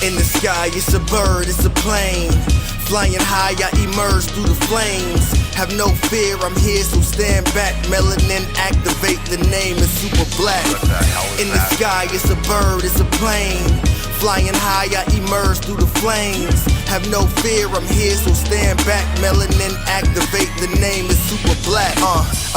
In the sky, it's a bird, it's a plane. Flying high, I emerge through the flames. Have no fear, I'm here, so stand back. Melanin activate, the name is super black. In the sky, it's a bird, it's a plane. Flying high, I emerge through the flames. Have no fear, I'm here, so stand back. Melanin activate, the name is super black.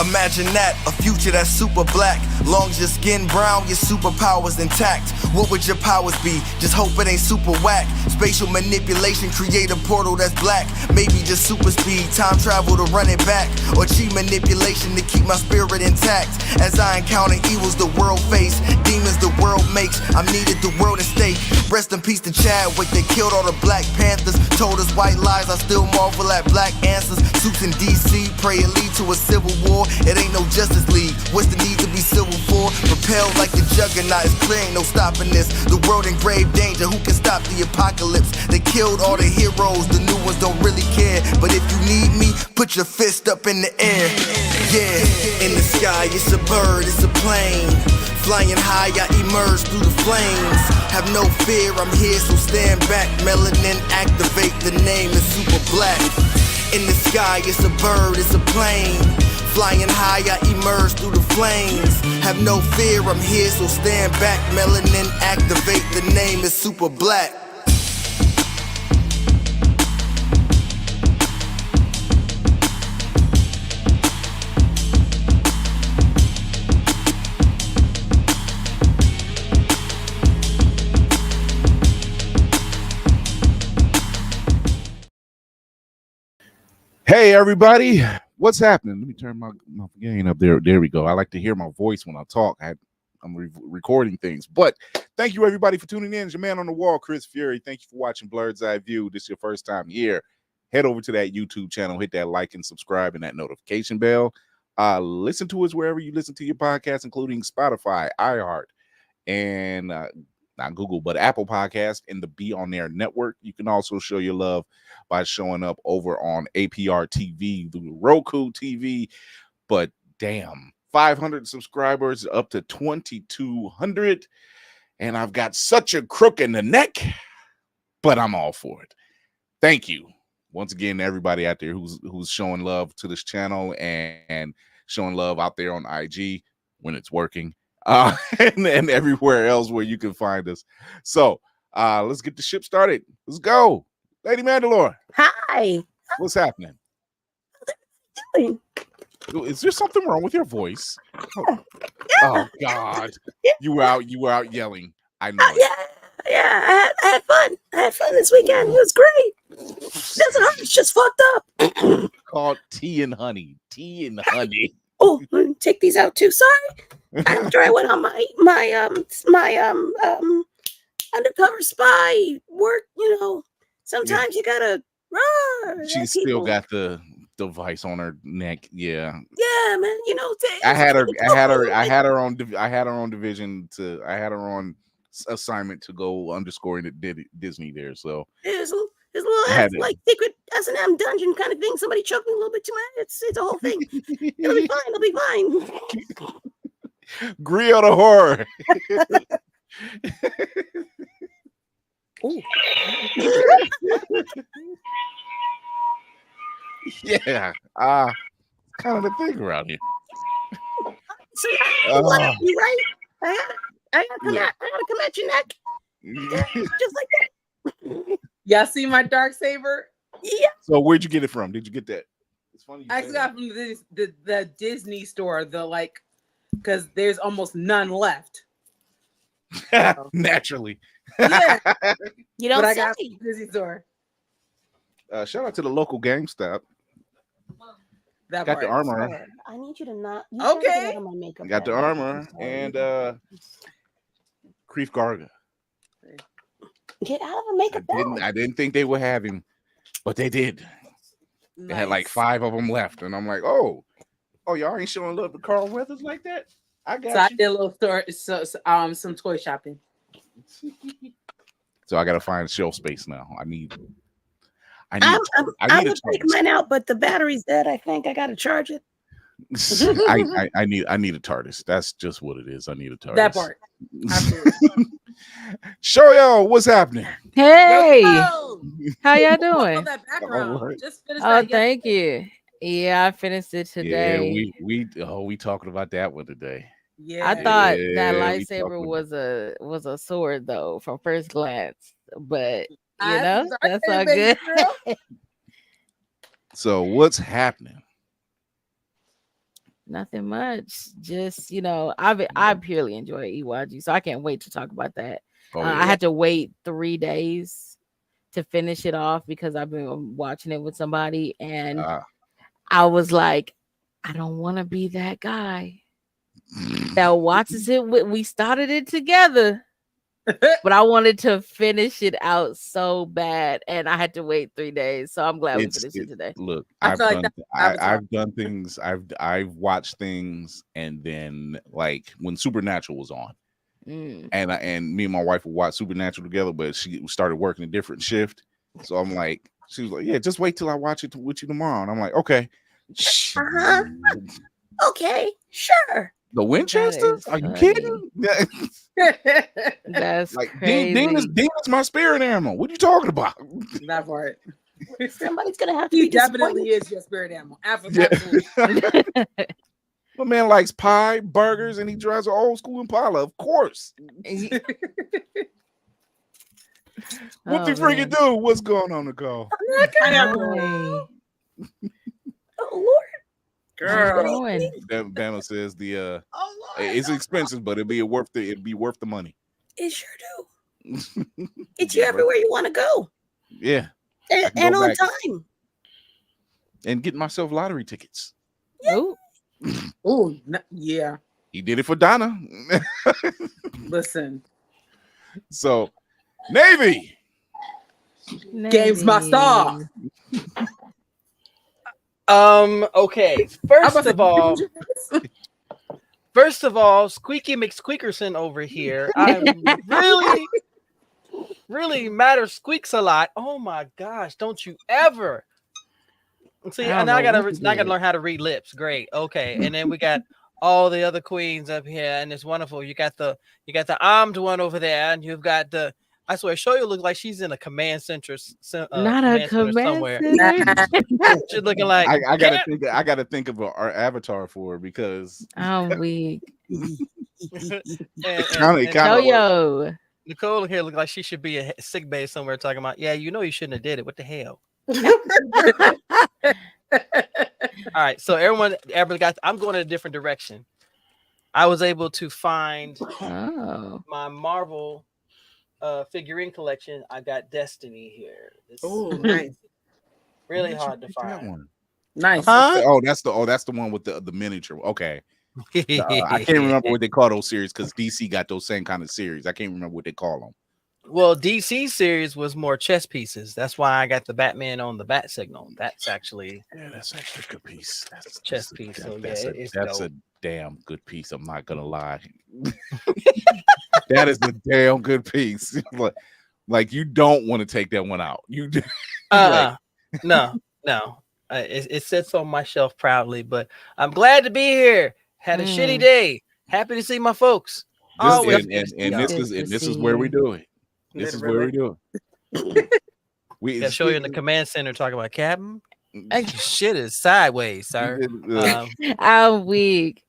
Imagine that, a future that's super black. Long as your skin brown, your superpowers intact. What would your powers be? Just hope it ain't super whack. Spatial manipulation, create a portal that's black. Maybe just super speed, time travel to run it back. Or cheat manipulation to keep my spirit intact. As I encounter evils the world face, demons the world makes, I'm needed the world at stake. Rest in peace to Chadwick, they killed all the Black Panthers. Told us white lies, I still marvel at black answers. Suits in DC, pray it lead to a civil war. It ain't no Justice League, what's the need to be civil for? Propelled like the juggernaut, it's clear ain't no stopping this. The world in grave danger, who can stop the apocalypse? They killed all the heroes, the new ones don't really care. But if you need me, put your fist up in the air. Yeah, in the sky, it's a bird, it's a plane. Flying high, I emerge through the flames. Have no fear, I'm here, so stand back. Melanin activate, the name is super black. In the sky, it's a bird, it's a plane. Flying high, I emerge through the flames. Have no fear, I'm here, so stand back. Melanin activate, the name is super black. Hey everybody, what's happening? Let me turn my gain up there. There we go. I like to hear my voice when I talk. I'm recording things, but thank you everybody for tuning in. It's your man on the wall, Chris Fury. Thank you for watching Blerd's Eye View. This is your first time here. Head over to that YouTube channel, hit that like and subscribe and that notification bell. Listen to us wherever you listen to your podcast, including Spotify, iHeart, and not Google, but Apple Podcast and the Be On Air network. You can also show your love by showing up over on APR TV, the Roku TV. But damn, 500 subscribers up to 2,200. And I've got such a crook in the neck, but I'm all for it. Thank you. Once again, everybody out there who's showing love to this channel and showing love out there on IG when it's working. And everywhere else where you can find us. So let's get the ship started. Let's go. Lady Mandalore. Hi. What's happening? Is there something wrong with your voice? Oh God. You were out yelling. I know. Yeah. I had fun. I had fun this weekend. It was great. Doesn't hurt. It's just fucked up. Called tea and honey. Tea and honey. Oh, take these out too. Sorry. After I went on my undercover spy work, sometimes you gotta run. She's still got the device on her neck. Yeah, man. I had her on assignment to go underscoring the Disney there. So his little like secret S&M dungeon kind of thing. Somebody choked me a little bit too much. It's a whole thing. It'll be fine. It'll be fine. Grill the horror. Yeah, kind of the thing around here. So you want me, right? I gotta come at your neck, just like that. Y'all see my dark saber? Yeah. So where'd you get it from? Did you get that? It's funny. I got from the Disney store. Because there's almost none left. Naturally. Yeah. You don't. But I got from the Disney store. Shout out to the local GameStop. That got the armor. I need you to not. Okay. My makeup got the armor and Creef Garga. Get out of the makeup. I didn't think they would have him, but they did. Nice. They had like 5 of them left, and I'm like, oh, y'all ain't showing love to Carl Weathers like that. I got. So I did a little store, some toy shopping. So I gotta find shelf space now. I need I would take mine out, but the battery's dead. I think I gotta charge it. I need a TARDIS. That's just what it is. I need a TARDIS. That part. Show y'all what's happening. Hey, how y'all doing? That background. Right. Just finished that thank you. Yeah, I finished it today. Yeah, we talking about that one today. Yeah, I thought that lightsaber was a sword though from first glance, but that's all good. So what's happening? Nothing much. Just I purely enjoy EYG, so I can't wait to talk about that. I had to wait 3 days to finish it off because I've been watching it with somebody, and I was like, I don't want to be that guy that watches it. We started it together, but I wanted to finish it out so bad, and I had to wait 3 days. So I'm glad we finished it today. Look, I've done things. I've watched things, and then like when Supernatural was on, and me and my wife would watch Supernatural together, but she started working a different shift. So I'm like, she was like, yeah, just wait till I watch it with you tomorrow. And I'm like, okay. Okay, sure. The Winchesters? Are you kidding? That's like crazy. Dean is my spirit animal. What are you talking about? That part. Somebody's gonna have to He be definitely disappointed. is your spirit animal. Yeah. Absolutely. My man likes pie, burgers, and he drives an old school Impala, of course. What the freaking do? What's going on, Nicole? Oh Lord, Girl. Bama says oh Lord, it's expensive, but it'd be worth the money. it sure do. It's you everywhere you want to go. Yeah. And on time. And get myself lottery tickets. Ooh. Oh, yeah. He did it for Donna. Listen. So, Navy. Games my star. Okay. First of all, Squeaky McSqueakerson over here. I'm really matter squeaks a lot. Oh my gosh! Don't you ever see? And I gotta learn how to read lips. Great. Okay. And then we got all the other queens up here, and it's wonderful. You got the armed one over there, and you've got the. I swear, Shoyo looks like she's in a command center. Not a command somewhere. center. She's looking like I gotta think of our avatar for her because I'm weak. Shoyo. Nicole here look like she should be a sick bay somewhere talking about, yeah, you know you shouldn't have did it. What the hell? All right, so everybody got. I'm going in a different direction. I was able to find my Marvel figurine collection. I got Destiny here. Oh, nice. Really hard to find. One? Nice. Huh? That's the one with the miniature. Okay. I can't remember what they call those series because DC got those same kind of series. I can't remember what they call them. Well, DC series was more chess pieces. That's why I got the Batman on the bat signal. That's actually a good piece. That's chess piece. So that's a damn good piece. I'm not gonna lie. That is a damn good piece. Like you don't want to take that one out. You do. No. It sits on my shelf proudly, but I'm glad to be here. Had a shitty day. Happy to see my folks. This is where we do it. This is where we do it. We gotta show you in the command center talking about Captain. Shit is sideways, sir. I'm weak.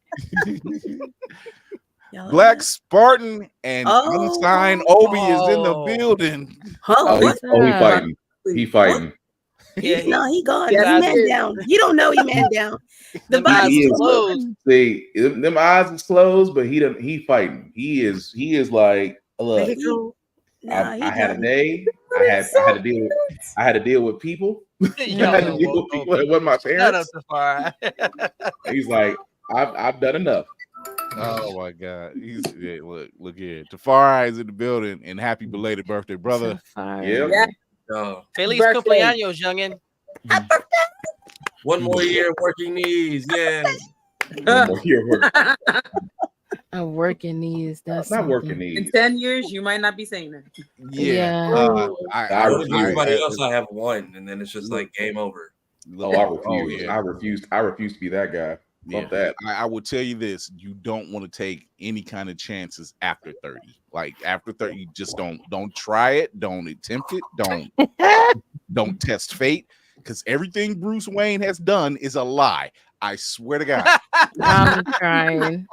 Black Spartan and unsigned Obi is in the building. He fighting. Yeah, he gone. He man down. You don't know he man down. The eyes closed. See, them eyes is closed, but he fighting. He is like, look. I had a day. I had to deal with people. I had to deal with people that wasn't my parents. He's like, I've done enough. Oh my God! Look here. Tafari is in the building, and happy belated birthday, brother. Yeah. Feliz cumpleaños, youngin. One more year of working knees. Yeah. One more year of working knees. That's not working knees. In 10 years, you might not be saying that. Yeah. Everybody else, I have one, and then it's just like game over. I refuse. I refuse to be that guy. Love that. I will tell you this: you don't want to take any kind of chances after 30. Like after 30, you just don't try it. Don't attempt it. Don't test fate, because everything Bruce Wayne has done is a lie. I swear to God. I'm trying.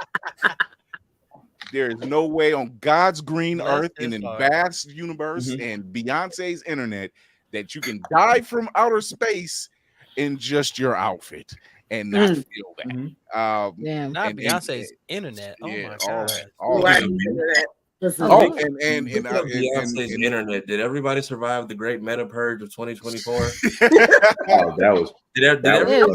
There is no way on God's green earth and in vast universe and Beyonce's internet that you can die from outer space in just your outfit and not feel that. Not Beyonce's internet. Oh my God. Beyonce's internet. Did everybody survive the great meta purge of 2024? Did everybody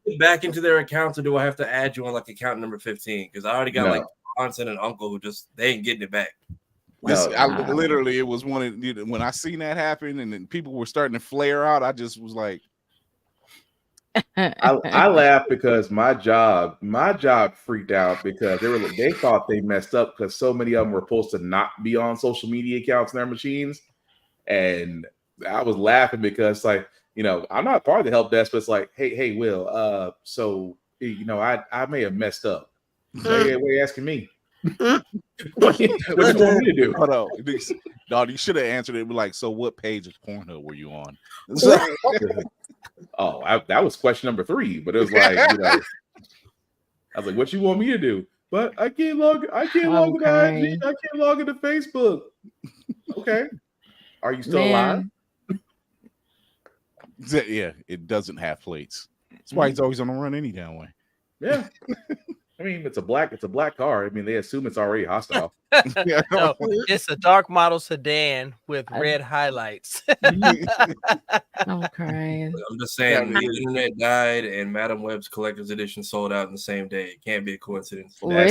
get back into their accounts, or do I have to add you on like account number 15? Because I already got like aunts and an uncle who they ain't getting it back. Literally, it was when I seen that happen, and then people were starting to flare out. I just was like, I laugh because my job freaked out because they thought they messed up because so many of them were supposed to not be on social media accounts in their machines, and I was laughing because like, I'm not part of the help desk, but it's like, hey Will, so I may have messed up. What are you asking me? What do you want me to do? Hold on. Dog, you should have answered it like, so what page of Pornhub were you on? So, that was question number 3, but it was like, you know, I was like, what you want me to do? But I can't log into IG, I can't log into Facebook. Okay. Are you still alive? Yeah, it doesn't have plates. That's why he's always on the run any damn way. Yeah. I mean, it's a black car. I mean, they assume it's already hostile. No, it's a dark model sedan with red highlights. I'm crying. I'm just saying, the internet died and Madam Web's collector's edition sold out in the same day. It can't be a coincidence. Really?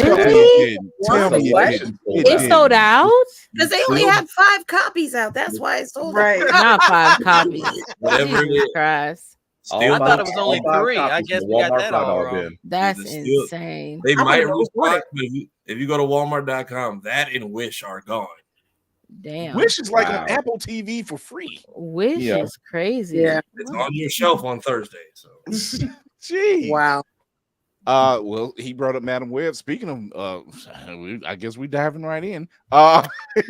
It sold out? Because they only had 5 copies out. That's why it sold Right. out. Not 5 copies. Whatever it Jesus is. Christ. I thought it was only 3. I guess we got that all wrong. That's insane. They might restock, but if you go to Walmart.com, that and Wish are gone. Damn. Wish is like an Apple TV for free. Wish is crazy. Yeah. It's on your shelf on Thursday. So Gee. Wow. Well, he brought up Madam Web. Speaking of I guess we diving right in. No,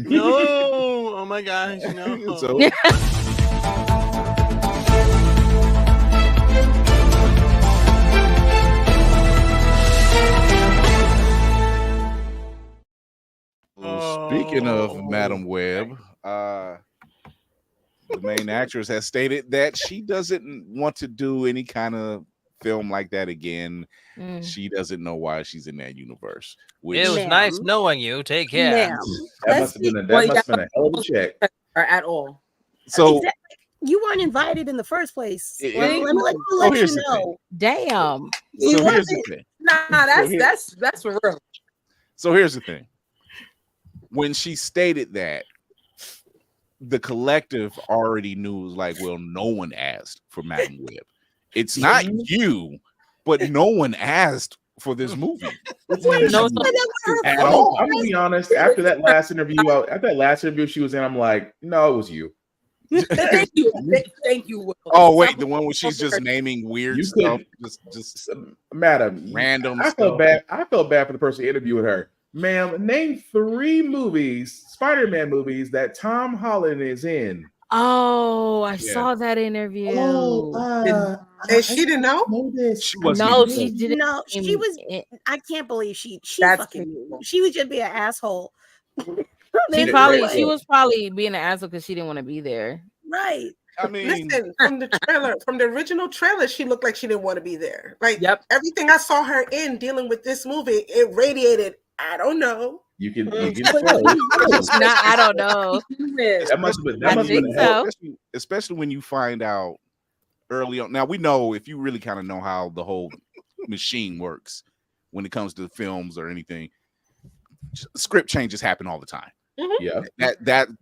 oh my gosh, no. So speaking of Madam Web, the main actress has stated that she doesn't want to do any kind of film like that again. She doesn't know why she's in that universe. It was nice knowing you. Take care. That must have been a hell of a check. Or at all. So you weren't invited in the first place. Let me so let here's you the thing. know. Damn. So here's the thing. Nah, that's for real. So here's the thing. When she stated that, the collective already knew, like, well, no one asked for Madam Web. It's not you, but no one asked for this movie. I'm gonna be honest. After that last interview, she was in, I'm like, no, it was you. Thank you. Will. Oh wait, the one where she's just naming weird stuff, just Madam, random. I felt bad for the person interviewing her. Ma'am, name 3 Spider-Man movies that Tom Holland is in. Oh, I saw that interview. And she didn't know? She didn't. No, she was. I can't believe she fucking knew. She would just be an asshole. She was probably being an asshole because she didn't want to be there. Right. I mean, listen, from the original trailer, she looked like she didn't want to be there. Like, everything I saw her in dealing with this movie, it radiated, I don't know. You can I don't know. That must have been so. Especially when you find out early on. Now we know, if you really kind of know how the whole machine works when it comes to films or anything, script changes happen all the time. Yeah,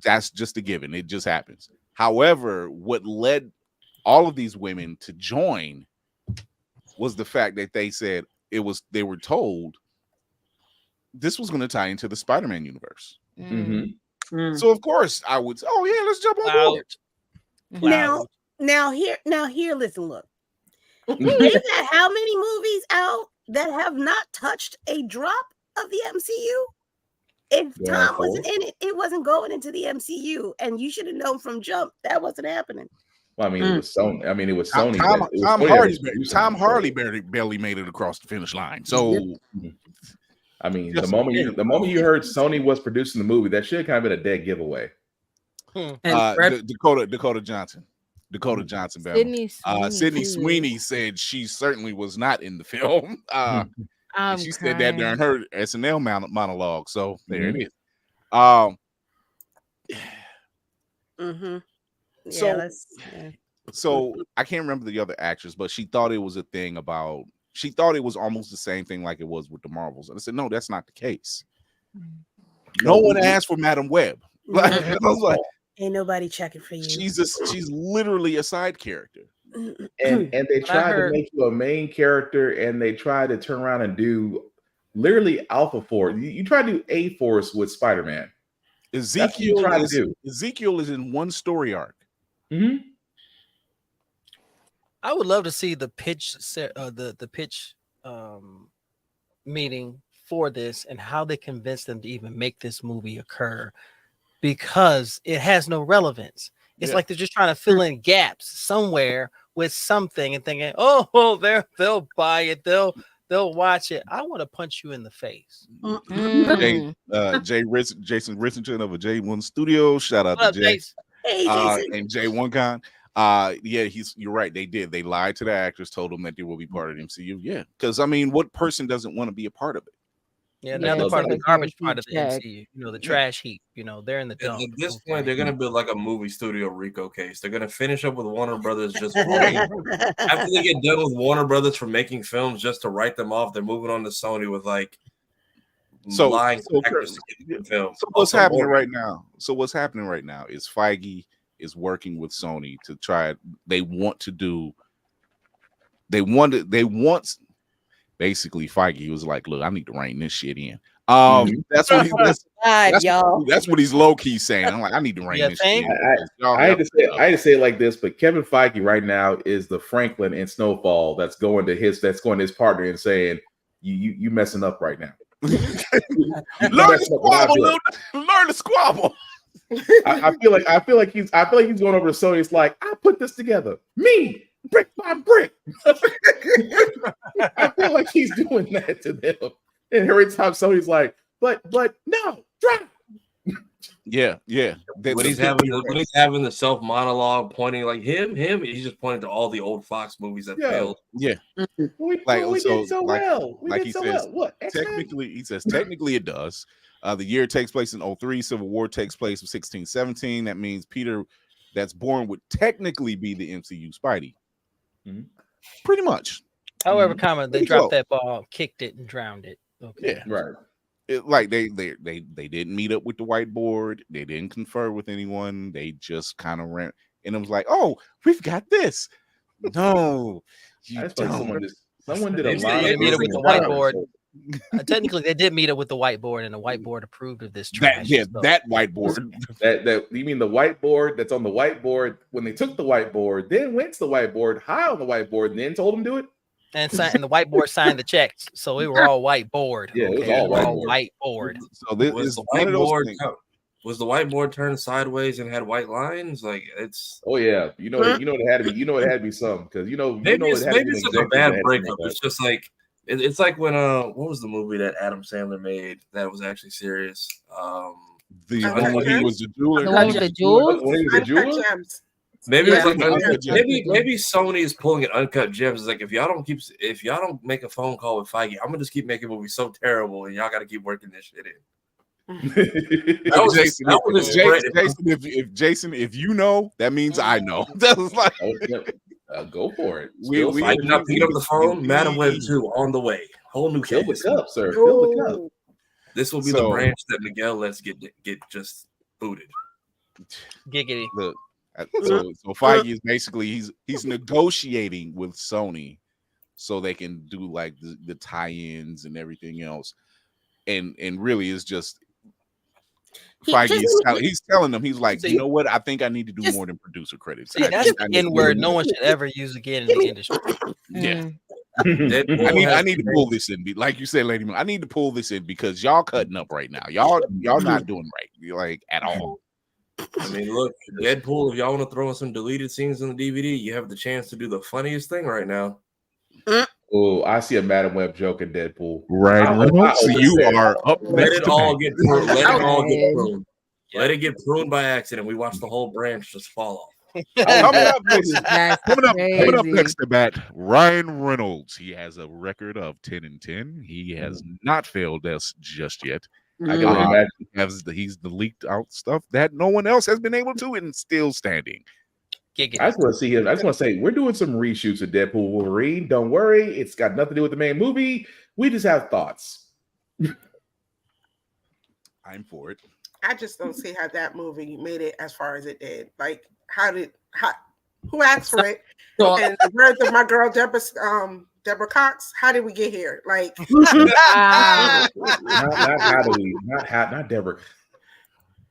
that's just a given. It just happens. However, what led all of these women to join was the fact that they said they were told this was going to tie into the Spider-Man universe. So of course I would say, oh yeah, let's jump on board. Now here, listen, look. They got how many movies out that have not touched a drop of the MCU? If Tom wasn't in it, it wasn't going into the MCU, and you should have known from jump that wasn't happening. Well, I mean, it was Sony. I mean, it was Sony. Tom Hardy barely made it across the finish line. So, I mean, the moment you heard Sony was producing the movie, that should have kind of been a dead giveaway. Dakota Johnson. Sydney Sweeney said she certainly was not in the film. She said that during her SNL monologue. So there it is. So I can't remember the other actress, but she thought it was a thing about. She thought it was almost the same thing like it was with the Marvels. And I said, no, that's not the case. No one asked for Madam Web. I was like, ain't nobody checking for you. She's literally a side character. And they tried to make you a main character, and they tried to turn around and do literally Alpha Force. You try to do A Force with Spider-Man. Ezekiel is in one story arc. I would love to see the pitch, meeting for this and how they convinced them to even make this movie occur. because it has no relevance. It's like they're just trying to fill in gaps somewhere with something and thinking, oh, they'll buy it, they'll watch it. I want to punch you in the face. Jason Richardson of a J1 Studio. Shout out to Jay. Hey, Jason. And J1Con. You're right. They did. They lied to the actors, told them that they will be part of the MCU. Yeah, because I mean, what person doesn't want to be a part of it? Yeah, now they're part of the garbage part of the MCU. You know, the trash heap. You know, they're in the dump. At this point, they're gonna build like a movie studio Rico case. They're gonna finish up with Warner Brothers just after they get done with Warner Brothers for making films just to write them off. They're moving on to Sony with like lying actors to get the film. So what's happening right now? What's happening right now is Feige is working with Sony to try. They want basically Feige was like, look, I need to rein this shit in. That's what he's low key saying. I'm like, I need to rein this shit in. I hate to say it like this, but Kevin Feige right now is the Franklin in Snowfall that's going to his partner and saying, you messing up right now. Learn to squabble. I feel like he's going over to Sony. It's like, I put this together. Me. Brick by brick. I feel like he's doing that to them. And every time Sony's like, but no, drop. Yeah. When he's having the self monologue, pointing like him, he's just pointing to all the old Fox movies that failed. Yeah, we did so well. What? Technically it does. The year takes place in 2003. Civil War takes place in 1617. That means Peter, that's born, would technically be the MCU Spidey. Pretty much. However, they dropped that ball, kicked it, and drowned it. Okay. Yeah, right. They didn't meet up with the whiteboard. They didn't confer with anyone. They just kind of ran, and it was like, "Oh, we've got this." No, someone did a lot of meet up with the whiteboard. Technically, they did meet up with the whiteboard, and the whiteboard approved of this trash. That whiteboard. That you mean the whiteboard that's on the whiteboard when they took the whiteboard, then went to the whiteboard, high on the whiteboard, and then told them to do it. And the whiteboard signed the checks, so we were all whiteboard. Yeah, okay? it was all whiteboard. So this was the whiteboard. Was the whiteboard turned sideways and had white lines? Like it's. Oh yeah, it had to be. It had to be some because maybe it's like a bad breakup. It's just like. It's like when what was the movie that Adam Sandler made that was actually serious? The one when he was the jeweler. The one with the jewels? When he was the jeweler? Maybe it's like maybe Sony is pulling an Uncut Gems. It's like if y'all don't make a phone call with Feige, I'm gonna just keep making movies so terrible, and y'all got to keep working this shit in. Jason, if you know, that means I know. That was like. Go for it. We not picking up the phone. Madam Web 2 on the way. Whole new Fill the cup, sir. Fill the cup. This will be the branch that Miguel lets get just booted. Giggity. Look, so Feige is basically he's negotiating with Sony so they can do like the tie-ins and everything else, and really it's just. He's telling them, he's like, you know what? I think I need to do more than producer credits. See, that's the N-word no one should ever use again in the industry. Yeah. I need to pull this in. Like you said, Lady Moon, I need to pull this in because y'all cutting up right now. Y'all not doing right, like at all. I mean, look, Deadpool, if y'all want to throw in some deleted scenes in the DVD, you have the chance to do the funniest thing right now. Oh, I see a Madam Web joke in Deadpool. Right. So you are up. Let it all get pruned. Let it get pruned by accident. We watch the whole branch just fall off. Coming up next to bat, Ryan Reynolds. He has a record of 10-10. He has not failed us just yet. I can imagine he's the leaked out stuff that no one else has been able to and still standing. I just want to see him. I just want to say we're doing some reshoots of Deadpool Wolverine. Don't worry, it's got nothing to do with the main movie. We just have thoughts. I'm for it. I just don't see how that movie made it as far as it did. Like, who asked for it? And the words of my girl Deborah Cox. How did we get here? Like, not Deborah.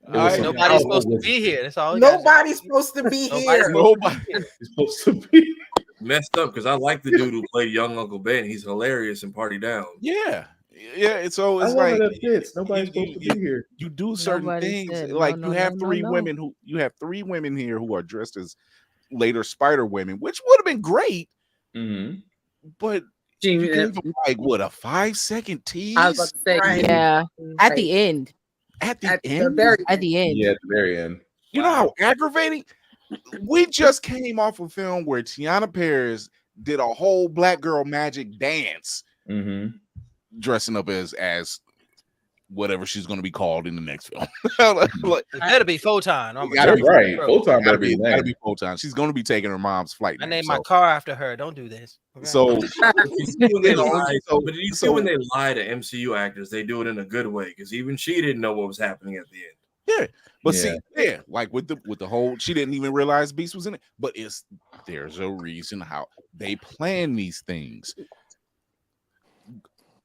Nobody's supposed to be here. That's all. Nobody's supposed to be here. Nobody's supposed to be messed up because I like the dude who played young Uncle Ben. He's hilarious in Party Down. Yeah. Yeah, so I it's love like it. Fits. Nobody's supposed to be here. you do certain Nobody things. said Like no, you no, have no, three no. women who you have 3 women here who are dressed as later Spider Women, which would have been great. Mm-hmm. But Gee, you gave them like what, a 5-second tease I was about to say, Right. Yeah, at Right. the end. at the At the end. very At the end. Yeah, at the very end. You know how aggravating? We just came off a film where Tiana Paris did a whole black girl magic dance, Mm-hmm. dressing up as whatever she's going to be called in the next film. Like, It better be Photon. I'm gotta a be Right. bro. Photon better be gotta there. be Photon. She's going to be taking her mom's flight I name. named my car after her. Don't do this. Okay? So But you see when they You know, lie, so- but you see so- when they lie to MCU actors, they do it in a good way because even she didn't know what was happening at the end. yeah, but Yeah. see, like with the whole, she didn't even realize Beast was in it. But there's a reason how they plan these things.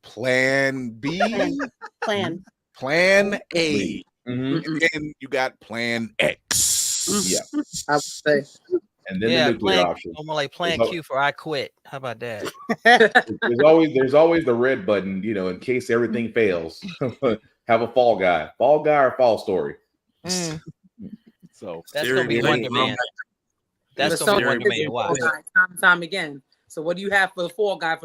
Plan B, Plan. Plan A, Mm-hmm. and then you got Plan X. Yeah. I would say. And then Yeah, the nuclear plan, option. I'm like plan There's Q for I quit. How about that? there's always the red button, in case everything fails. Have a fall guy or fall story. Mm. So That's Theory gonna be behind Wonder the Man. That's There's gonna be some Wonder Man to Fall watch. guy, time and time again. So what do you have for the fall guy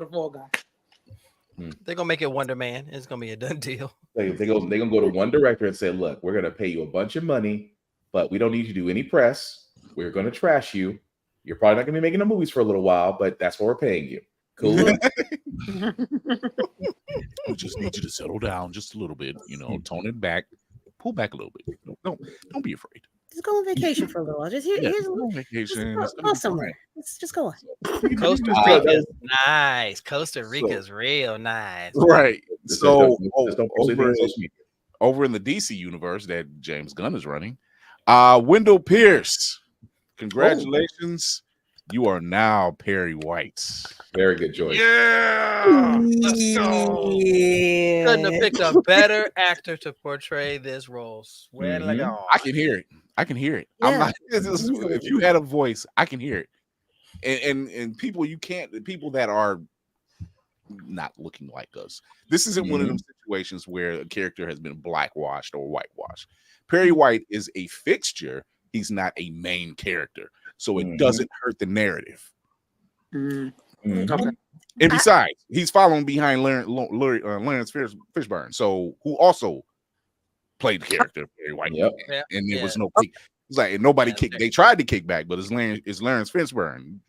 They're gonna make it Wonder Man. It's gonna be a done deal. They're gonna go to one director and say, look, we're gonna pay you a bunch of money, but we don't need you to do any press. We're gonna trash you. You're probably not gonna be making the movies for a little while, but that's what we're paying you. Cool. we just need you to settle down just a little bit, tone it back, pull back a little bit. Don't be afraid. Just go on vacation for a little while. Just here's a Go little on vacation. Just It's go gonna be somewhere. fine. Let's just go on. Costa Rica's nice. Costa Rica's real nice. Right. Just So don't post anything on social media. over in the DC universe that James Gunn is running, Wendell Pierce, congratulations. You are now Perry White. Very good choice. Yeah. Let's go. Yeah. Couldn't have picked a better actor to portray this role. Swear to Mhm. God. I can hear it. I'm Yeah. not, if you had a voice, I can hear it. And people people that are not looking like us. This isn't one of them situations where a character has been blackwashed or whitewashed. Perry White is a fixture. He's not a main character. So it doesn't hurt the narrative. Mhm. And besides, he's following behind Lawrence Fishburne, so who also played the character of Perry White. Yep. And there was no kick. It's like nobody kicked. They tried to kick back, but it's Lawrence Fishburne.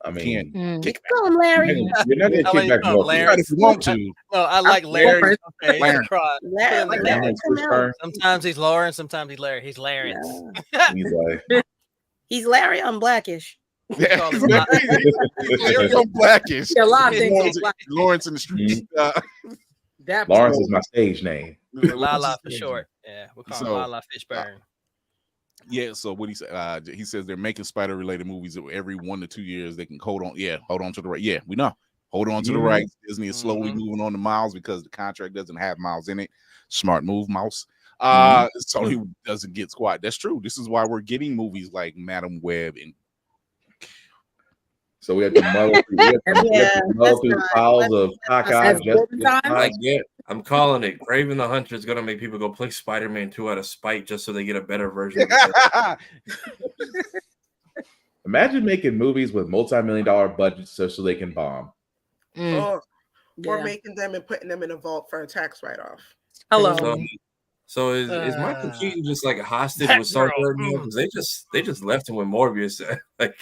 I mean, Kick back. Go on, Larry. you're not gonna I kick like back more. Try it if you want to. No, I like Larry. Okay, Larry. try. Larry, Like Larry, that. come out. Sometimes he's Lawrence, sometimes he's Larry. He's Lawrence. He's like, He's Larry on Blackish. Yeah, Call him Larry on Blackish. Yeah, a lot of things. Lawrence in the streets. That Lawrence is my stage name. Lala for short. Yeah, we'll call him So, Lala Fishburne. Yeah, so what he says they're making spider related movies every 1 to 2 years. They can hold on to the right. Yeah, we know. Hold on to the right. Disney is slowly moving on to Miles because the contract doesn't have Miles in it. Smart move, Mouse. So he doesn't get squat. That's true. This is why we're getting movies like Madam Web and So we have to muddle through the piles of caca. I'm calling it. Craven the Hunter is gonna make people go play Spider-Man 2 out of spite just so they get a better version of it. Imagine making movies with multi-million-dollar budgets so they can bomb. Or Yeah. making them and putting them in a vault for a tax write-off. Hello. So is Michael Keaton just like a hostage with Star Wars now? Because they just left him with Morbius. Like,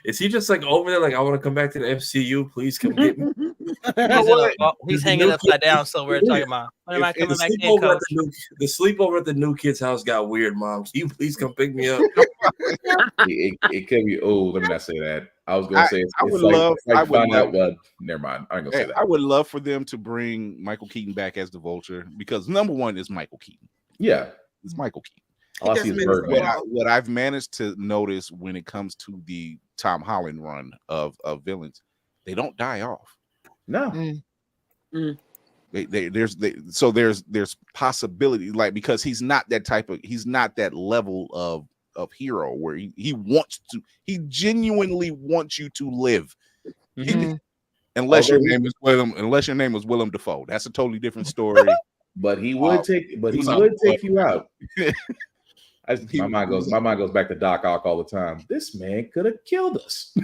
is he just like over there? Like, I want to come back to the MCU. Please come get me. He's hanging upside down somewhere talking about. When am I coming back in, Coach? The sleepover at the new kid's house got weird, Mom. Can you please come pick me up? It could be. Oh, let me not say that. I was going to say I would love. Never mind. I'm going to say that. I would love for them to bring Michael Keaton back as the Vulture because number one is Michael Keaton. Yeah, it's Michael Keaton. All I see is what I've managed to notice when it comes to the Tom Holland run of villains, they don't die off. No. There's possibility, like, because he's not that level of hero where he genuinely wants you to live. Unless your name is Willem Dafoe. That's a totally different story. But he would take you out. My mind goes back to Doc Ock all the time. This man could have killed us.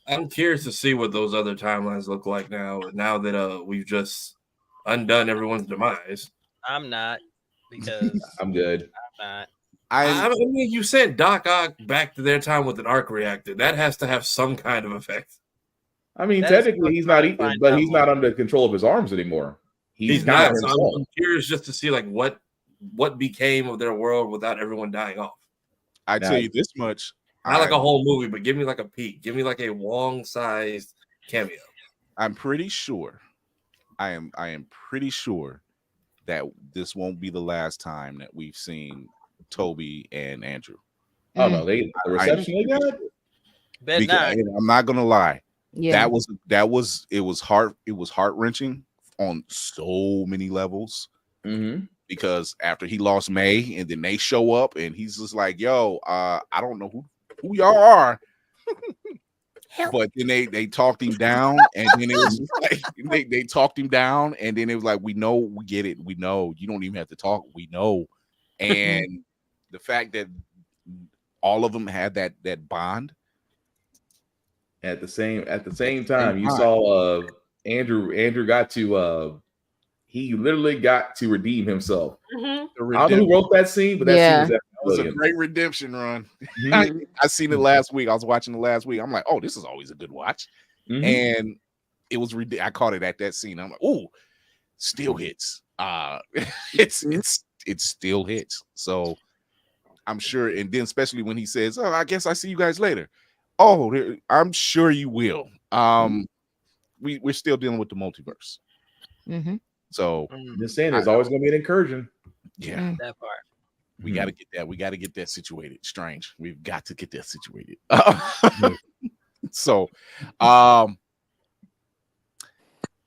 I'm curious to see what those other timelines look like now that we've just undone everyone's demise. I'm not, because I'm good. I'm not. I mean, you sent Doc Ock back to their time with an arc reactor. That has to have some kind of effect. I mean, technically, he's not eating, but he's not under control of his arms anymore. He's not. So I'm curious just to see like what became of their world without everyone dying off. I tell you this much. Not like a whole movie, but give me like a peek. Give me like a Wong-sized cameo. I'm pretty sure. I am pretty sure that this won't be the last time that we've seen Toby and Andrew. Oh no, the reception they got. I'm not gonna lie. Yeah, it was heart-wrenching on so many levels. Because after he lost May, and then they show up, and he's just like, "Yo, I don't know who y'all are." But then they talked him down, and then it was like they talked him down, and then it was like, "We know, we get it, we know. You don't even have to talk. We know." And the fact that all of them had that bond at the same time, you saw Andrew got to he literally got to redeem himself. I don't know who wrote that scene, but that scene was a great redemption run. I seen it last week. I was watching it last week. I'm like, oh, this is always a good watch. And it was I caught it at that scene. I'm like, oh, still hits. It still hits. So I'm sure, and then especially when he says, "Oh, I guess I see you guys later." Oh, I'm sure you will. We're still dealing with the multiverse. So just saying, there's always going to be an incursion. Yeah, that part. We got to get that. We got to get that situated. Strange. We've got to get that situated. So,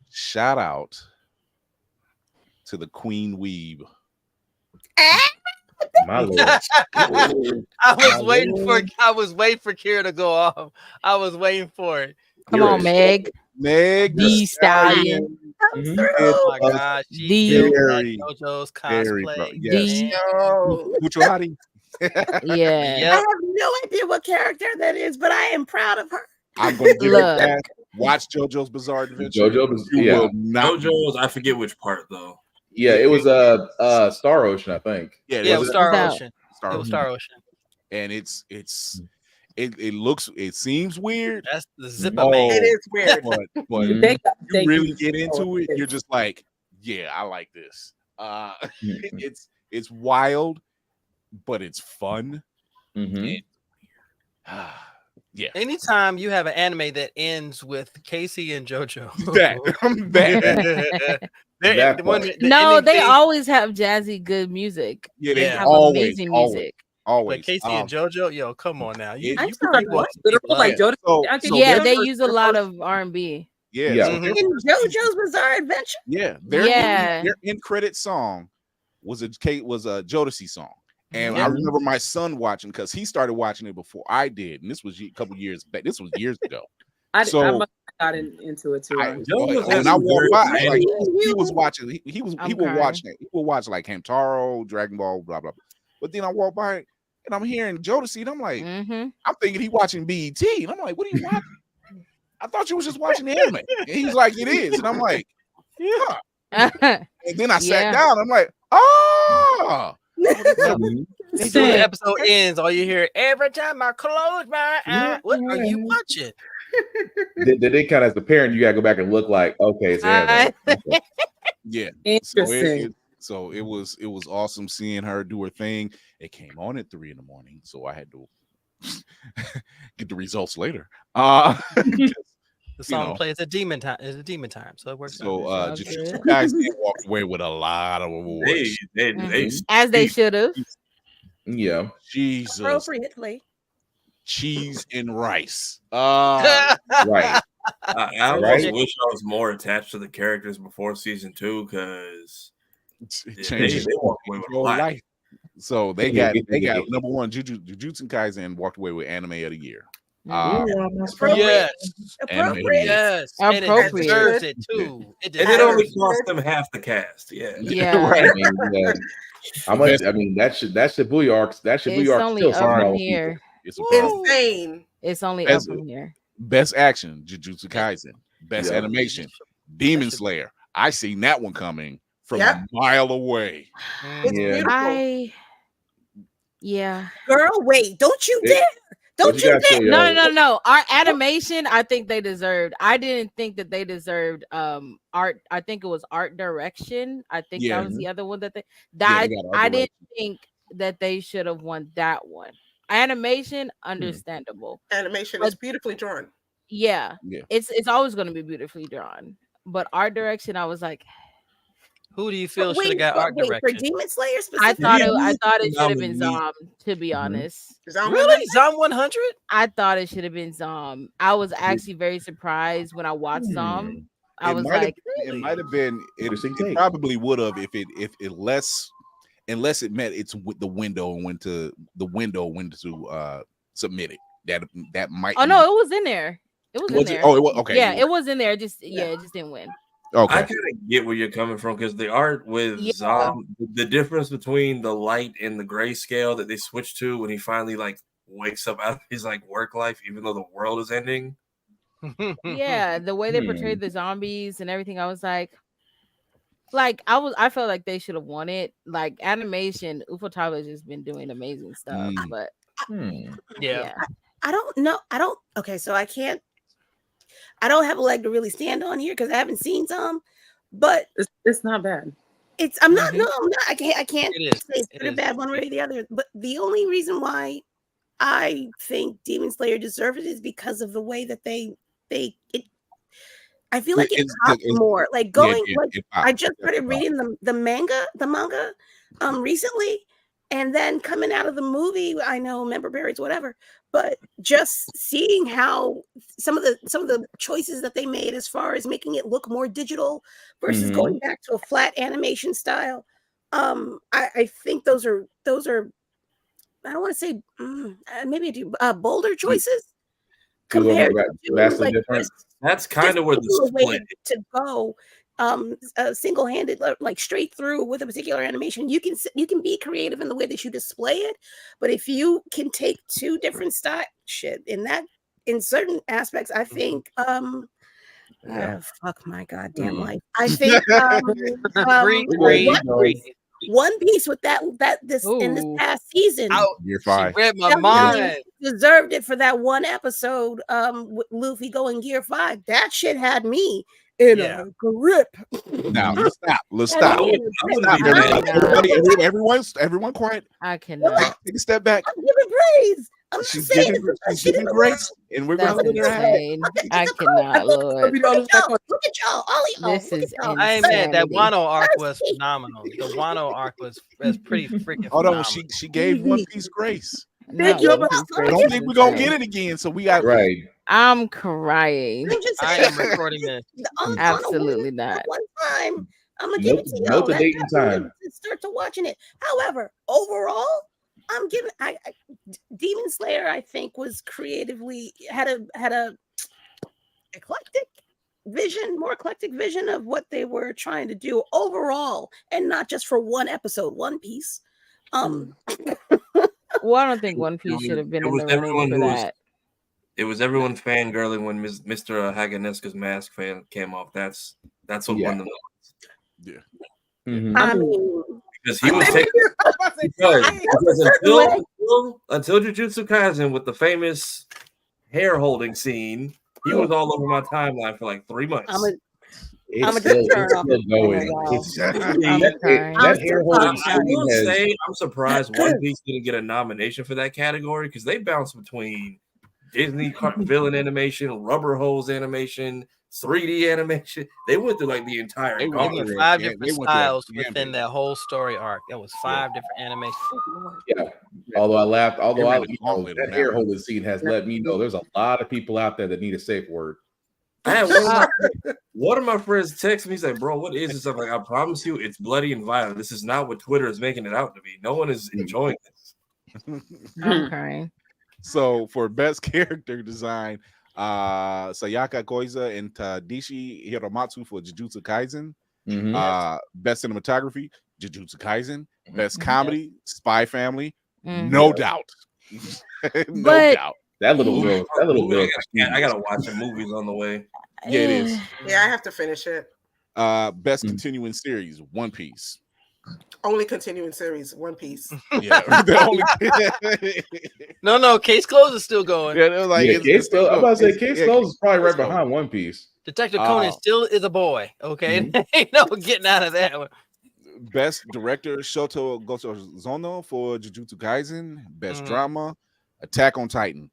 shout out to the Queen Weeb. My Lord. I was waiting for Kira to go off. I was waiting for it. Come on, Meg. Meg the Stallion. Oh my gosh, she JoJo's cosplay. I have no idea what character that is, but I am proud of her. I'm going to give it that. Watch JoJo's Bizarre Adventure. JoJo's, I forget which part though. Yeah, it was Star Ocean, I think. Yeah, it was Star Ocean. It was Star Ocean. And it seems weird. That's the zipper man. It is weird. But you really get into it, you're just like, yeah, I like this. It's wild, but it's fun. Yeah. Anytime you have an anime that ends with Casey and JoJo, they always have jazzy, good music. Yeah, they have always, amazing music. Always. But Casey and JoJo, yo, come on now. They use a lot of R&B. Yeah. In JoJo's Bizarre Adventure. Yeah, their end credit song was a Jodeci song. And I remember my son watching, because he started watching it before I did, and this was a couple years back. This was years ago. I got into it too. When I walked by, like, he was watching. He would watch it. He would watch like Hamtaro, Dragon Ball, blah blah. But then I walked by and I'm hearing Jodeci, and I'm like, I'm thinking he watching BET, and I'm like, what are you watching? I thought you was just watching the anime. And he's like, it is, and I'm like, yeah. And then I sat down. I'm like, oh. Until the episode ends, all you hear every time I close my eyes. What are you watching? They kind of, as the parent, you gotta go back and look like, okay, it's anime. Yeah, interesting. So it was awesome seeing her do her thing. It came on at 3 a.m, so I had to get the results later. The song plays at demon time. It's a demon time, so it works. So Jujutsu Kaisen walked away with a lot of awards, as they should have. Yeah, Jesus, appropriately. Cheese and rice. Right. I almost wish I was more attached to the characters before season 2, because they walked away with a lot. So they got number one, Jujutsu Kaisen walked away with anime of the year. Yes. Appropriate. Yes. And it deserves it too. And it only cost them half the cast. Yeah. Yeah. Right. How much? I mean, that Shibuya arc. That Shibuya It's arc only still up something from else. here. It's insane. It's only up from here. Best action, Jujutsu Kaisen. Best animation, Demon Slayer. I seen that one coming from a mile away. It's beautiful. Girl, wait, don't you dare. Don't you dare. No. Our animation, I think they deserved. I didn't think that they deserved art. I think it was art direction. I think that was the other one that I didn't think that they should have won that one. Animation, understandable. Animation is beautifully drawn. Yeah. It's always going to be beautifully drawn. But art direction, I was like, who do you feel should have got art direction? For Demon Slayer specifically? I thought it should have been Zom, to be honest. Really? Zom 100? I thought it should have been Zom. I was actually very surprised when I watched Zom. I was like, it might have been. It probably would have if it less, unless it met its with the window and went to submit it. That might. Oh no, it was in there. It was in there. Oh, it was okay. Yeah, it was in there. It just didn't win. Okay. I kind of get where you're coming from because the art with Zom, the difference between the light and the grayscale that they switched to when he finally like wakes up out of his like work life, even though the world is ending. Yeah, the way they portrayed the zombies and everything, I was like I felt like they should have won it. Like animation, Ufotable has just been doing amazing stuff, but yeah. I don't know. Okay, so I don't have a leg to really stand on here because I haven't seen some, but it's not bad. I'm not. I can't say it's good or bad one way or the other. But the only reason why I think Demon Slayer deserved it is because of the way that I feel like it popped more. Like going, I just started reading the manga recently, and then coming out of the movie. I know member berries, whatever. But just seeing how some of the choices that they made as far as making it look more digital versus going back to a flat animation style, I think those are I don't want to say maybe I do bolder choices compared to vastly different. That's kind of where the split to go. Single-handed, like straight through with a particular animation, you can be creative in the way that you display it, but if you can take two different in certain aspects, I think fuck my goddamn life. I think One Piece with this past season, year 5, read my mind. Deserved it for that one episode with Luffy going Gear 5. That shit had me in a grip. Now let's stop. Everyone quiet. I cannot. Take a step back. I'm giving praise. I'm She's giving grace, and we're going to I cannot, Lord. Look at y'all. All y'all. This is I ain't mad. That Wano arc was phenomenal. The Wano arc was pretty freaking phenomenal. She gave One Piece grace. Thank you. I don't think we're gonna get it again, so we got I'm crying. I am recording this. Absolutely not. One time, I'm gonna give it to y'all. Date and time. Start to watching it. However, overall, I'm giving. Demon Slayer, I think, was creatively had a more eclectic vision of what they were trying to do overall, and not just for one episode, One Piece. Well, I don't think One Piece should have been in the running for that. It was everyone fangirling when Mr. Haganeska's mask came off. That's what won them. Yeah. I mean, because he was taking until Jujutsu Kaisen with the famous hair holding scene, he was all over my timeline for like 3 months. I'm surprised One Piece didn't get a nomination for that category because they bounced between Disney villain animation, rubber hose animation, 3D animation. They went through like the entire. They went 5 different styles within that whole story arc. That was 5 different animations. Yeah. Although I laughed, that hair holding scene has let me know there's a lot of people out there that need a safe word. I had one of my friends text me. He's like, "Bro, what is this?" I'm like, "I promise you, it's bloody and violent. This is not what Twitter is making it out to be. No one is enjoying this." I'm crying. So for best character design, Sayaka Koiza and Tadashi Hiromatsu for Jujutsu Kaisen. Best cinematography, Jujutsu Kaisen. Best comedy, Spy Family. No doubt. No doubt. That little girl. I gotta watch the movies on the way. Yeah, it is. Yeah, I have to finish it. Best continuing series, One Piece. Only continuing series, One Piece. Yeah, No, Case Close is still going. Yeah, they're like, Case Close. I'm about to say Case Close is probably right behind One Piece. Detective Conan still is a boy. Okay, ain't no getting out of that one. Best director, Shoto Gotozono for Jujutsu Kaisen. Best drama, Attack on Titan.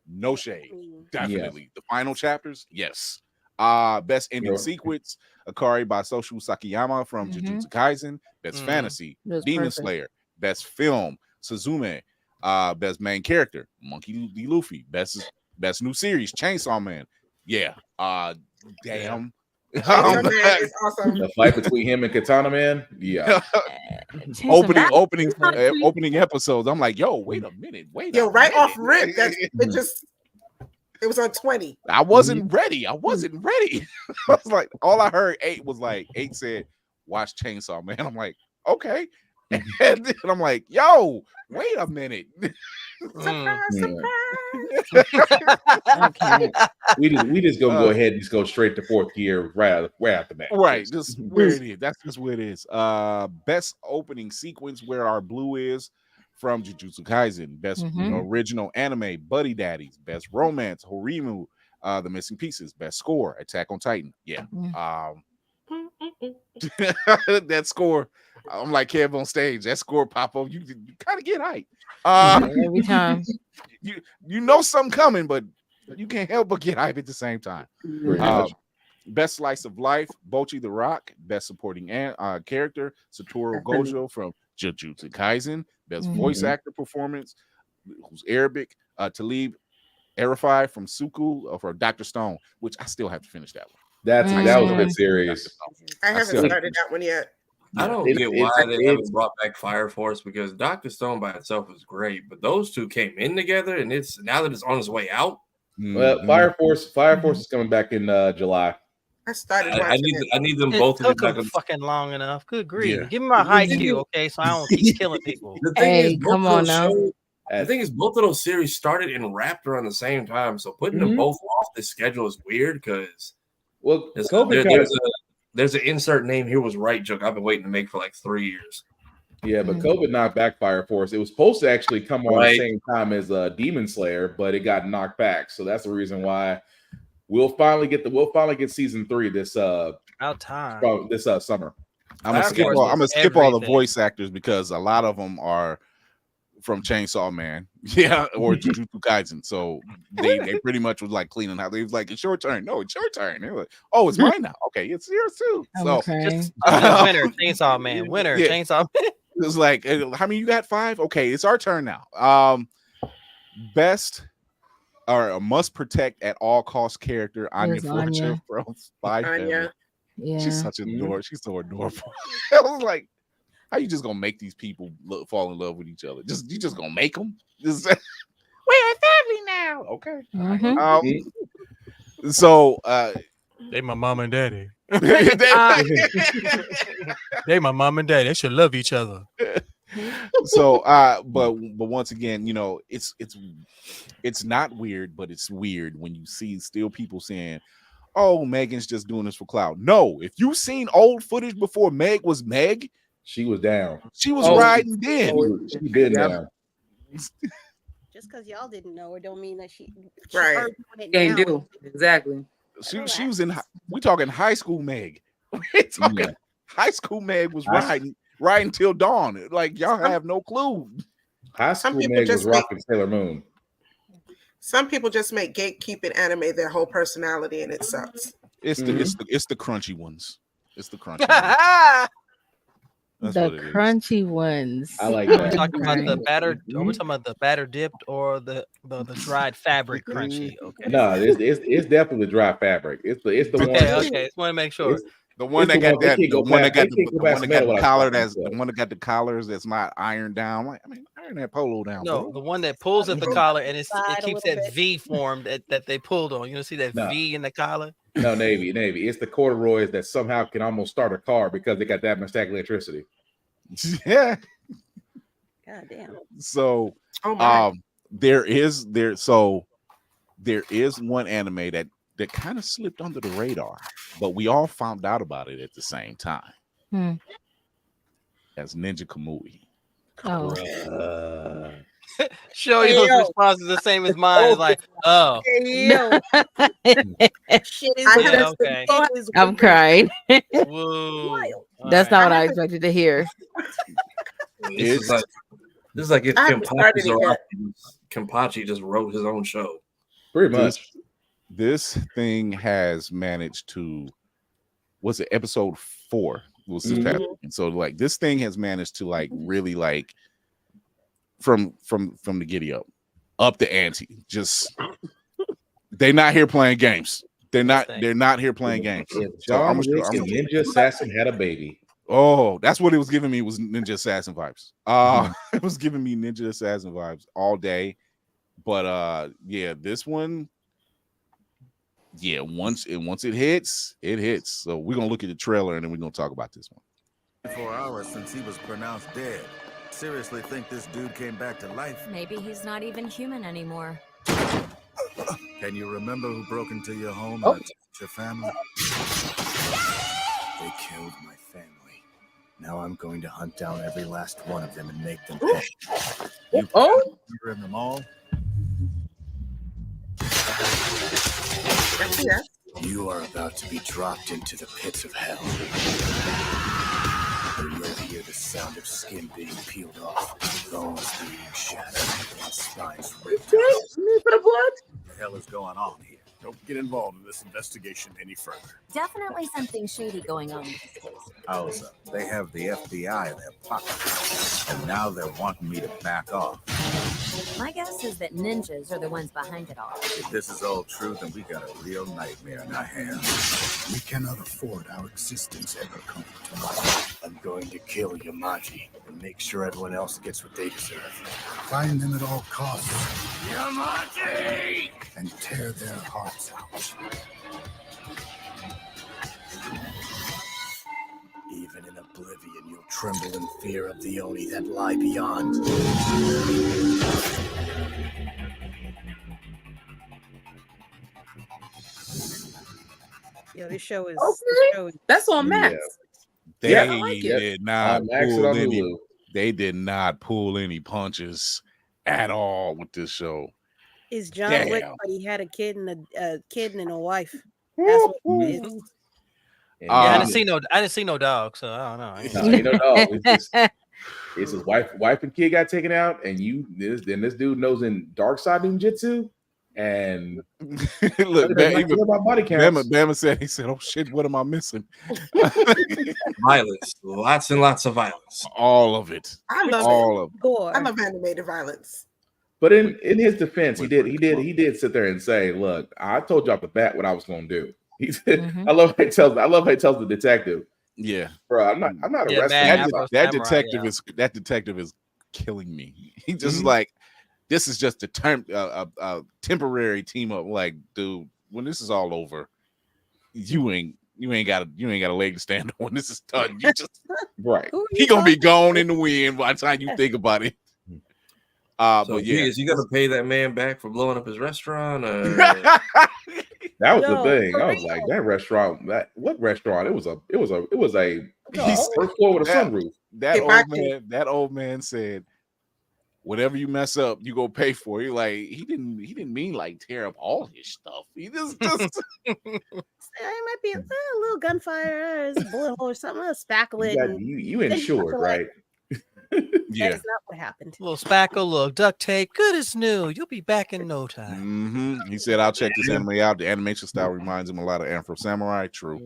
No shade, definitely. The final chapters, yes. Best ending sequence, Akari by Soshu Sakiyama from Jujutsu Kaisen. Best fantasy, Demon Slayer. Best film, Suzume. Best main character, Monkey D. Luffy. Best new series, Chainsaw Man. Yeah. Damn. Chainsaw Man is awesome. The fight between him and Katana Man. Yeah. opening episodes. I'm like, yo, wait a minute. Right off rip. It was on 20. I wasn't ready. I was like, all I heard 8 was like, 8 said, watch Chainsaw Man. I'm like, okay. And then I'm like, yo, wait a minute. Surprise. Okay. We just gonna go ahead and just go straight to fourth gear right out the bat. Right, just where it is. That's just where it is. Best opening sequence, Where Our Blue Is from Jujutsu Kaisen. Best original anime, Buddy Daddies. Best romance, Horimu, The Missing Pieces. Best score, Attack on Titan. Yeah. That score, I'm like Kev on stage. That score pop up, you kind of get hype. Every time. You know something coming, but you can't help but get hype at the same time. Best slice of life, Bocchi the Rock. Best supporting character, Satoru Gojo from Jujutsu Kaisen. Best voice actor performance, who's Arabic, Talib Arifai from Suku for Dr. Stone, which I still have to finish that one. That was a good series. I haven't started that one yet. I don't get why they haven't brought back Fire Force, because Dr. Stone by itself is great, but those two came in together, and it's now that it's on its way out. Well, Fire Force is coming back in July. I started. I need them both to be back. Fucking long enough. Good grief. Yeah. Give me my high Q, okay, so I don't keep killing people. The thing is, come on now. The thing is, both of those series started and wrapped around the same time, so putting them both off the schedule is weird because there's an insert name here was right joke I've been waiting to make for like 3 years. Yeah, but COVID knocked back Fire Force. It was supposed to actually come on the same time as Demon Slayer, but it got knocked back. So that's the reason why we'll finally get season 3 this summer. I'm gonna skip all the voice actors because a lot of them are from Chainsaw Man, or Jujutsu Kaisen. So they pretty much was like cleaning out. They was like, "It's your turn." No, it's your turn. They were like, "Oh, it's mine now." Okay, it's yours too. So just winner, Chainsaw Man. Winner, Chainsaw Man. It was like, how many you got? 5? Okay, it's our turn now. Best or a must protect at all cost character, Anya Fortune from Spy Family. Yeah, she's such an adorable. She's so adorable. I was like, how you just gonna make these people fall in love with each other? You just gonna make them? We're a family now. Okay. So they my mom and daddy. They my mom and daddy. They should love each other. So but once again, it's not weird, but it's weird when you see still people saying, "Oh, Megan's just doing this for clout." No, if you've seen old footage before Meg was Meg, she was down. She was riding then. She been down. Just because y'all didn't know, it don't mean that she right. Can't do exactly. She was in. We talking high school Meg. We talking high school Meg was riding till dawn. Like y'all have no clue. High school Meg was rocking Sailor Moon. Some people just make gatekeeping anime their whole personality, and it sucks. It's the crunchy ones. It's the crunchy ones. The crunchy ones. I like that. We're talking about the batter. Are we talking about the batter dipped or the dried fabric crunchy? Okay. No, it's definitely the dry fabric. It's the one. Okay. Just want to make sure. The one that got the collar that's the one that got the collars that's not ironed down. I mean, Iron that polo down, No, bro. the one that pulls at the collar and it Side a keeps little that bit. V form that they pulled on. You know, see that No. V in the collar? No, Navy. It's the corduroys that somehow can almost start a car because they got that much stack electricity. Yeah. God damn. So Oh my. there is one anime that kind of slipped under the radar, but we all found out about it at the same time. That's Ninja Kamui. Oh. Shoyo's response is the same as mine. It's like, oh. Yo. Shit is Yeah, okay. I'm crying. Whoa. That's not what I expected to hear. This is like if Kenpachi just wrote his own show. Pretty much. This thing has managed to, what's it, episode 4 was this past weekend. So like this thing has managed to like really like from the giddy up the ante. Just they're not here playing games. They're not here playing games. John Wick and Ninja Assassin had a baby. Oh, that's what it was giving me, was Ninja Assassin vibes. It was giving me Ninja Assassin vibes all day. But yeah, this one, yeah, once it hits, it hits. So we're gonna look at the trailer and then we're gonna talk about this one. 4 hours since he was pronounced dead. Seriously think this dude came back to life? Maybe he's not even human anymore. Can you remember who broke into your home and attacked your family? They killed my family. Now I'm going to hunt down every last one of them and make them pay. You remember them all? Yeah. You are about to be dropped into the pits of hell. Where you'll hear the sound of skin being peeled off, bones being shattered, and spines ripped out. What the hell is going on here? Don't get involved in this investigation any further. Definitely something shady going on with this case. How's they have the FBI in their pocket, and now they're wanting me to back off. My guess is that ninjas are the ones behind it all. If this is all true, then we got a real nightmare in our hands. We cannot afford our existence ever coming to life. I'm going to kill Yamaji and make sure everyone else gets what they deserve. Find them at all costs. Yamaji! And tear their hearts out. Even in oblivion, you'll tremble in fear of the Oni that lie beyond. Yo, this show is. That's on Max. They I like it. did not Max pull on any. Hulu. They did not pull any punches at all with this show. Is John Damn. Wick, but he had a kid and a wife. That's what it is. Yeah, I didn't see no dog, so I don't know. Ain't no dog. It's his wife and kid got taken out, and this dude knows in dark side ninjutsu. And look, Bama said, he said, "Oh shit, what am I missing?" Violence, lots and lots of violence, all of it. I love all it. of I love animated violence. But in his defense, he did sit there and say, "Look, I told you off the bat what I was going to do." He said, "I love how he tells the detective, yeah, bro, I'm not arresting that detective is killing me." He just like, this is just a temporary team up. Like, dude, when this is all over, you ain't got a leg to stand on. When this is done, you just right. He gonna be gone in the wind by the time you think about it. But yeah, is you gonna pay that man back for blowing up his restaurant? That was the thing. I was like, that restaurant. What restaurant? It was a first floor with a sunroof. That old man said, whatever you mess up, you go pay for it. Like he didn't mean like tear up all his stuff. He just it might be a little gunfire, a bullet hole or something, a spackle. You insured, right? Yeah, that's not what happened. Little spackle, look, duct tape, good as new. You'll be back in no time. He said, "I'll check this anime out. The animation style reminds him a lot of Afro Samurai." True.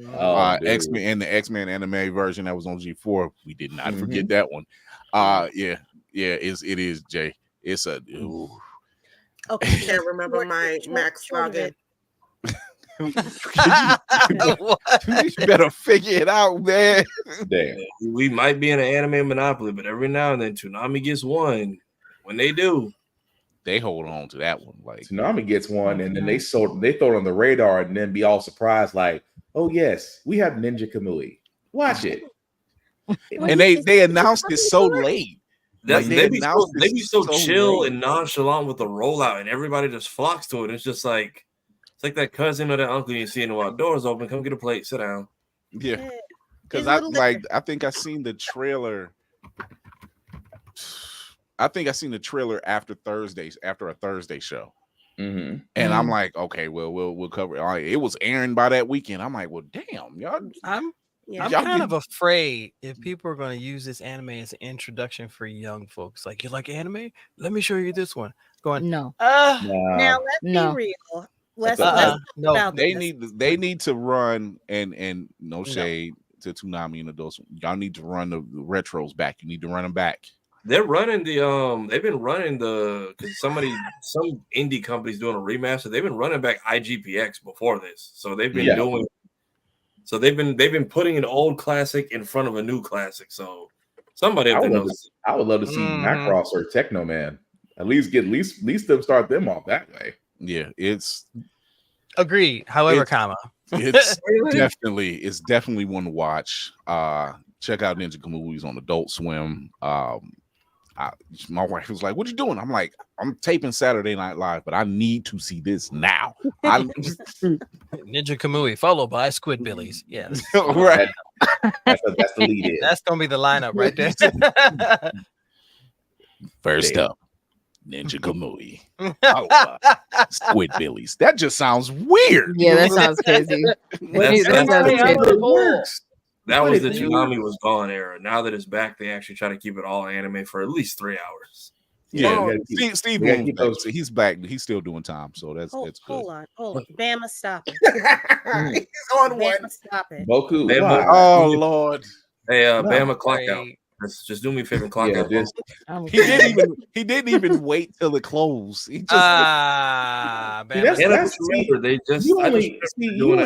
X-Men and the X-Men anime version that was on G4. We did not forget that one. Yeah, it is Jay. It's a. Ooh. Okay, I can't remember my Max login. You better figure it out, man. Damn. We might be in an anime monopoly, but every now and then Toonami gets one. when they do, they hold on to that one. Like Tsunami gets one, and then they throw it on the radar, and then be all surprised, like, "Oh yes, we have Ninja Kamui. Watch it." And they announced it so late. Like they be so chill late. and nonchalant with the rollout, and everybody just flocks to it. It's just like it's like that cousin or that uncle you see in the wild. Doors open, come get a plate, sit down. Yeah, because I think I seen the trailer. I think I seen the trailer after a Thursday show, and I'm like, okay, well, we'll cover it. It was airing by that weekend. I'm like, well, damn, y'all. I'm kind of afraid if people are going to use this anime as an introduction for young folks. Like, you like anime? Let me show you this one. Going no. Now let's be real. Let's talk about they this. need to run and no shade to Toonami and adults. Y'all need to run the retros back. You need to run them back. They're running they've been running because some indie company's doing a remaster. They've been running back IGPX before this, so they've been doing. So they've been putting an old classic in front of a new classic. So somebody I would love to see Macross or Techno Man. At least them start them off that way. Yeah, it's agreed. However, it's definitely one to watch. Check out Ninja Kamui's on Adult Swim. My wife was like, "What you doing?" I'm like, "I'm taping Saturday Night Live, but I need to see this now." Ninja Kamui followed by Squidbillies. Yes, right. That's the lead in. That's gonna be the lineup right there. First up, Ninja Kamui, Squidbillies. That just sounds weird. Yeah, that sounds crazy. That was the Toonami was gone era. Now that it's back, they actually try to keep it all anime for at least 3 hours. Yeah, Steve he's back. He's still doing time, so that's good. Hold on. Bama, stop it. He's on one. Bama, stop it. Boku. Bama, oh Lord. Hey, Bama, clock out. Just do me a favor, clock out. He didn't even wait till it closed. He just you only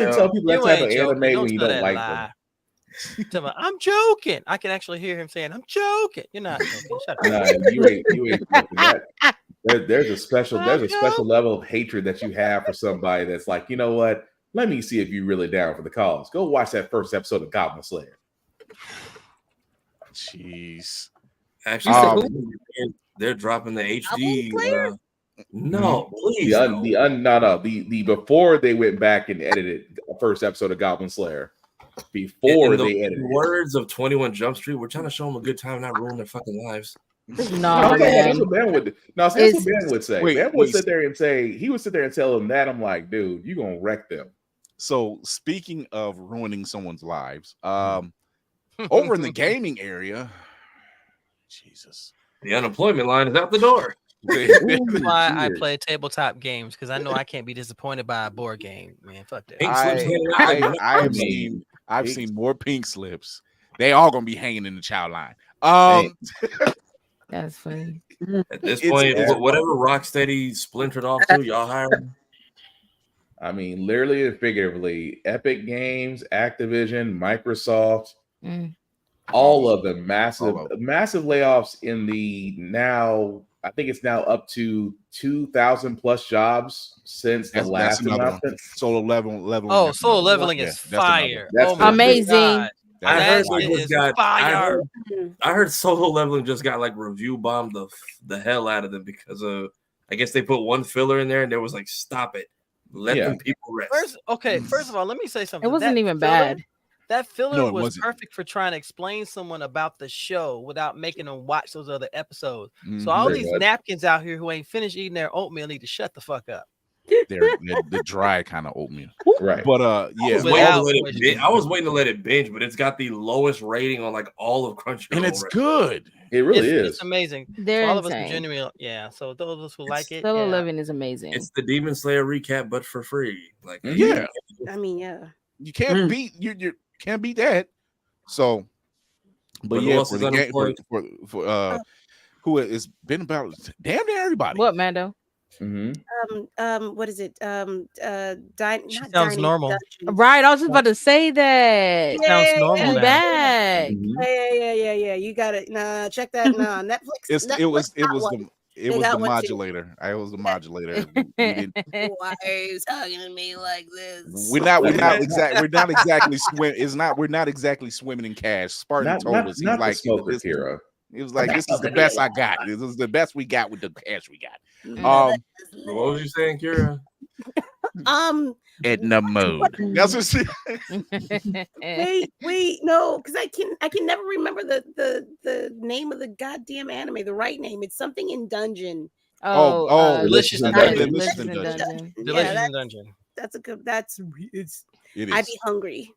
tell people that type of anime when you don't like them. I'm joking. I can actually hear him saying, "I'm joking." You're not joking. Shut up. Nah, you ain't joking. There's a special level of hatred that you have for somebody that's like, you know what? Let me see if you're really down for the cause. Go watch that first episode of Goblin Slayer. Jeez. Actually, they're dropping the HD. No, please. The before they went back and edited the first episode of Goblin Slayer. Before they edited it. Words of 21 Jump Street, we're trying to show them a good time, not ruin their fucking lives. That's what Ben would. That's what Ben would say. Ben would sit there and say he would sit there and tell them that. I'm like, dude, you gonna wreck them. So speaking of ruining someone's lives, over in the gaming area, Jesus, the unemployment line is out the door. That's why I play tabletop games, because I know I can't be disappointed by a board game, man. Fuck that. I've seen more pink slips. They all gonna be hanging in the child line. That's funny. At this point, whatever Rocksteady splintered off to, y'all hire them. I mean, literally and figuratively, Epic Games, Activision, Microsoft, all of them massive layoffs in the now. I think it's now up to 2,000 plus jobs since the last announcement. Solo leveling. Oh, solo leveling is fire. That's amazing. I heard solo leveling just got like review bombed the hell out of them because of, I guess they put one filler in there and there was like, stop it. Let them people rest. First of all, let me say something. It wasn't even bad. That filler was perfect for trying to explain someone about the show without making them watch those other episodes. So all these napkins out here who ain't finished eating their oatmeal need to shut the fuck up. They're the dry kind of oatmeal, right? But I was waiting to let it binge, but it's got the lowest rating on like all of Crunchyroll, and it's good. It really is. It's amazing. They're all of us insane. are genuine. Yeah. So those of us who like it, Solo Living is amazing. It's the Demon Slayer recap, but for free. Like, yeah. I mean, yeah. You can't beat you can't beat that. So, but who yeah, else for is the game, unemployed? who it's been about damn near everybody. What, Mando? What is it? She sounds normal. Dungeons. Right, I was just about to say that. Sounds normal. She's now. back. Yeah. You got it. Nah, check that. Nah, Netflix. It was It was the modulator. I was the modulator. Why are you talking to me like this? We're not exactly swimming in cash. Spartan told us, he's like, it was like, this is the best I got. This is the best we got with the cash we got. What was you saying, Kira? In the mood. That's what she wait, no, because I can never remember the name of the goddamn anime, the right name. It's something in Dungeon. Delicious in Dungeon. Delicious in Dungeon. That's a good. It is. I'd be hungry.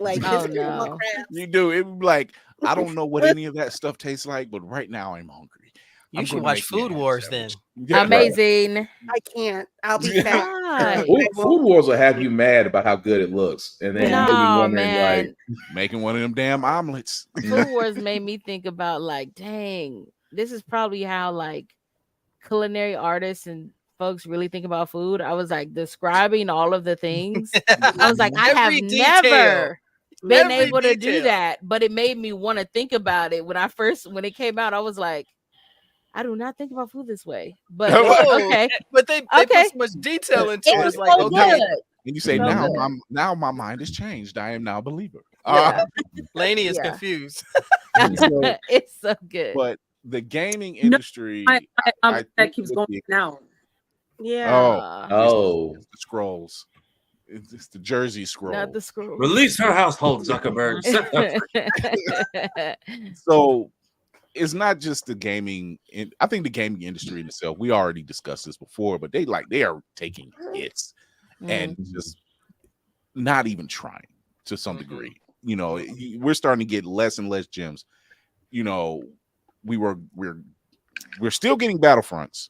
Like, no. You do. It would be like, I don't know what any of that stuff tastes like, but right now I'm hungry. You should watch Food Wars then. Yeah, amazing. I can't. I'll be fat. Food Wars will have you mad about how good it looks, and then you'll be wondering, like, making one of them damn omelets. Food Wars made me think about, like, dang, this is probably how like culinary artists and folks really think about food. I was like describing all of the things. I was like, I have never been able to do that, but it made me want to think about it. When it came out, I was like, I do not think about food this way. But okay. But they put so much detail into it. It's like, so okay. good. And you say, now my mind has changed. I am now a believer. Laney is confused. It's so good. But the gaming industry, that keeps going now. Yeah. It's the scrolls. It's the Jersey scroll. Not the scroll. Release her household, Zuckerberg. So it's not just the gaming. I think the gaming industry in itself, we already discussed this before, but they are taking hits and just not even trying to some degree. You know, we're starting to get less and less gems. You know, we're still getting Battlefronts.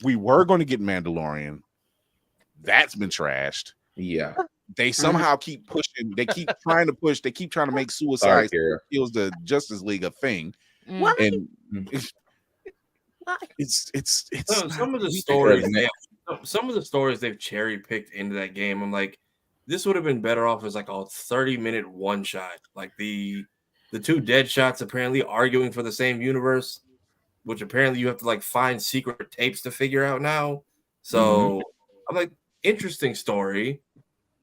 We were going to get Mandalorian. That's been trashed. Yeah. They somehow keep pushing. They keep trying to push. They keep trying to make Suicide Kills the Justice League a thing. What? And it's some of the stories. Some of the stories they've cherry picked into that game. I'm like, this would have been better off as like a 30-minute one shot. Like the two dead shots apparently arguing for the same universe, which apparently you have to like find secret tapes to figure out now. So I'm like, interesting story.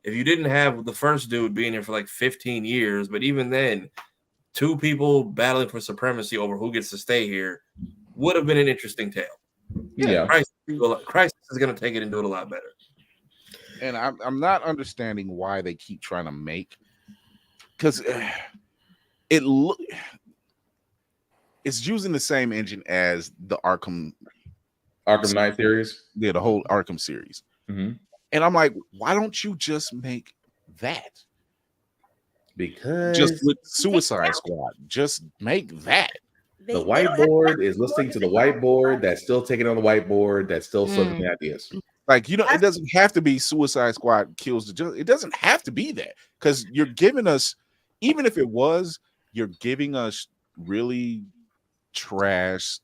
If you didn't have the first dude being here for like 15 years, but even then, two people battling for supremacy over who gets to stay here would have been an interesting tale. Yeah. Crisis is going to take it and do it a lot better. And I'm not understanding why they keep trying to make, because it's using the same engine as the Arkham Knight series. Yeah, the whole Arkham series. And I'm like, why don't you just make that? Because just with Suicide Squad, just make that. The whiteboard is listening to the whiteboard that's still taking on the whiteboard that's still serving the ideas. Like, you know, it doesn't have to be Suicide Squad kills the justice. It doesn't have to be that, because you're giving us, even if it was, you're giving us really trash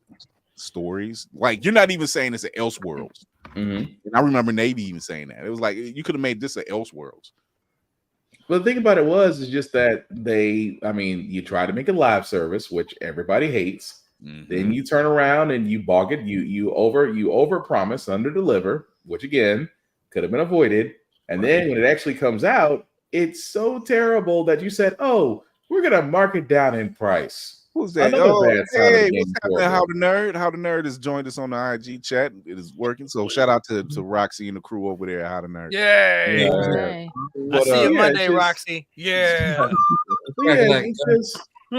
stories. Like, you're not even saying it's an Elseworlds. And I remember Navy even saying that. It was like, you could have made this an Elseworlds. Well, the thing about it is just that you try to make a live service, which everybody hates. Then you turn around and you bog it. You over promise, under deliver, which again could have been avoided. And then when it actually comes out, it's so terrible that you said, "Oh, we're gonna mark it down in price." Who's that? Oh, hey, what's happening? How the nerd has joined us on the IG chat. It is working. So shout out to Roxy and the crew over there. How the nerd? Yay! I see you Monday, Roxy. Yeah.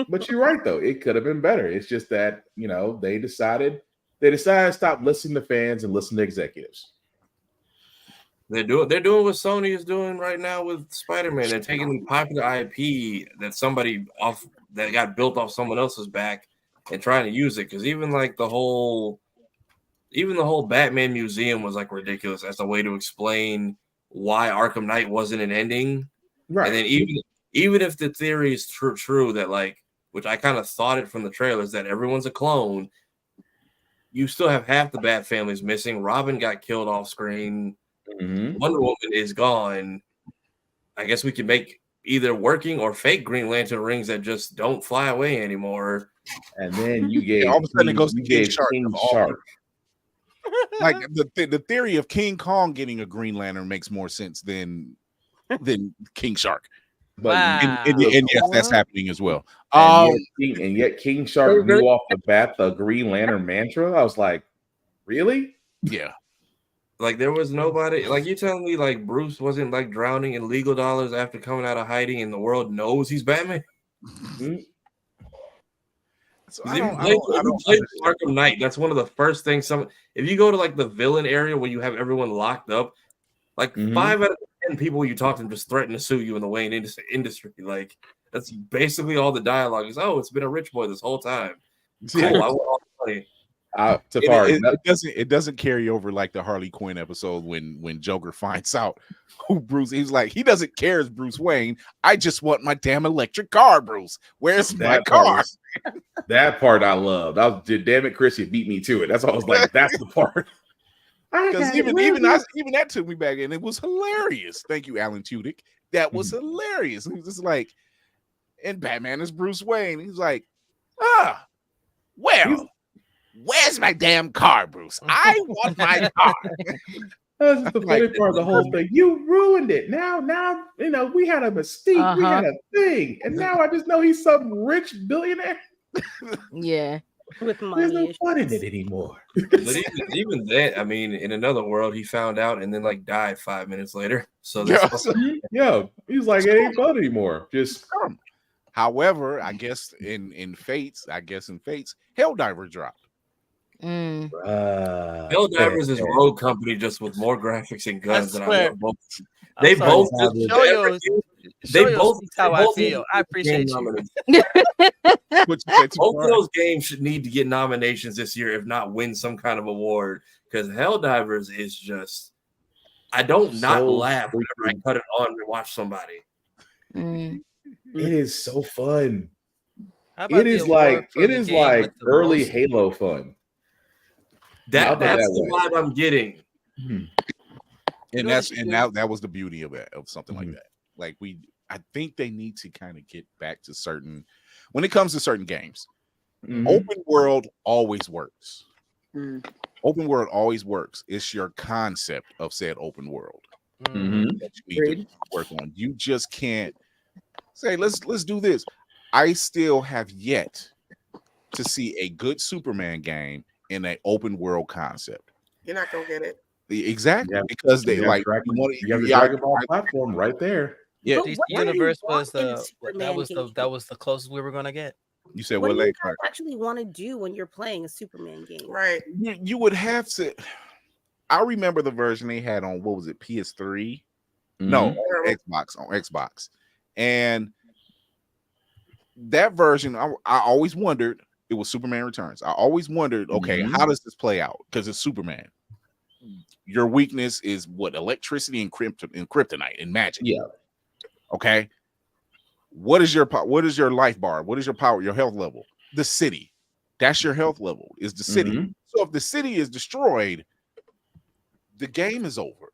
But you're right though. It could have been better. It's just that they decided to stop listening to fans and listen to executives. They're doing what Sony is doing right now with Spider-Man. They're taking the popular IP that got built off someone else's back and trying to use it. Because even the whole Batman museum was like ridiculous as a way to explain why Arkham Knight wasn't an ending. Right. And then even if the theory is true that which I kind of thought it from the trailers, that everyone's a clone, you still have half the Bat families missing. Robin got killed off screen. Wonder Woman is gone. I guess we can make either working or fake Green Lantern rings that just don't fly away anymore. And then you gave all of a sudden it goes to King Shark. King Shark. Like the theory of King Kong getting a Green Lantern makes more sense than King Shark. But and yes, that's happening as well. And yet King Shark knew off the bat the Green Lantern mantra. I was like, really? Yeah. Like there was nobody. Like you telling me like Bruce wasn't like drowning in legal dollars after coming out of hiding, and the world knows he's Batman. Mm-hmm. So If you play Arkham Knight, that's one of the first things. If you go to like the villain area where you have everyone locked up, like 5 out of 10 people you talk to them just threaten to sue you in the Wayne industry. Like that's basically all the dialogue is. Oh, it's been a rich boy this whole time. Cool. I want all the money. It doesn't carry over like the Harley Quinn episode when Joker finds out who Bruce. He's like, he doesn't care as Bruce Wayne. I just want my damn electric car, Bruce. Where's my car? That part I loved. Damn it, Chris, you beat me to it. That's all I was like. That's the part. Because even that took me back, and it was hilarious. Thank you, Alan Tudyk. That was hilarious. He was just like, and Batman is Bruce Wayne. He's like, where's my damn car, Bruce? I want my car. That's the funny part of the whole thing. You ruined it. Now, we had a mystique, we had a thing, and now I just know he's some rich billionaire. Yeah. With money. There's no fun in it anymore. But even that, I mean, in another world, he found out and then like died 5 minutes later. So he's like, it ain't fun anymore. Just however, I guess in Fates, Helldiver dropped. Helldivers is Rogue Company just with more graphics and guns than I love both. They both how I feel. I appreciate you. Both of those games should need to get nominations this year, if not win some kind of award. Because Helldivers is just, I don't not laugh whenever I cut it on and watch somebody. It is so fun. It is like early Halo fun. That's the vibe I'm getting. And that was the beauty of it, of something like that. Like I think they need to kind of get back to certain, when it comes to certain games, open world always works. Open world always works. It's your concept of said open world that you need to work on. You just can't say, let's do this. I still have yet to see a good Superman game in an open world concept. You're not gonna get it. Exactly, because they like you have the Dragon Ball platform right there. Yeah, DC Universe was that was the closest we were gonna get. You said what do you guys actually want to do when you're playing a Superman game? Right. You would have to. I remember the version they had on, what was it, PS3? No, on Xbox, and that version I always wondered. It was Superman Returns. I always wondered, okay, how does this play out? Because it's Superman. Your weakness is what? Electricity and kryptonite and magic. Yeah. Okay. What is your life bar? What is your power? Your health level? The city. That's your health level. Is the city. So if the city is destroyed, the game is over.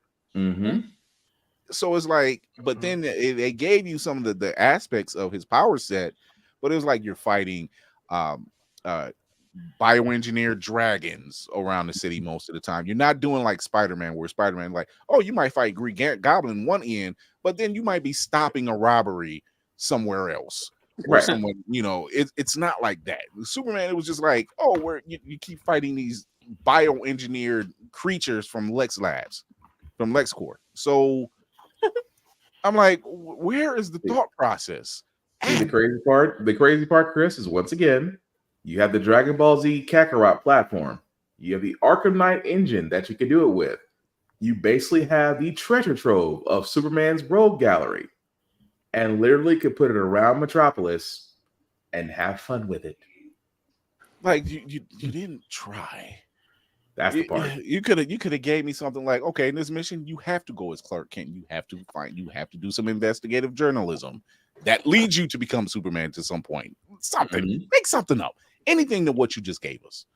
So it's like, but then they gave you some of the aspects of his power set, but it was like you're fighting bioengineered dragons around the city most of the time. You're not doing like Spider-Man, where Spider-Man like, oh, you might fight Green Goblin in one end, but then you might be stopping a robbery somewhere else. Or someone, it's not like that. With Superman, it was just like, oh, you keep fighting these bioengineered creatures from LexCorp. So I'm like, where is the thought process? See, the crazy part, Chris, is once again, you have the Dragon Ball Z Kakarot platform. You have the Arkham Knight engine that you can do it with. You basically have the treasure trove of Superman's Rogue Gallery, and literally could put it around Metropolis and have fun with it. Like you didn't try. That's the part. You could have gave me something like, okay, in this mission, you have to go as Clark Kent. You have to do some investigative journalism that leads you to become Superman to some point. Something, make something up. Anything to what you just gave us.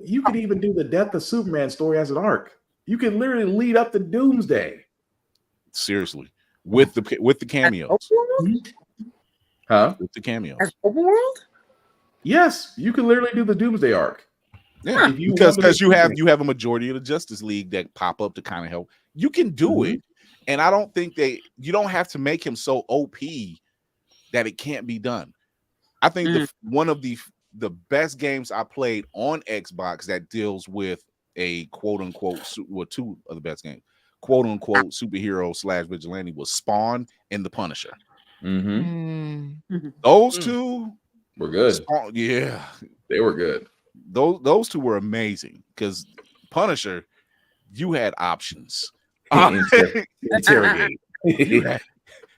You could even do the Death of Superman story as an arc. You can literally lead up to Doomsday. Seriously, with the cameos. Huh? With the cameos. As overworld? Yes, you can literally do the Doomsday arc. Yeah, because you have a majority of the Justice League that pop up to kind of help. You can do it, and I don't think you don't have to make him so OP that it can't be done. I think one of the best games I played on Xbox that deals with a quote unquote, well, two of the best games, quote unquote superhero / vigilante was Spawn and the Punisher. Those two were good. Spawn, yeah, they were good. Those two were amazing because Punisher, you had options. Interrogate.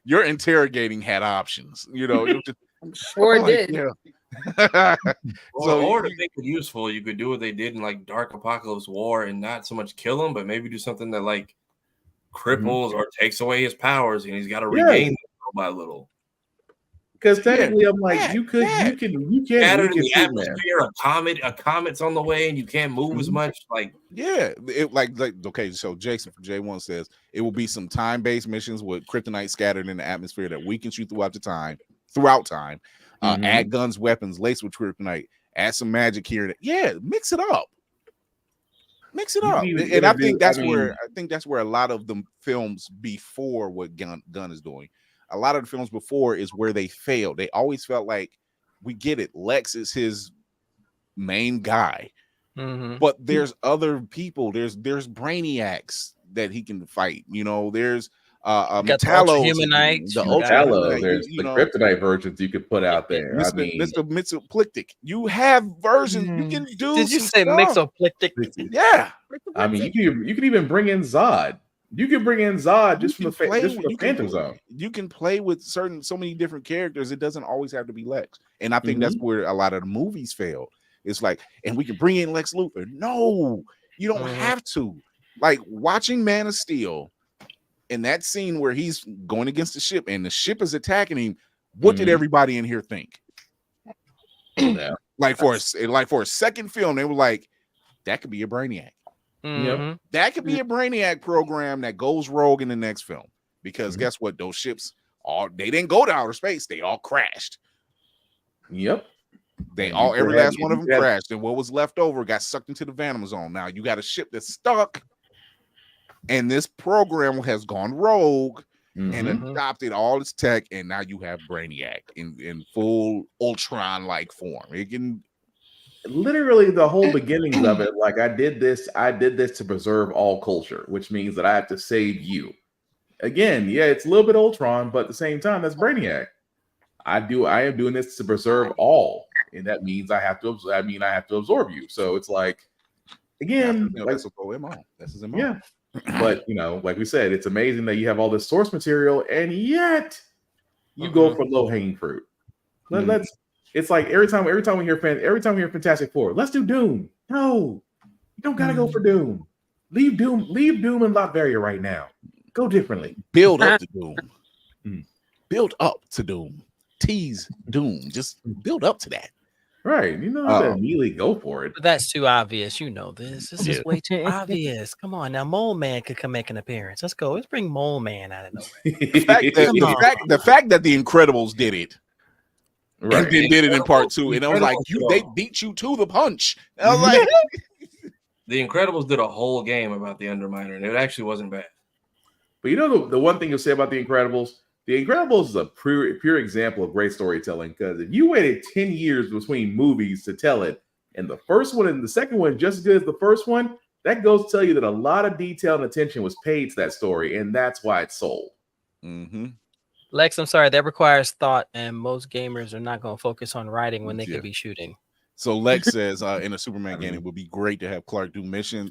Your interrogating had options. You know, it just, I'm sure it did. Yeah. Or to make it useful, you could do what they did in like Dark Apocalypse War and not so much kill him, but maybe do something that like cripples or takes away his powers, and he's got to regain them little by little. Because technically, I'm like, you can Scattered in the atmosphere. A comet's on the way, and you can't move as much. Like, yeah, okay. So Jason from J1 says it will be some time-based missions with kryptonite scattered in the atmosphere that weakens you throughout time. Add guns, weapons laced with kryptonite. Add some magic here. Yeah, mix it up. And I think that's where a lot of the films before what Gunn is doing. A lot of the films before is where they failed. They always felt like, we get it, Lex is his main guy, but there's other people. There's brainiacs that he can fight. You know, there's Metallo, there's the kryptonite versions you could put out there. Mr. Mixoplictic. You have versions you can do. Did you say Mixoplictic? Yeah. I mean, you can even bring in Zod. You can bring in Zod just from the Phantom Zone. You can play with so many different characters. It doesn't always have to be Lex. And I think that's where a lot of the movies fail. It's like, and we can bring in Lex Luthor. No, you don't have to. Like watching Man of Steel, in that scene where he's going against the ship and the ship is attacking him, what did everybody in here think? Yeah. Like for a second film, they were like, that could be a Brainiac. That could be a Brainiac program that goes rogue in the next film. Because guess what? Those ships they didn't go to outer space, they all crashed. Yep. Every last one of them crashed, and what was left over got sucked into the Venom Zone. Now you got a ship that's stuck. And this program has gone rogue and adopted all its tech, and now you have Brainiac in full Ultron-like form. It can literally the whole beginnings of it. Like I did this to preserve all culture, which means that I have to save you. Again, yeah, it's a little bit Ultron, but at the same time, that's Brainiac. I am doing this to preserve all, and that means I have to absorb you. So it's like, again, that's his MO. Yeah. But like we said, it's amazing that you have all this source material, and yet you go for low-hanging fruit. It's like every time we hear Fantastic Four, let's do Doom. No, you don't gotta go for Doom. Leave Doom in Latveria right now. Go differently. Build up to Doom. Build up to Doom. Tease Doom. Just build up to that. Right. You know, to immediately go for it. But that's too obvious. You know this. This is way too obvious. Come on now. Mole Man could come make an appearance. Let's go. Let's bring Mole Man out of nowhere. The fact that the Incredibles did it. Right. And then did it in part 2. And I was like, they beat you to the punch. And I was like, The Incredibles did a whole game about the Underminer, and it actually wasn't bad. But you know the one thing you'll say about the Incredibles is a pure example of great storytelling, because if you waited 10 years between movies to tell it, and the first one and the second one just as good as the first one, that goes to tell you that a lot of detail and attention was paid to that story, and that's why it's sold. Lex, I'm sorry, that requires thought, and most gamers are not going to focus on writing when they could be shooting. So Lex says in a Superman game, it would be great to have Clark do missions,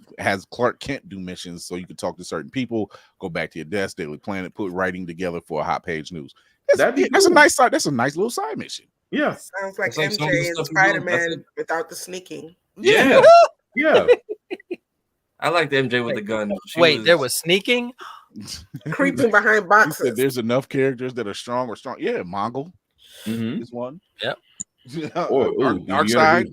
Clark Kent do missions, so you can talk to certain people, go back to your desk, Daily Planet, put writing together for a hot page news. That's a nice side. That's a nice little side mission. Yeah, sounds like MJ and Spider-Man without the sneaking. Yeah. Yeah. I like the MJ with the gun. There was sneaking, creeping behind boxes. There's enough characters that are strong. Yeah, Mongol is one. Yep. Darkseid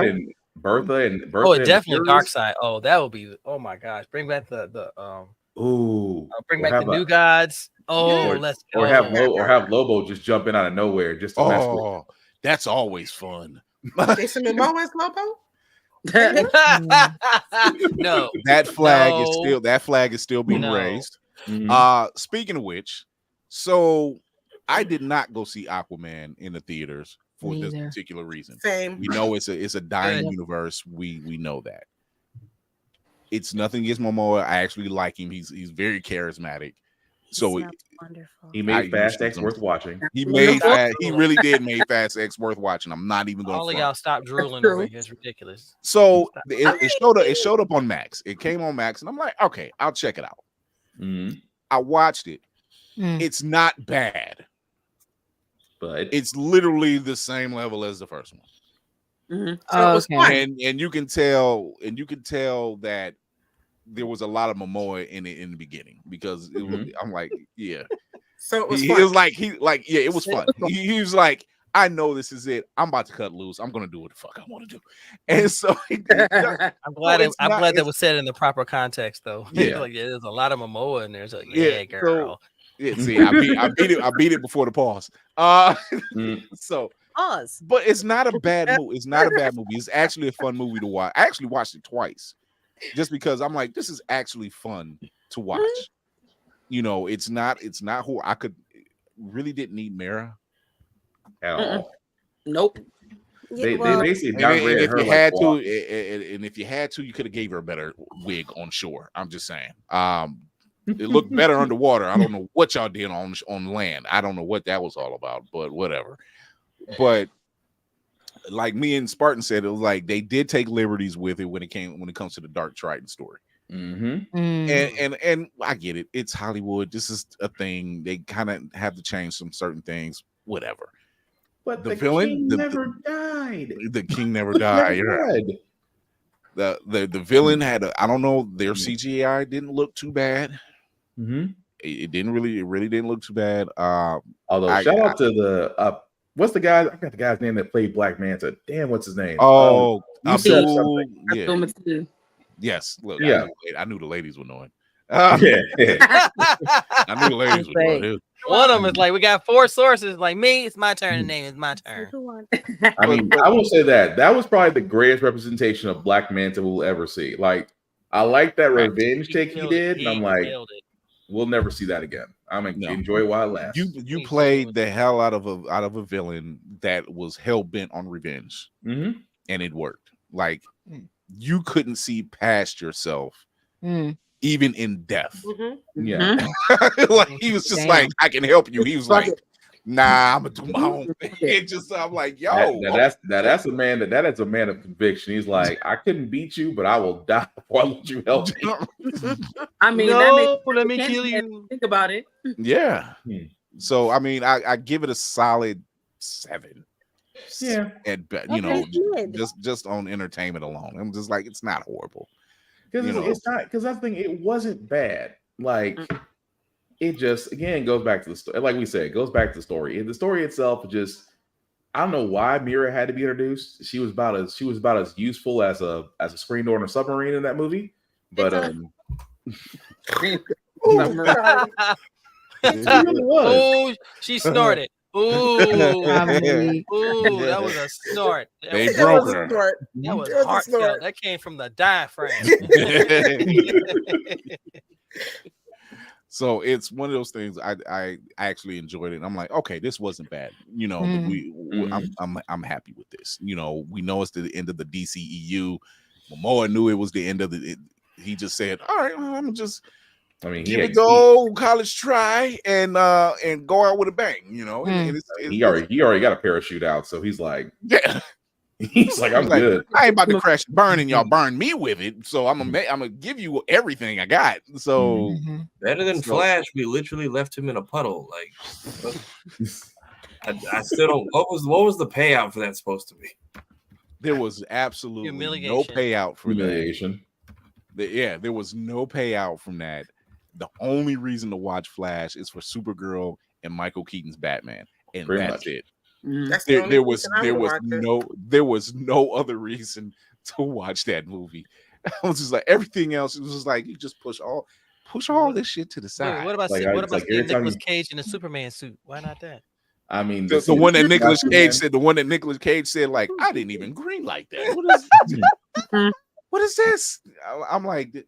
and Bertha. Oh, definitely Darkseid. Oh, that would be. Oh my gosh, bring back the Ooh, bring back the New Gods. Oh, let's go. Or have Lobo just jump in out of nowhere just to mess with. Oh, that's always fun. Jason Momoa as Lobo? No, that flag is still being raised. Speaking of which, so I did not go see Aquaman in the theaters for this particular reason. Same. We know it's a dying universe. We know that. It's nothing against Momoa. I actually like him. He's very charismatic. So wonderful. He made Fast X worth watching. He really did make Fast X worth watching. I'm not even going to. All of y'all stop drooling over here. It's ridiculous. So it showed up on Max. It came on Max, and I'm like, okay, I'll check it out. I watched it. It's not bad, but it's literally the same level as the first one. So it was fun. And you can tell that there was a lot of Momoa in it in the beginning because it was, I'm like, yeah. So it was he fun. was like, it was fun. He was like, I know this is it. I'm about to cut loose. I'm gonna do what the fuck I want to do. And so I'm glad that was said in the proper context though. Yeah. Like there's a lot of Momoa in there. So girl. See, I beat it before the pause. So pause. But it's not a bad movie. It's not a bad movie. It's actually a fun movie to watch. I actually watched it twice. Just because I'm like, this is actually fun to watch. You know, it's not who I could really didn't need Mara at all. Nope. They basically downgraded her. If you had to, you could have gave her a better wig on shore. I'm just saying. It looked better underwater. I don't know what y'all did on land. I don't know what that was all about, but whatever. But like me and Spartan said, it was like they did take liberties with it when it comes to the Dark Triton story. And I get it. It's Hollywood. This is a thing. They kind of have to change some certain things. Whatever. But the villain never died. The king never died. The villain had I don't know. Their CGI didn't look too bad. It really didn't look too bad. Although shout out to the what's the guy? I got the guy's name that played Black Manta. Damn, what's his name? Oh, Abdul. Yes. Look, yeah. I knew the ladies were knowing. I knew the ladies were knowing. One of them is like, we got 4 sources. Like me, it's my turn. The name is my turn. I mean, I will say that was probably the greatest representation of Black Manta we'll ever see. Like, I like that revenge take he did, and I'm like, we'll never see that again. I'm gonna enjoy it while it lasts. You played the hell out of a villain that was hell bent on revenge, and it worked. Like you couldn't see past yourself, even in death. Yeah, like he was just like, I can help you. He was like, nah, I'm gonna do my own thing. It just, I'm like, yo, that's a man that is a man of conviction. He's like, I couldn't beat you, but I will die before I let you help me. I mean, let me kill you. Think about it. Yeah. So I mean, I give it a solid 7. Yeah, and just on entertainment alone, I'm just like, it's not horrible. Because it's not. Because I think it wasn't bad. Like it just again goes back to the story. Like we said, it goes back to the story. And the story itself just, I don't know why Mira had to be introduced. She was about as useful as a screen door in a submarine in that movie. But oh, she snorted. Ooh, that was a snort. They broke her. That was heartfelt. That came from the diaphragm. So it's one of those things. I actually enjoyed it. And I'm like, okay, this wasn't bad. You know, I'm happy with this. You know, we know it's the end of the DCEU. Momoa knew it was the end of he just said, all right, well, I'm just. I mean, give it go, college try, and go out with a bang. You know, he already got a parachute out, so he's like, yeah, he's like, I'm good. I ain't about to crash and burn, and y'all burn me with it. So I'm gonna give you everything I got. So better than Flash, we literally left him in a puddle. Like, I still don't. What was the payout for that supposed to be? There was absolutely no payout for humiliation. There was no payout from that. The only reason to watch Flash is for Supergirl and Michael Keaton's Batman, and that's it. There was no other reason to watch that movie. I was just like, everything else. It was just like you just push push all this shit to the Wait, side. what about Like, what it's about like every seeing time Nicolas you- Cage in a Superman suit? Why not that? I mean, The one that Nicolas Cage said. The one that Nicolas Cage said, like, I didn't even green like that. What is this? I'm like,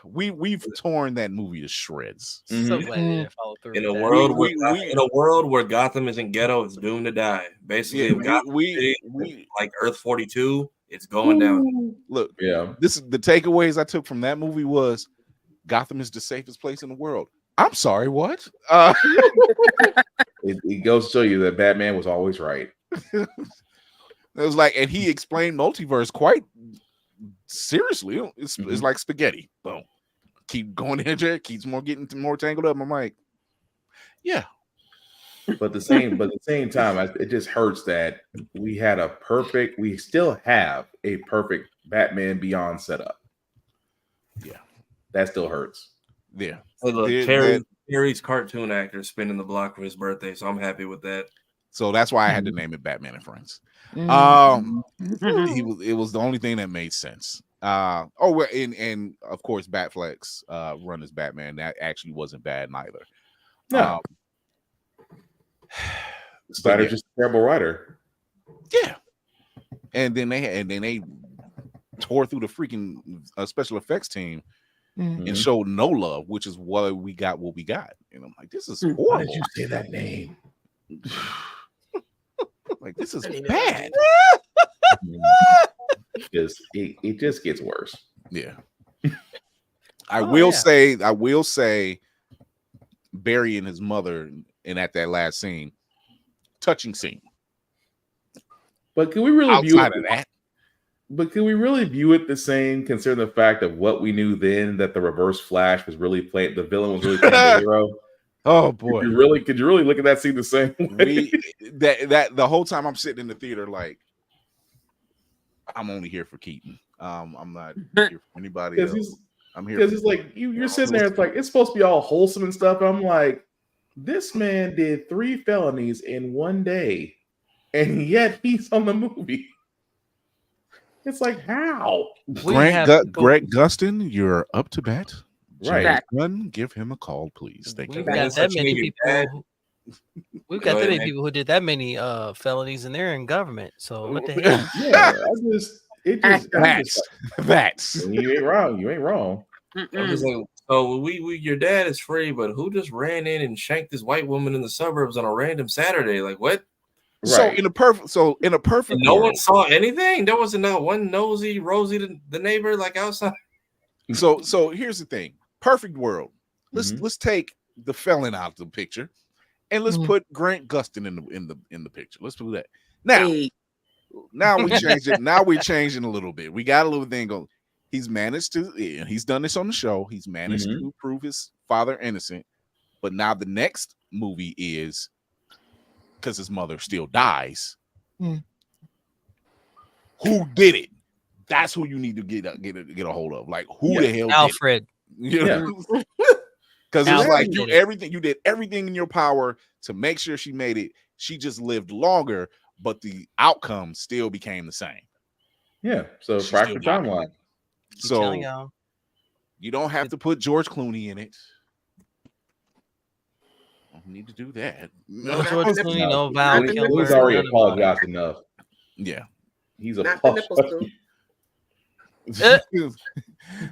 we've torn that movie to shreds. So glad they didn't follow through. In a with world that. in a world where Gotham isn't ghetto, it's doomed to die. Basically, if Gotham like Earth 42, it's going down. Look, yeah. This is the takeaways I took from that movie was Gotham is the safest place in the world. I'm sorry, what? It goes to show you that Batman was always right. It was like, and he explained multiverse quite seriously. It's like spaghetti. Boom. Keep going in there, keeps getting more tangled up. I'm like, yeah. But the same time, it just hurts that we still have a perfect Batman Beyond setup. Yeah. That still hurts. Yeah. Hey, look, Terry's cartoon actor spinning the block for his birthday, so I'm happy with that. So that's why I had to name it Batman and Friends. It was the only thing that made sense. And of course Batfleck's run as Batman, that actually wasn't bad neither. No. Snyder's just a terrible writer. Yeah. And then they tore through the freaking special effects team and showed no love, which is why we got what we got. And I'm like, this is horrible. Why did you say that name? Like, this is bad. It just gets worse. Yeah. I will say Barry and his mother and at that last scene, touching scene. But can we really view outside of that? But can we really view it the same, considering the fact of what we knew then, that the Reverse Flash was really playing, the villain was really playing the hero? Oh boy! Could you really look at that scene the same way? That the whole time I'm sitting in the theater, like, I'm only here for Keaton. I'm not here for anybody else. I'm here because it's like you're sitting there. It's like it's supposed to be all wholesome and stuff. And I'm like, this man did 3 felonies in one day, and yet he's on the movie. It's like, how? Greg Gustin, you're up to bat. Right. James, give him a call, please. Thank you. We've got that many people. We've got that many people who did that many felonies, and they're in government. So what the hell? Yeah, that's you ain't wrong. You ain't wrong. I'm just like, so your dad is free, but who just ran in and shanked this white woman in the suburbs on a random Saturday? Like what? So in a perfect and no one saw anything. There wasn't not one nosy Rosie, the neighbor, like outside. So here's the thing. Perfect world. Let's take the felon out of the picture, and let's put Grant Gustin in the picture. Let's do that. Now we changed it. Now we're changing a little bit. We got a little thing going. He's managed to, and he's done this on the show. He's managed to prove his father innocent, but now the next movie is because his mother still dies. Who did it? That's who you need to get a hold of. Like who the hell? Alfred. You know? Because it's like you did everything in your power to make sure she made it. She just lived longer, but the outcome still became the same. Yeah. So fractured timeline. So you don't have to put George Clooney in it. Don't need to do that. No George Clooney, no Val Kilmer. He's already apologized enough. Yeah. He's apologized.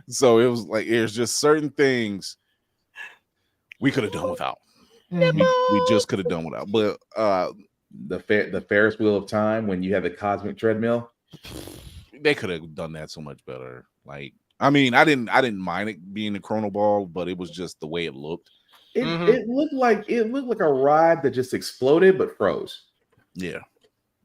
So it was like there's just certain things we could have done without. We just could have done without. But the Ferris wheel of time, when you had the cosmic treadmill, they could have done that so much better. Like, I mean, I didn't mind it being a chrono ball, but it was just the way it looked. It looked like a ride that just exploded but froze. Yeah.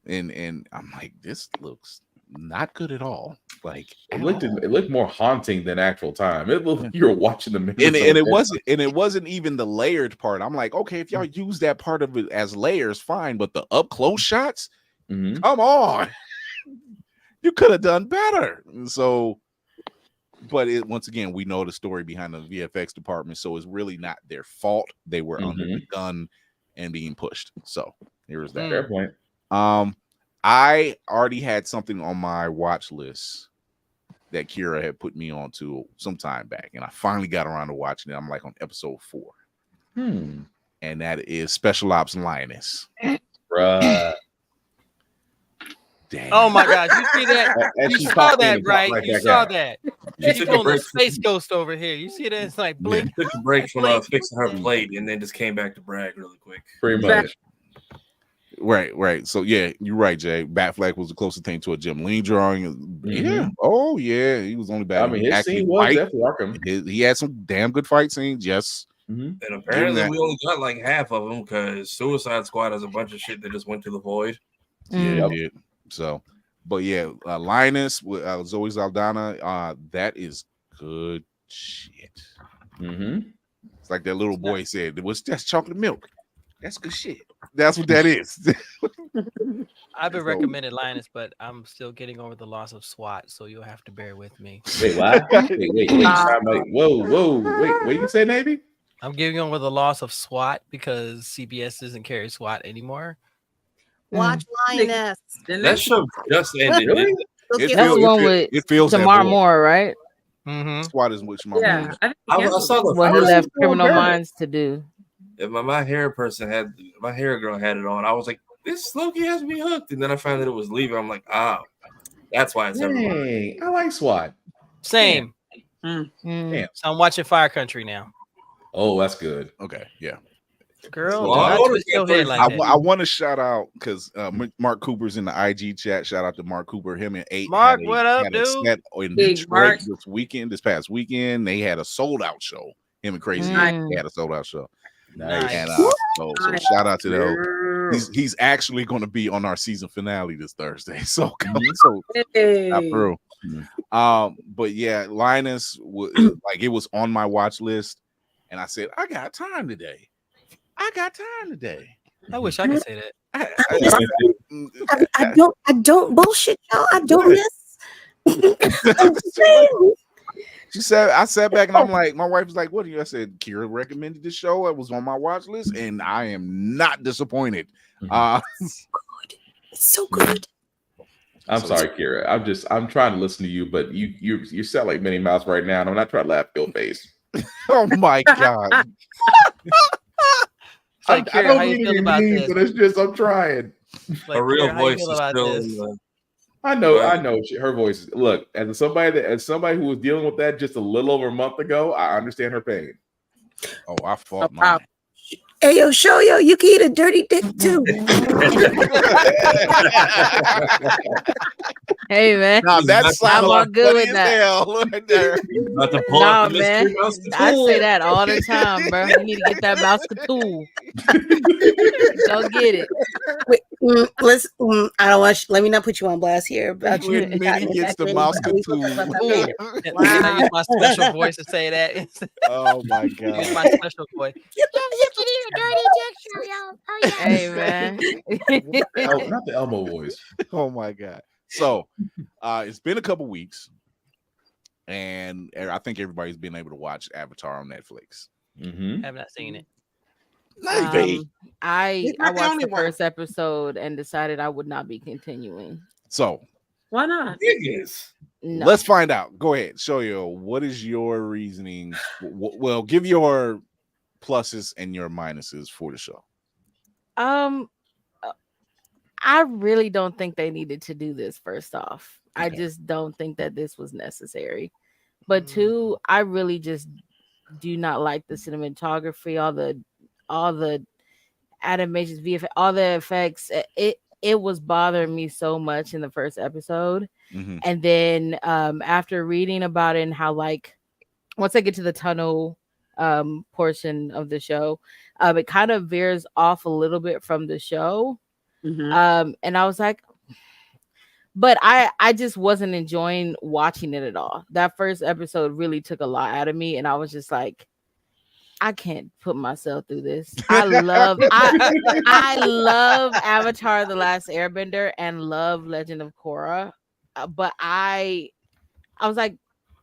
And I'm like, this looks not good at all. Like it looked more haunting than actual time. It looked like you were watching the movie. And it wasn't even the layered part. I'm like, okay, if y'all use that part of it as layers, fine, but the up close shots, come on. You could have done better. And so, but once again, we know the story behind the VFX department, so it's really not their fault. They were under the gun and being pushed. So here's that. Fair point. I already had something on my watch list that Kira had put me on to some time back, and I finally got around to watching it. I'm like on episode 4, and that is Special Ops Lioness. Bruh. Damn. Oh my gosh, you see that? And You she saw popped in that, and popped right? right You back saw out. that. She She's took a doing the break. space ghost over here. You see that? It's like blink. Took a break from blink. fixing her plate and then just came back to brag really quick. Pretty much. Right. So yeah, you're right, Jay. Batfleck was the closest thing to a Jim Lee drawing. Yeah. Oh yeah, he was only bad. I mean, his scene was definitely Arkham. He had some damn good fight scenes. Yes. And apparently we only got like half of them because Suicide Squad has a bunch of shit that just went to the void. Yeah, it did. So, but yeah, Linus with Zoe Saldana, that is good shit. It's like that little boy said, it was just chocolate milk. That's good shit. That's what that is. I've been recommended Linus, but I'm still getting over the loss of SWAT, so you'll have to bear with me. Wait, what? Wait. Whoa. Wait, what you say, Navy? I'm giving over the loss of SWAT because CBS doesn't carry SWAT anymore. Watch Lioness. That show just ended. Really? That's the one with Tamar Moore, right? SWAT is with Tamar Yeah, I saw the what he first left Criminal Minds to do. If my hair girl had it on, I was like, this Loki has me hooked. And then I found that it was leaving. I'm like, that's why it's everywhere. Hey, I like SWAT. Same. Damn. So I'm watching Fire Country now. Oh, that's good. Okay, yeah. Girl, I I want to shout out because Mark Cooper's in the IG chat. Shout out to Mark Cooper. Him and 8. Mark, what up, had a dude? set in Big Detroit Mark. this past weekend. They had a sold out show. Him and Crazy they had a sold out show. Nice. And so shout out to them. He's actually going to be on our season finale this Thursday. So not through. But yeah, Linus like it was on my watch list, and I said I got time today. I wish I could say that. I don't bullshit y'all. I don't miss. She said, I sat back and I'm like, my wife was like, what are you? I said, Kira recommended this show. It was on my watch list, and I am not disappointed. It's so good. I'm sorry, Kira. I'm trying to listen to you, but you sound like Minnie Mouse right now, and I'm not trying to laugh in your face. Oh my god. Like, Kira, I don't how you mean feel any about mean, this? but it's just I'm trying. Like, A real Kira, how you voice feel is about still this? in the I know. Her voice is. Look, as somebody who was dealing with that just a little over a month ago, I understand her pain. Oh, I fought mine. Hey, yo, show yo, you can eat a dirty dick too. Hey man, no, that's I'm all like good with that. Right there. No man, I say that all the time, bro. You need to get that mouse tool. Go get it. Wait, let's. I don't want. Let me not put you on blast here. About you. When Minnie gets the mouse tool. Can I use my special voice to say that? Oh my god. Use my special voice. Hey man. Not the Elmo voice. Oh my god. So it's been a couple weeks, and I think everybody's been able to watch Avatar on Netflix. Have not seen it. I watched the first episode and decided I would not be continuing. So why not? No. Let's find out. Go ahead, Shoyo. What is your reasoning? Well, give your pluses and your minuses for the show. I really don't think they needed to do this. First off, I just don't think that this was necessary. But two, I really just do not like the cinematography, all the animations, VFX, all the effects. It was bothering me so much in the first episode. And then after reading about it and how, like, once I get to the tunnel portion of the show, it kind of veers off a little bit from the show. And I was like, but I just wasn't enjoying watching it at all. That first episode really took a lot out of me, and I was just like, I can't put myself through this. I love Avatar: The Last Airbender and love Legend of Korra, but I was like,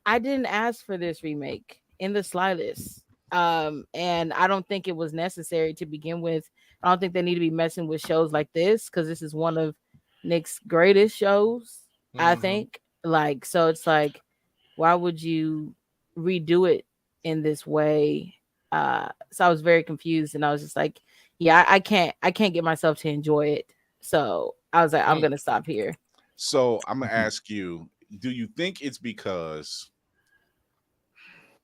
I didn't ask for this remake in the slightest, and I don't think it was necessary to begin with. I don't think they need to be messing with shows like this because this is one of Nick's greatest shows. I think, like, so it's like, why would you redo it in this way? So I was very confused, and I was just like, yeah, I can't get myself to enjoy it. So I was like, I'm gonna stop here. So I'm gonna ask you, do you think it's because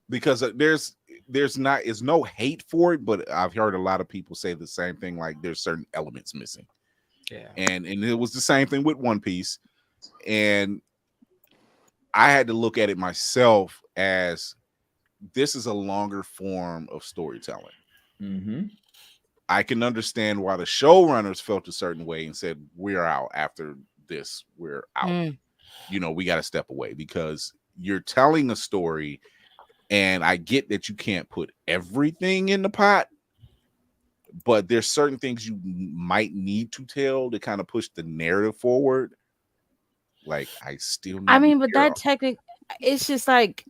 there's no hate for it, but I've heard a lot of people say the same thing, like there's certain elements missing. Yeah. And it was the same thing with One Piece. And I had to look at it myself as this is a longer form of storytelling. Mm-hmm. I can understand why the showrunners felt a certain way and said, we're out after this. We're out. You know, we got to step away because you're telling a story. And I get that you can't put everything in the pot, but there's certain things you might need to tell to kind of push the narrative forward. Like, I still need but that technique, it's just like,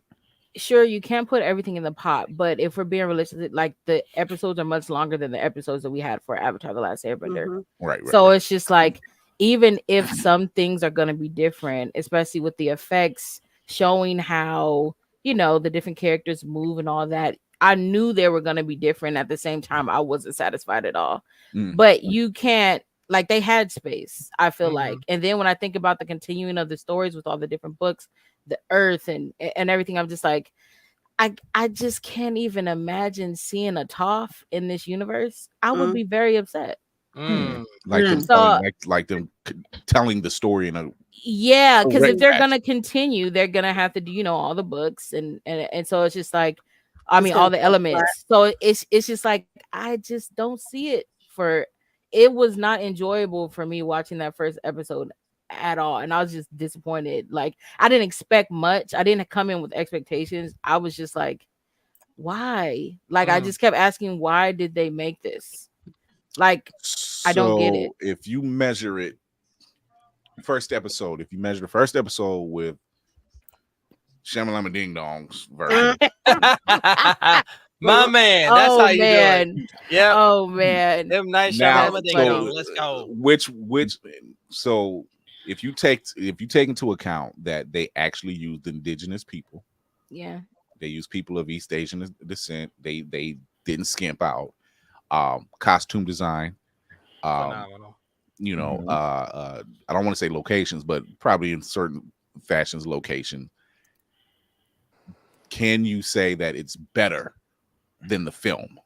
sure, you can't put everything in the pot, but if we're being realistic, like the episodes are much longer than the episodes that we had for Avatar: The Last Airbender. Right. So it's just like, even if some things are going to be different, especially with the effects showing how, you know, the different characters move and all that, I knew they were going to be different. At the same time, I wasn't satisfied at all. But you can't, like, they had space, I feel like. And then when I think about the continuing of the stories with all the different books, the earth and everything, I'm just like, I just can't even imagine seeing a Toph in this universe. I would be very upset. Like them them telling the story in a because if they're gonna continue, they're gonna have to do, you know, all the books and so it's just like, I mean, all the elements. So it's just like, I just don't see it. It was not enjoyable for me watching that first episode at all, and I was just disappointed. Like, I didn't expect much. I didn't come in with expectations. I was just like, why? Like, I just kept asking, why did they make this? Like, I don't get it. If you measure it, if you measure the first episode with Shamalama Ding Dong's version, my man, that's how you do it. Yeah. Oh man, them nice Shamalama Ding Dong. Let's go. Which so if you take into account that they actually used indigenous people, yeah, they used people of East Asian descent. They didn't skimp out. Costume design, phenomenal. You know, I don't want to say locations, but probably in certain fashions, location. Can you say that it's better than the film?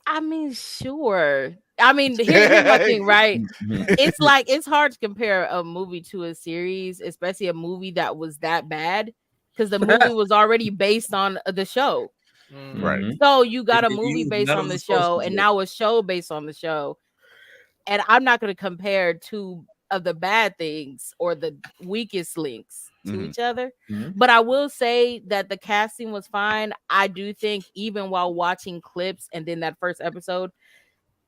I mean, sure. I mean, here's my thing, right? It's like, it's hard to compare a movie to a series, especially a movie that was that bad, because the movie was already based on the show. Right. So you got a movie based on the show, and now a show based on the show. And I'm not going to compare two of the bad things or the weakest links to each other. But I will say that the casting was fine. I do think, even while watching clips and then that first episode,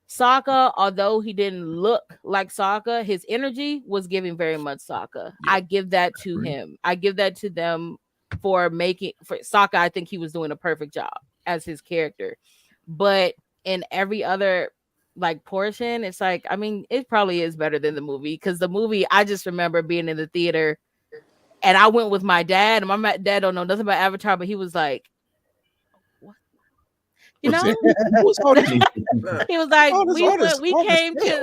Sokka, although he didn't look like Sokka, his energy was giving very much Sokka. I give that to him. I give that to them for Sokka. I think he was doing a perfect job as his character. But in every other like portion, it's like, I mean, it probably is better than the movie, because the movie, I just remember being in the theater and I went with my dad, and my dad don't know nothing about Avatar, but he was like, what? You know, he was like,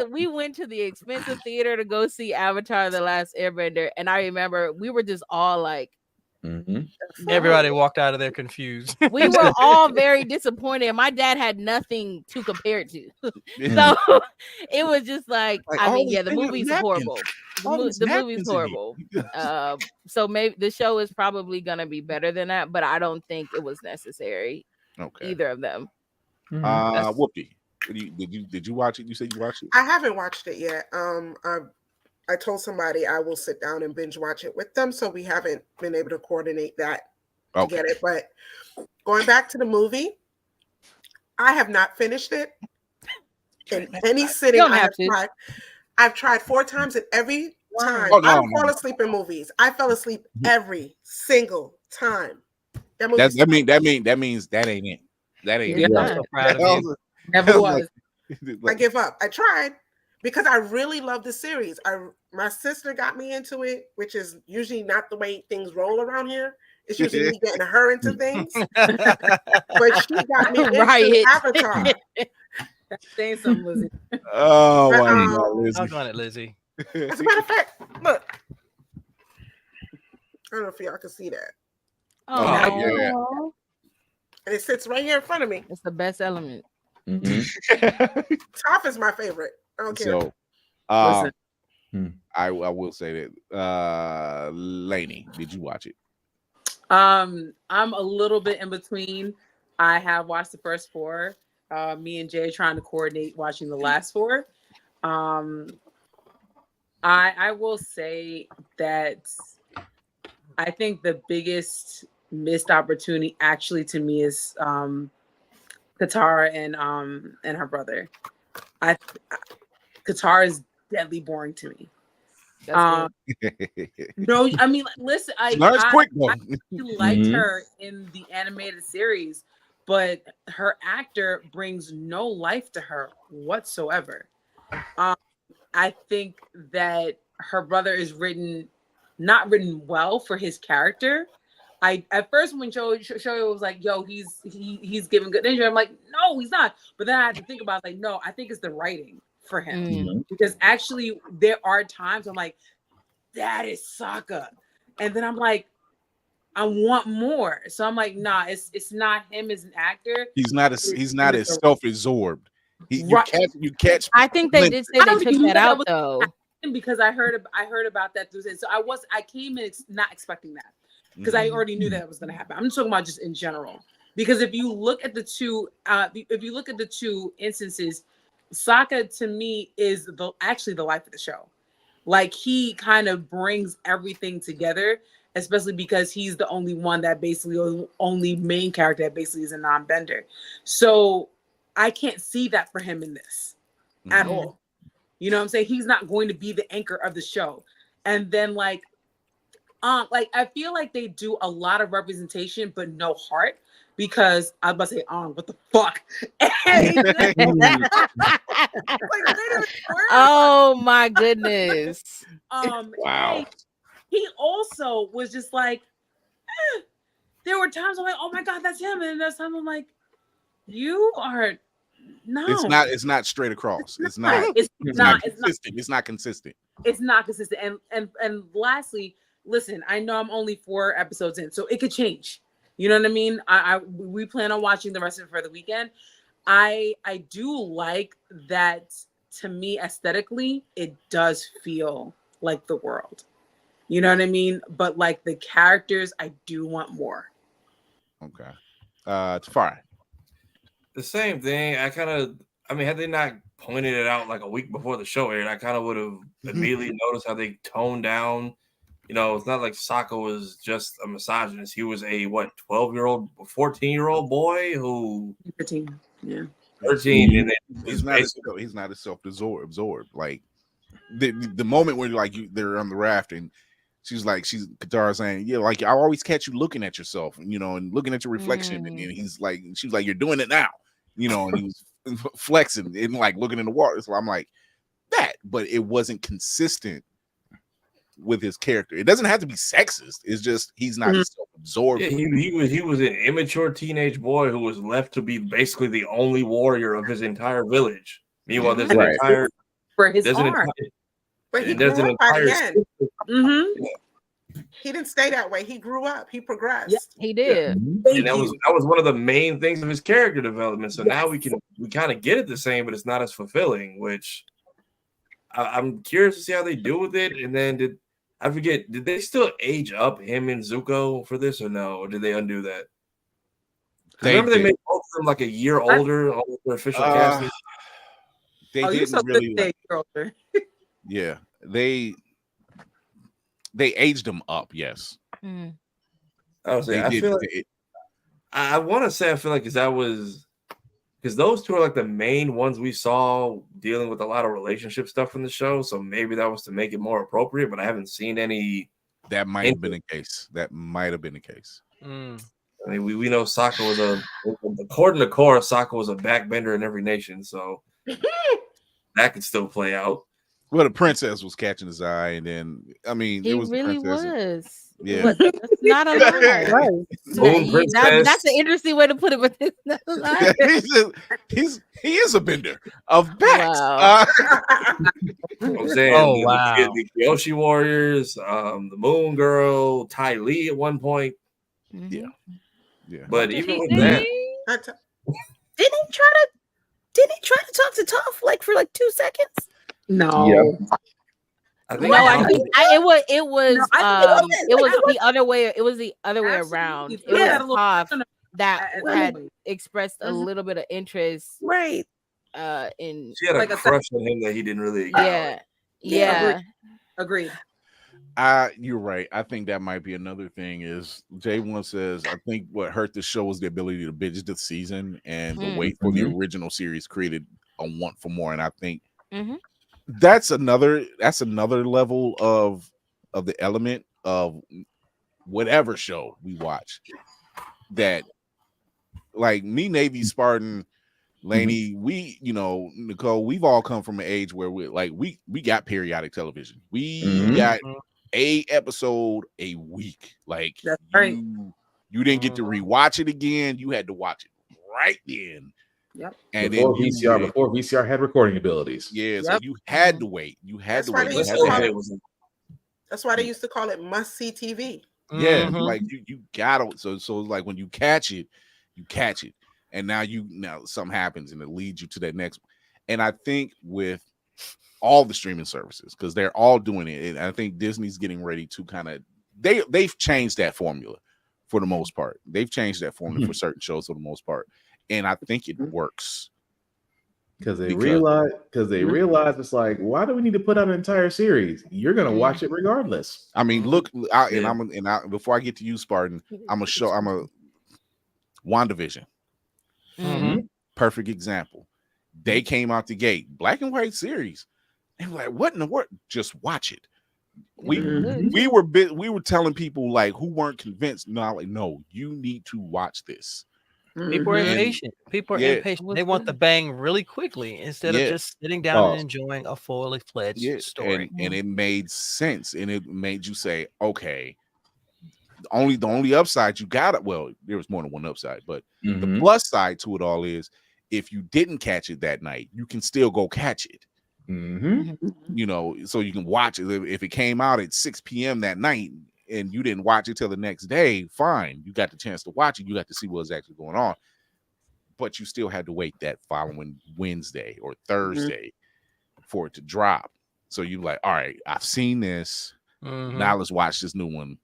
we went to the expensive theater to go see Avatar: The Last Airbender, and I remember we were just all like, everybody walked out of there confused. We were all very disappointed. My dad had nothing to compare it to, so it was just like, I mean, yeah, the movie's horrible. The movie's horrible. So maybe the show is probably gonna be better than that, but I don't think it was necessary. Either of them. Whoopi, did you watch it? You said you watched it. I haven't watched it yet. I told somebody I will sit down and binge watch it with them, so we haven't been able to coordinate that to get it. But going back to the movie, I have not finished it in any sitting. I've tried 4 times, and every time I fall asleep in movies. I fell asleep every single time. That means that ain't it. That ain't it. I'm so proud of you. Never was. I give up. I tried because I really love the series. my sister got me into it, which is usually not the way things roll around here. It's usually me getting her into things. But she got me into Avatar. That's saying something, Lizzie. Oh But, my God, Lizzie. Hug on it, Lizzie. As a matter of fact, look. I don't know if y'all can see that. Oh, yeah. And it sits right here in front of me. It's the best element. Toph is my favorite. I don't care. So, I will say that. Lainey, did you watch it? I'm a little bit in between. I have watched the first 4. Me and Jay trying to coordinate watching the last 4. I will say that I think the biggest missed opportunity actually to me is Katara and her brother. Katara is deadly boring to me. No, I mean, listen, I liked her in the animated series, but her actor brings no life to her whatsoever. I think that her brother is not written well for his character. At first when Shoyo was like, "Yo, he's giving good energy," I'm like, "No, he's not." But then I had to think about it, like, no, I think it's the writing for him because actually there are times I'm like, "That is Sokka," and then I'm like, I want more. So I'm like, nah, it's not him as an actor. He's not as self-absorbed. You catch. I think they did say they took that out though, because I heard about that. So I came in not expecting that because I already knew that it was going to happen. I'm talking about just in general because if you look at the two, instances, Sokka to me is actually the life of the show. Like he kind of brings everything together, especially because he's the only one that basically only main character that basically is a non-bender. So I can't see that for him in this at all. You know what I'm saying? He's not going to be the anchor of the show. And then like I feel like they do a lot of representation, but no heart. Because I was about to say, what the fuck? Oh my goodness. Wow. He also was just like, there were times I'm like, oh my God, that's him. And there's times I'm like, you are no. It's not straight across. It's not consistent. It's not consistent. It's not consistent. And lastly, listen, I know I'm only 4 episodes in, so it could change. You know what I mean? We plan on watching the rest of it for the weekend. I do like that. To me, aesthetically, it does feel like the world. You know what I mean? But like the characters, I do want more. Okay. Tafari. The same thing. Had they not pointed it out like a week before the show aired, I kind of would have immediately noticed how they toned down. You know, it's not like Sokka was just a misogynist. He was a 12-year-old, 14-year-old boy who 13, yeah, 13, and he's not as self-absorbed. Like the moment where they're on the raft and she's Katara saying, yeah, like I always catch you looking at yourself, and looking at your reflection, and then she's like, you're doing it now, and he was flexing and like looking in the water. So I'm like that, but it wasn't consistent with his character. It doesn't have to be sexist. It's just he's not self-absorbed. Yeah, he was an immature teenage boy who was left to be basically the only warrior of his entire village. Meanwhile, there's an entire for his arm. But he grew up by the end. He didn't stay that way. He grew up. He progressed. Yes, he did. And that was one of the main things of his character development. So now we kind of get it the same, but it's not as fulfilling. Which I'm curious to see how they do with it. And then did they still age up him and Zuko for this or no? Or did they undo that? They made both of them like a year older on their official casting. They didn't really. Yeah, they aged them up. Yes. I want to say I feel like because those two are like the main ones we saw dealing with a lot of relationship stuff in the show. So maybe that was to make it more appropriate, but I haven't seen any. That might have been the case. I mean, we know Sokka was according to Korra, Sokka was a backbender in every nation. So that could still play out. Well, the princess was catching his eye, and then I mean, He it was really the princess. was. Yeah, But that's not a lie. Moon Princess. That's an interesting way to put it, but it's not a lie. he is a bender of backs. Wow. I'm saying, Oh, wow. the Kyoshi Warriors, the Moon Girl, Ty Lee at one point. Yeah. But even with that, didn't he try to talk to Toph like for like 2 seconds? No. I think it was the other way. It was the other way around. It was Toph that had expressed a little bit of interest, right? In she had a crush on him that he didn't really acknowledge. Yeah. Agreed. You're right. I think that might be another thing. Is J1 says I think what hurt the show was the ability to binge the season and the wait for the original series created a want for more. And I think that's another level of the element of whatever show we watch. That like me, Navy, Spartan, Lainey, we, Nicole, we've all come from an age where we got periodic television. We got a episode a week. Like that's right. You didn't get to rewatch it again. You had to watch it right then. Yep. And before then VCR had recording abilities. Yeah, so you had to wait. You had to wait. That's why they used to call it must-see TV. Yeah, like you got it. So like when you catch it, and now something happens and it leads you to that next. And I think with all the streaming services, because they're all doing it, and I think Disney's getting ready to kind of they've changed that formula for the most part. They've changed that formula for certain shows for the most part, and I think it works because they realize it's like, why do we need to put out an entire series? You're gonna watch it regardless. I mean, look, before I get to you, Spartan, I'm a WandaVision. Perfect example. They came out the gate, black and white series, and like, what in the world? Just watch it. We were telling people like who weren't convinced. No, you need to watch this. People are impatient. People are impatient. They want the bang really quickly instead of just sitting down and enjoying a fully fledged story. And it made sense, and it made you say, okay. The only upside you got it. Well, there was more than one upside, but the plus side to it all is if you didn't catch it that night, you can still go catch it. So you can watch it. If it came out at 6 p.m. that night and you didn't watch it till the next day, fine. You got the chance to watch it. You got to see what's actually going on. But you still had to wait that following Wednesday or Thursday for it to drop. So you're like, all right, I've seen this. Now let's watch this new one.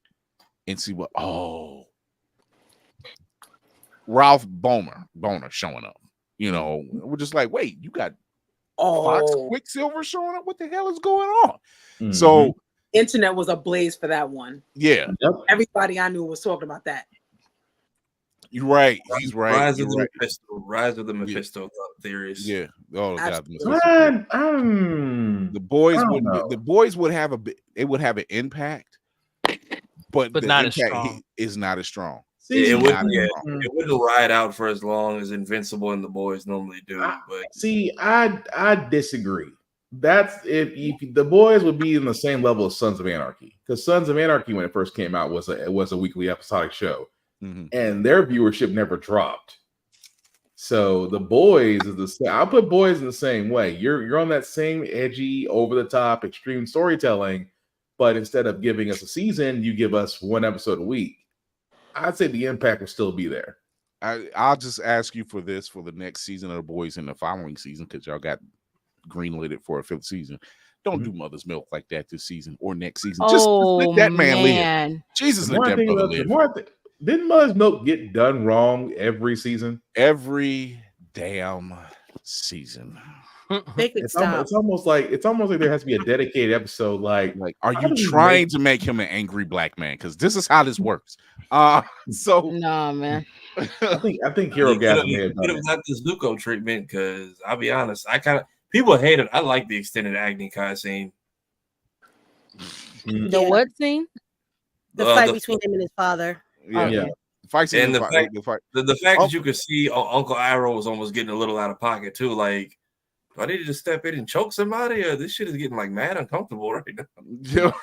And see what Ralph Boner showing up. We're just like, wait, you got Fox Quicksilver showing up? What the hell is going on? So internet was ablaze for that one. Yeah. Everybody I knew was talking about that. You're right. He's right. Rise of the Mephisto theories. Yeah. Oh God. The boys would have it would have an impact. But the not as strong. Is not as strong. It wouldn't ride out for as long as Invincible and the boys normally do. I disagree. That's if the boys would be in the same level as Sons of Anarchy, because Sons of Anarchy, when it first came out, was a weekly episodic show, and their viewership never dropped. So the boys is the same. I'll put boys in the same way. You're on that same edgy, over the top, extreme storytelling. But instead of giving us a season, you give us one episode a week. I'd say the impact will still be there. I'll just ask you for this for the next season of the boys in the following season, because y'all got greenlit for a 5th season. Don't do Mother's Milk like that this season or next season. Just let that man live. Jesus, let that brother live. Didn't Mother's Milk get done wrong every season? Every damn season. It's almost like there has to be a dedicated episode. Like are you trying to make him an angry black man? Because this is how this works. So no, man. I think Hero Gas may have got the Zuko treatment. Because I'll be honest, people hate it. I like the extended Agni Kai scene. The what scene? The fight between him and his father. Yeah. And the fact that you could see Uncle Iroh was almost getting a little out of pocket too. Like Do I need to just step in and choke somebody? Or this shit is getting like mad uncomfortable right now.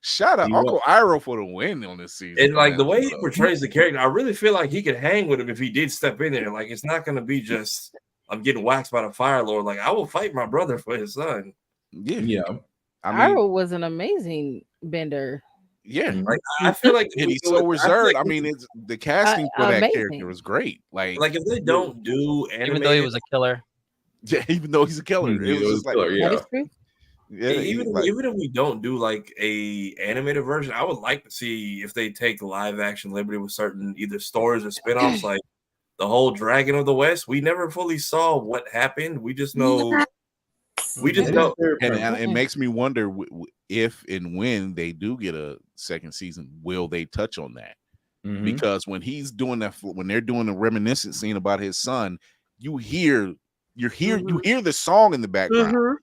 Shout out Uncle Iroh for the win on this season. And like the way he portrays the character, I really feel like he could hang with him if he did step in there. Like it's not gonna be just I'm getting waxed by the Fire Lord. Like I will fight my brother for his son. Yeah. I mean, Iroh was an amazing bender. Yeah, like I feel like and he's so reserved. I mean, it's the casting for that character was great. Like if they don't do animated, even though he was a killer. Yeah, even though he's a killer, it was just like even if we don't do like a animated version, I would like to see if they take live action liberty with certain either stories or spinoffs, like the whole Dragon of the West. We never fully saw what happened. We just know. And it makes me wonder if and when they do get a second season, will they touch on that? Because when he's doing that, when they're doing the reminiscent scene about his son, you hear the song in the background.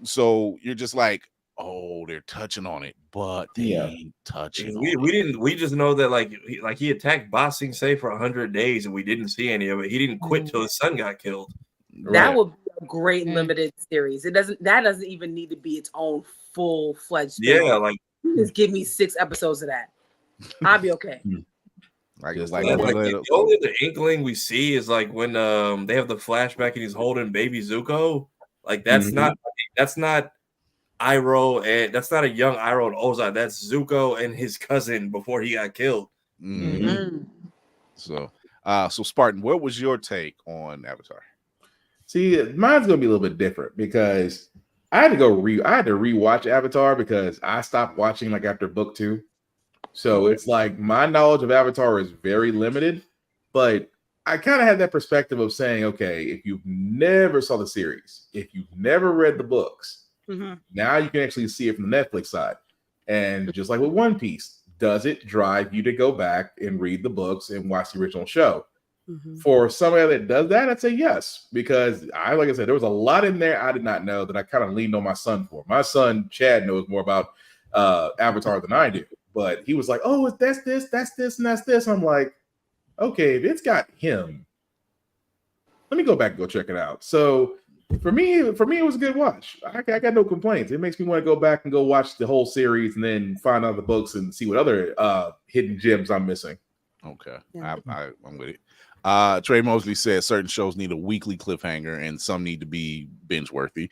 So you're just like, oh, they're touching on it, but they ain't touching on it. We just know that like he attacked Ba Sing Se for 100 days and we didn't see any of it. He didn't quit till his son got killed. That would be a great limited series. That doesn't even need to be its own full-fledged Yeah, spin-off. like just give me 6 episodes of that. I'll be okay. The only the inkling we see is like when they have the flashback and he's holding baby Zuko. Like that's not Iroh, and that's not a young Iroh and Ozai. That's Zuko and his cousin before he got killed. So Spartan, what was your take on Avatar? See, mine's gonna be a little bit different because I had to rewatch Avatar because I stopped watching like after book 2. So it's like my knowledge of Avatar is very limited, but I kind of had that perspective of saying, okay, if you've never saw the series, if you've never read the books, now you can actually see it from the Netflix side. And just like with One Piece, does it drive you to go back and read the books and watch the original show? For somebody that does that, I'd say yes, because like I said, there was a lot in there I did not know that I kind of leaned on my son for. My son Chad knows more about Avatar than I do, but he was like, "Oh, that's this, and that's this." I'm like, "Okay, if it's got him, let me go back and go check it out." So for me, it was a good watch. I got no complaints. It makes me want to go back and go watch the whole series and then find out the books and see what other hidden gems I'm missing. Okay, I'm with it. Trey Mosley says certain shows need a weekly cliffhanger and some need to be binge worthy.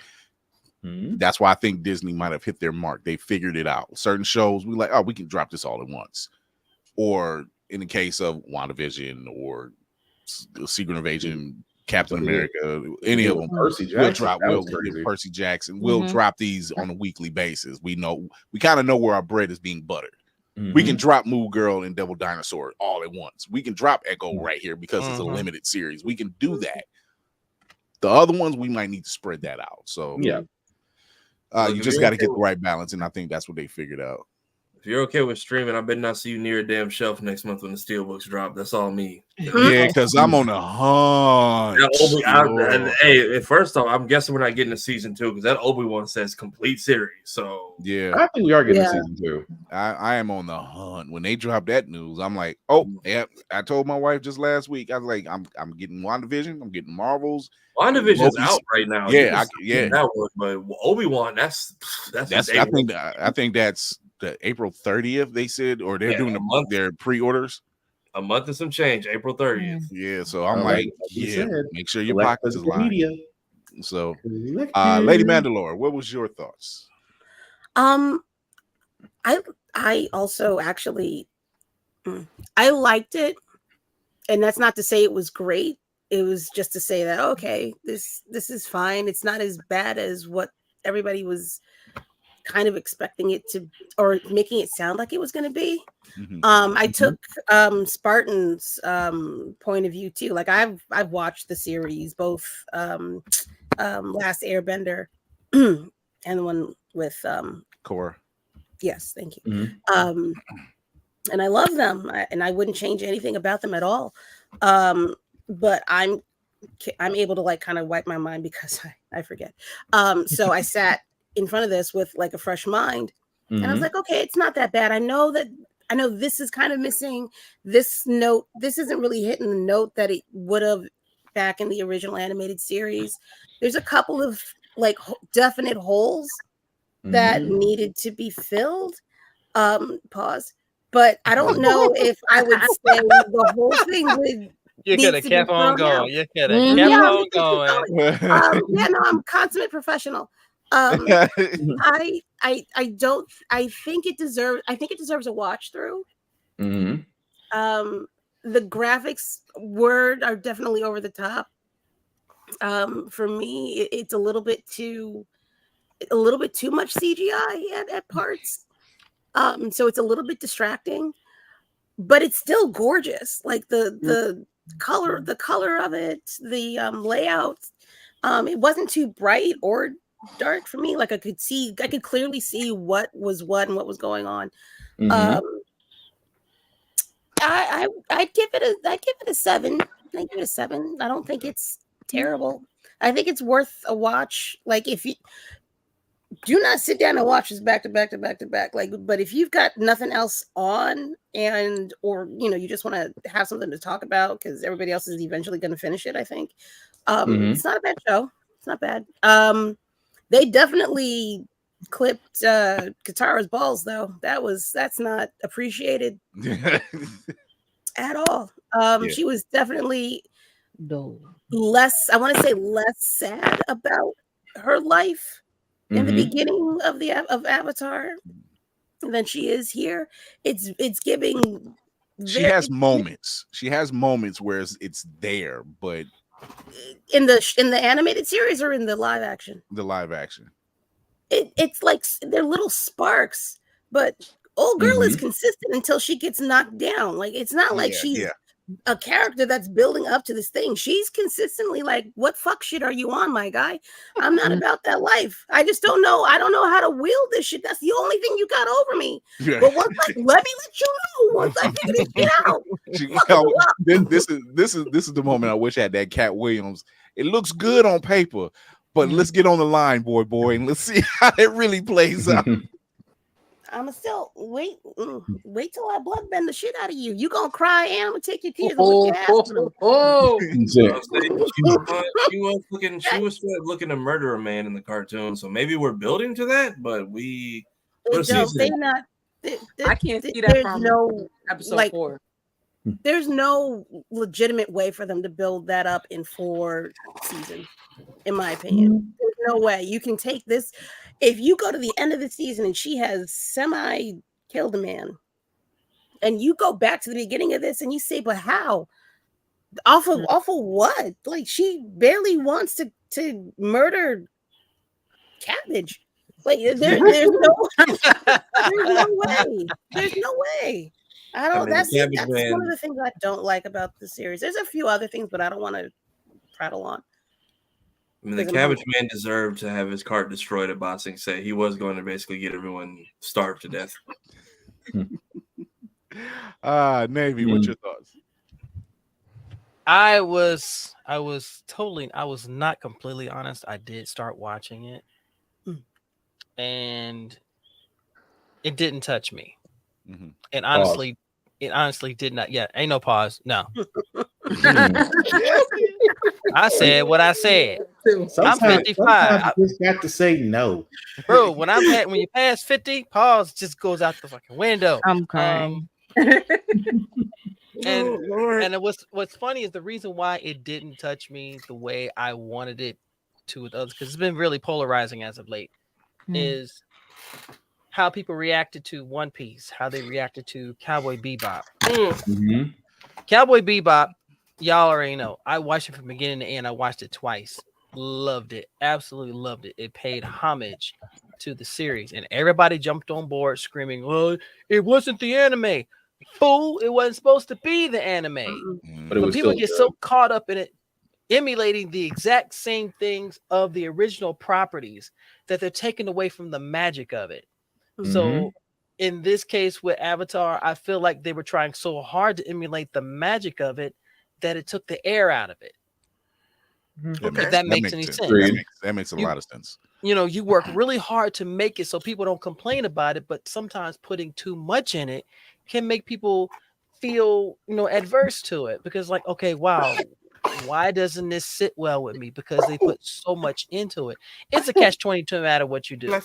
That's why I think Disney might have hit their mark. They figured it out. Certain shows we can drop this all at once. Or in the case of WandaVision or Secret Invasion, Captain America, any of them, Percy Jackson. We'll drop these on a weekly basis. We kind of know where our bread is being buttered. We can drop Moo Girl and Devil Dinosaur all at once. We can drop Echo right here because it's a limited series. We can do that. The other ones, we might need to spread that out. So you just got to get the right balance, and I think that's what they figured out. If you're okay with streaming, I better not see you near a damn shelf next month when the Steelbooks drop. That's all me. Yeah, because I'm on a hunt. Hey, first off, I'm guessing we're not getting a season 2 because that Obi-Wan says complete series. So yeah, I think we are getting a season 2. I am on the hunt. When they drop that news, I'm like, oh yeah. I told my wife just last week. I was like, I'm getting WandaVision. I'm getting Marvels. WandaVision's out right now. Yeah, that one, but Obi-Wan, that's I think that's the April 30th. They said, or they're doing their pre-orders. A month and some change, April 30th. Yeah, so I'm make sure your pockets is lined. So, Lady Mandalore, what was your thoughts? I also actually I liked it, and that's not to say it was great. It was just to say that okay, this is fine. It's not as bad as what everybody was kind of expecting it to, or making it sound like it was going to be. I took Spartan's point of view too. Like I've watched the series, both Last Airbender and the one with Korra. Yes, thank you. And I love them, and I wouldn't change anything about them at all. But I'm able to like kind of wipe my mind because I forget. So I sat in front of this with like a fresh mind, and I was like, okay, it's not that bad. I know this is kind of missing this note. This isn't really hitting the note that it would have back in the original animated series. There's a couple of like definite holes that needed to be filled. Pause. But I don't know if I would say the whole thing would. You could have kept on going. You could have kept on going. Yeah, no, I'm consummate professional. I think it deserves a watch through. The graphics are definitely over the top. For me, it's a little bit too much CGI at parts. So it's a little bit distracting, but it's still gorgeous. Like the color of it, the layout. It wasn't too bright or dark for me. Like I could clearly see what was what and what was going on. I'd give it a 7. I give it a 7. I don't think it's terrible. I think it's worth a watch. Like if you do not sit down and watch this back to back to back to back. Like, but if you've got nothing else on or you just want to have something to talk about because everybody else is eventually going to finish it, I think it's not a bad show. It's not bad. They definitely clipped Katara's balls though. That's not appreciated at all. She was definitely less sad about her life in the beginning of Avatar than she is here. It's giving. She has moments. She has moments where it's there, but in the animated series or in the live action. The live action. It's like they're little sparks, but old girl is consistent until she gets knocked down. Like it's not like she's a character that's building up to this thing. She's consistently like, what fuck shit are you on, my guy? I'm not about that life. I just don't know. I don't know how to wield this shit. That's the only thing you got over me. But once let me let you know once I figure this shit out. This is the moment I wish I had that Cat Williams. It looks good on paper, but let's get on the line, boy, and let's see how it really plays out. I'ma still wait till I bloodbend the shit out of you. You gonna cry and I'm gonna take your tears and look your ass. She was looking to murder a man in the cartoon, so maybe we're building to that, but I can't see that from episode 4. There's no legitimate way for them to build that up in 4 seasons, in my opinion. There's no way you can take this. If you go to the end of the season and she has semi-killed a man, and you go back to the beginning of this and you say, but how? Off of what? Like she barely wants to murder Cabbage. Like there's no way. There's no way. That's one of the things I don't like about the series. There's a few other things, but I don't want to prattle on. I mean, the Cabbage Man deserved to have his cart destroyed at Bossing Say. He was going to basically get everyone starved to death. Navy, what's your thoughts? I was not completely honest. I did start watching it, and it didn't touch me. And honestly, it honestly did not. Yeah, ain't no pause. No. I said what I said. I'm 55. I just got to say no, bro. When you pass 50, pause just goes out the fucking window. I'm crying. And what's funny is the reason why it didn't touch me the way I wanted it to with others, because it's been really polarizing as of late, is how people reacted to One Piece, how they reacted to Cowboy Bebop. Cowboy Bebop, y'all already know. I watched it from beginning to end. I watched it twice. Loved it. Absolutely loved it. It paid homage to the series, and everybody jumped on board screaming, well, it wasn't the anime. Fool, it wasn't supposed to be the anime. But people get so caught up in it, emulating the exact same things of the original properties, that they're taken away from the magic of it. So in this case with Avatar, I feel like they were trying so hard to emulate the magic of it that it took the air out of it. If that makes any sense. That makes a lot of sense. You work really hard to make it so people don't complain about it, but sometimes putting too much in it can make people feel, adverse to it, because like, okay, wow, Why doesn't this sit well with me? Because they put so much into it. It's a catch-22 no matter what you do.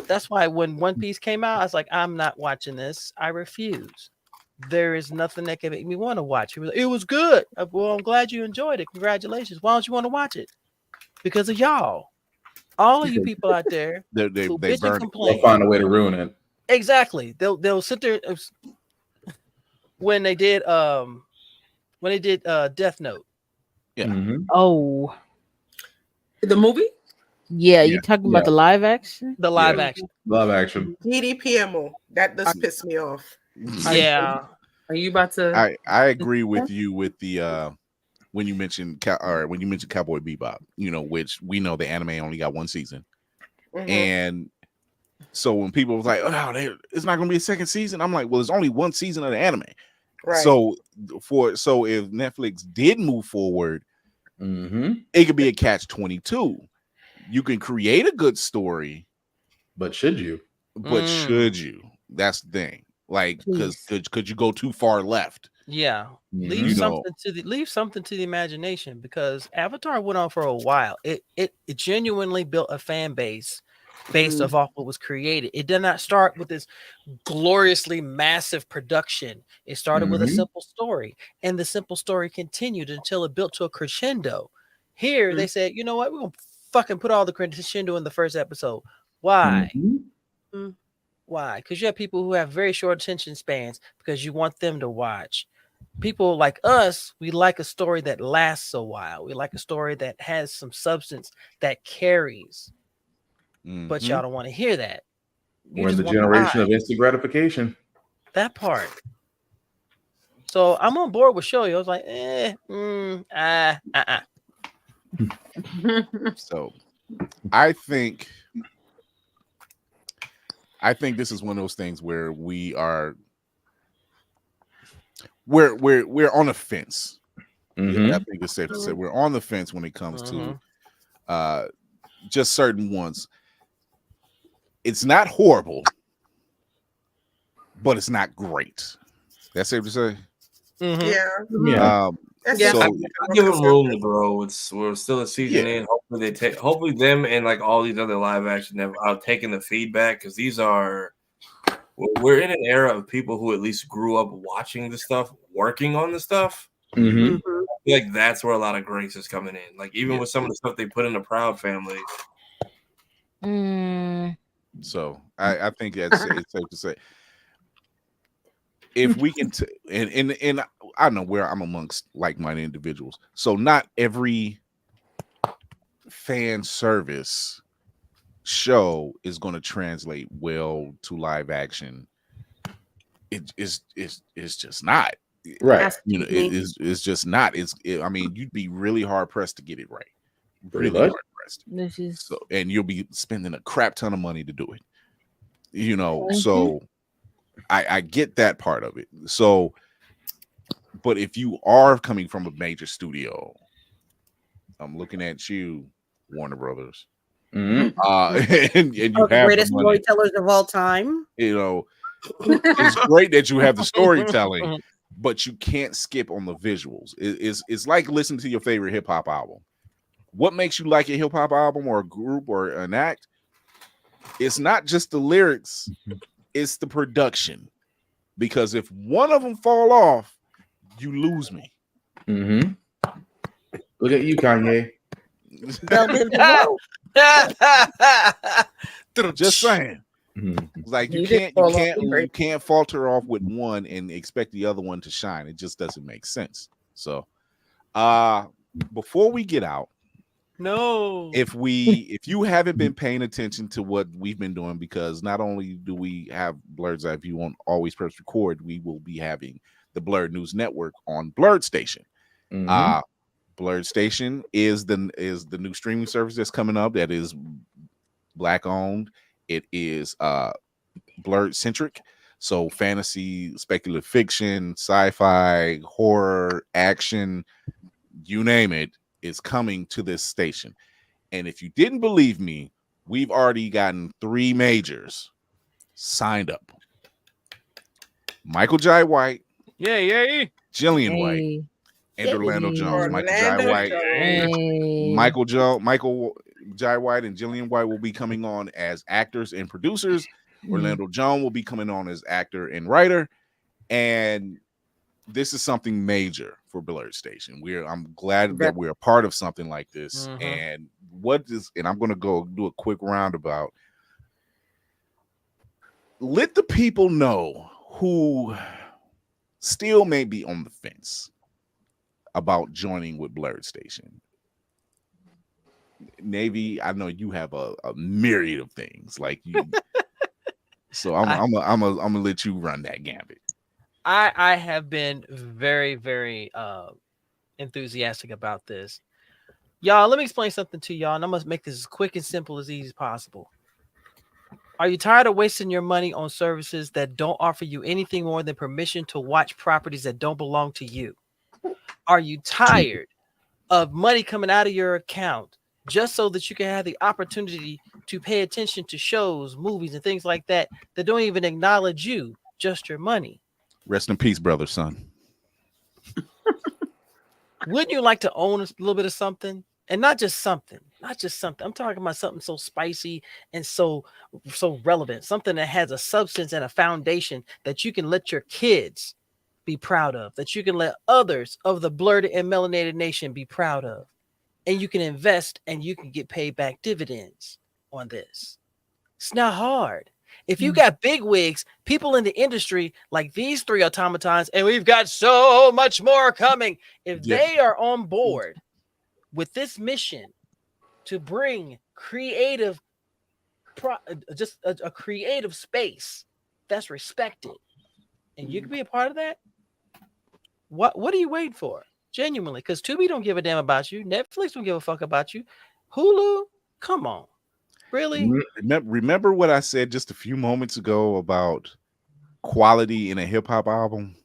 That's why when One Piece came out, I was like, I'm not watching this. I refuse. There is nothing that can make me want to watch it. It was good. Well, I'm glad you enjoyed it. Congratulations. Why don't you want to watch it? Because of y'all. All of you people out there they who bitch and complain. They'll find a way to ruin it. Exactly. They'll sit there when they did Death Note. Yeah. Mm-hmm. Oh, the movie. Yeah, you talking about the live action? The live action. Live action. DDPMO. That does piss me off. Yeah. Are you about to? I agree with you with the when you mentioned Cowboy Bebop, which we know the anime only got one season. Mhm. And so when people was like, "Oh, it's not going to be a second season," I'm like, "Well, there's only one season of the anime." Right. So if Netflix did move forward, it could be a catch-22. You can create a good story, but should you? Should you? That's the thing. Like, because could you go too far left? Yeah. Leave something to the imagination, because Avatar went on for a while. It genuinely built a fan base based off what was created. It did not start with this gloriously massive production. It started with a simple story, and the simple story continued until it built to a crescendo. Here they said, you know what, we're gonna fucking put all the crescendo in the first episode. Why? Why? Because you have people who have very short attention spans, because you want them to watch. People like us, we like a story that lasts a while. We like a story that has some substance, that carries. But y'all don't want to hear that. We're in the generation of instant gratification. That part. So I'm on board with Shoyo. I was like, So I think this is one of those things where we're on a fence. Yeah, I think it's safe to say we're on the fence when it comes to just certain ones. It's not horrible, but it's not great. That's safe to say. Yeah. So I give them room to grow. We're still a season in. Hopefully them and like all these other live action are taking the feedback, because we're in an era of people who at least grew up watching the stuff, working on the stuff. I feel like that's where a lot of grace is coming in. Like even with some of the stuff they put in the Proud Family. So I think it's safe to say, if we can, and I know where I'm amongst like-minded individuals, so not every fan service show is going to translate well to live action. It's just not right. It's just not. I mean, you'd be really hard pressed to get it right. Really hard pressed. So, and you'll be spending a crap ton of money to do it. So I get that part of it. So, but if you are coming from a major studio, I'm looking at you, Warner Brothers. And you have the greatest the money. storytellers of all time. It's great that you have the storytelling, but you can't skip on the visuals. It's like listening to your favorite hip hop album. What makes you like a hip hop album or a group or an act? It's not just the lyrics, it's the production. Because if one of them fall off, you lose me. Look at you, Kanye. Just saying. Like you can't falter off with one and expect the other one to shine. It just doesn't make sense. So before we get out, if you haven't been paying attention to what we've been doing, because not only do we have Blerd's Eye View on Always Press Record, we will be having the Blerd News Network on Blerd Station. Blerd Station is the new streaming service that's coming up that is Black owned. It is Blerd centric, so fantasy, speculative fiction, sci-fi, horror, action, you name it, is coming to this station. And if you didn't believe me, we've already gotten 3 majors signed up. Michael Jai White, Jillian White, and Orlando Jones. Michael Jai Orlando White, Jones. Michael Jai White and Jillian White will be coming on as actors and producers. Orlando Jones will be coming on as actor and writer, and this is something major for Blerd Station. I'm glad that we're a part of something like this. And I'm going to go do a quick roundabout. Let the people know who still may be on the fence about joining with Blerd Station. Navy, I know you have a myriad of things like you. So I'm gonna let you run that gambit. I have been very, very enthusiastic about this. Y'all, let me explain something to y'all, and I'm gonna make this as quick and simple as easy as possible. Are you tired of wasting your money on services that don't offer you anything more than permission to watch properties that don't belong to you? Are you tired of money coming out of your account just so that you can have the opportunity to pay attention to shows, movies, and things like that that don't even acknowledge you, just your money? Rest in peace, brother, son. Wouldn't you like to own a little bit of something? And not just something. I'm talking about something so spicy and so relevant, something that has a substance and a foundation that you can let your kids be proud of, that you can let others of the blurred and melanated nation be proud of. And you can invest and you can get paid back dividends on this. It's not hard. If you got big wigs, people in the industry like these three automatons, and we've got so much more coming, if they are on board with this mission to bring creative, just a creative space that's respected, and you can be a part of that, what are you waiting for? Genuinely, because Tubi don't give a damn about you. Netflix don't give a fuck about you. Hulu, come on. Really? Remember what I said just a few moments ago about quality in a hip hop album?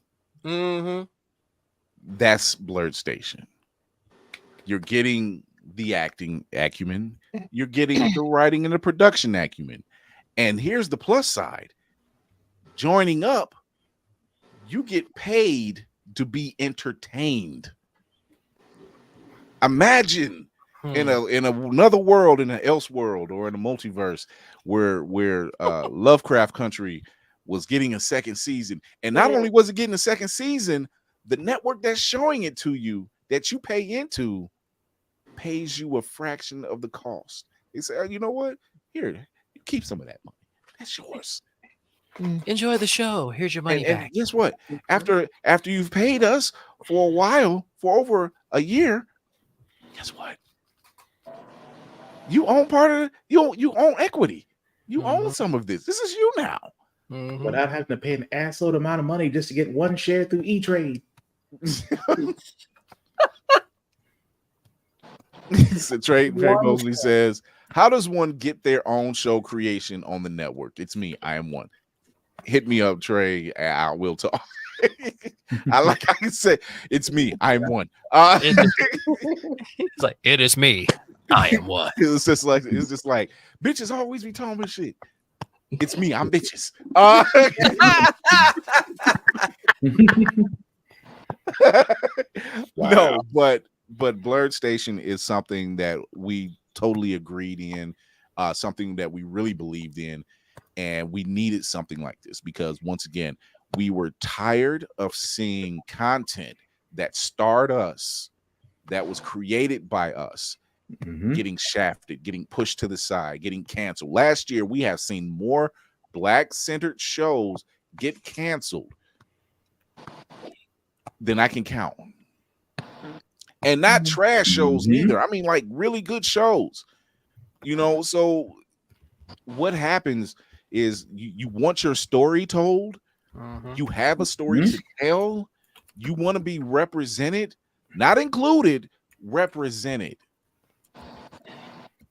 That's Blerd Station. You're getting the acting acumen, you're getting the writing and the production acumen. And here's the plus side. Joining up, you get paid to be entertained. Imagine in another world, in an else world or in a multiverse where Lovecraft Country was getting a second season. And not only was it getting a second season, the network that's showing it to you that you pay into pays you a fraction of the cost. They say, you know what? Here, you keep some of that money. That's yours. Enjoy the show. Here's your money back. And guess what? After you've paid us for a while, for over a year, guess what? You own part of it. You own equity. You own some of this. This is you now. Without having to pay an assload amount of money just to get one share through E-Trade. So Trey Mosley says, how does one get their own show creation on the network? It's me. I am one. Hit me up, Trey. I will talk. I can say, it's me. I am one. It's like, it is me. I am one. It's just like bitches always be talking about shit. It's me. I'm bitches. No, but Blerd Station is something that we totally agreed in, something that we really believed in, and we needed something like this because once again, we were tired of seeing content that starred us, that was created by us, getting shafted, getting pushed to the side, getting canceled. Last year, we have seen more Black-centered shows get canceled than I can count. And not trash shows either. I mean, like really good shows. You know, so what happens is you want your story told. You have a story to tell. You want to be represented, not included, represented.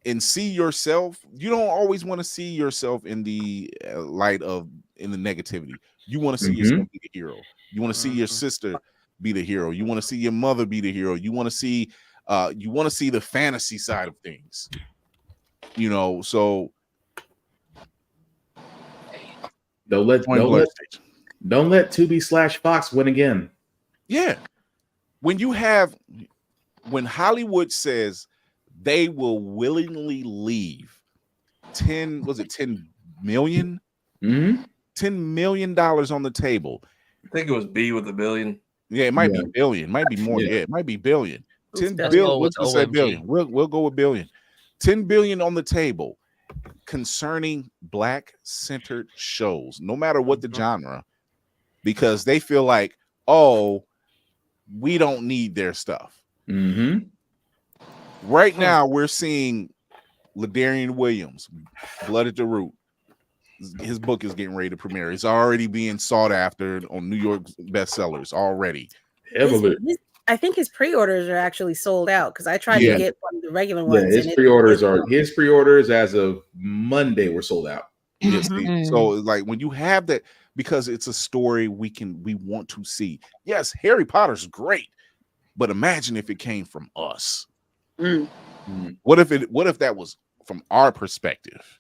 And see yourself. You don't always want to see yourself in the light of in the negativity. You want to see yourself be the hero. You want to see your sister be the hero. You want to see your mother be the hero. You want to see the fantasy side of things. You know, so don't let Tubi/Fox win again. Yeah. when Hollywood says they will willingly leave 10 million? Mm-hmm. $10 million on the table. I think it was B with a billion. Yeah, it might be billion, might be more. Yeah, it might be billion. 10 billion. Let's just say billion. We'll go with billion. 10 billion on the table concerning Black-centered shows, no matter what the genre, because they feel like, oh, we don't need their stuff. Mm-hmm. Right now, we're seeing Ladarian Williams, Blood at the Root. His book is getting ready to premiere. It's already being sought after on New York bestsellers already. I think his pre-orders are actually sold out because I tried to get one of the regular ones. Yeah, his pre-orders as of Monday were sold out. Yes, so like when you have that, because it's a story we want to see. Yes, Harry Potter's great, but imagine if it came from us. What if that was from our perspective?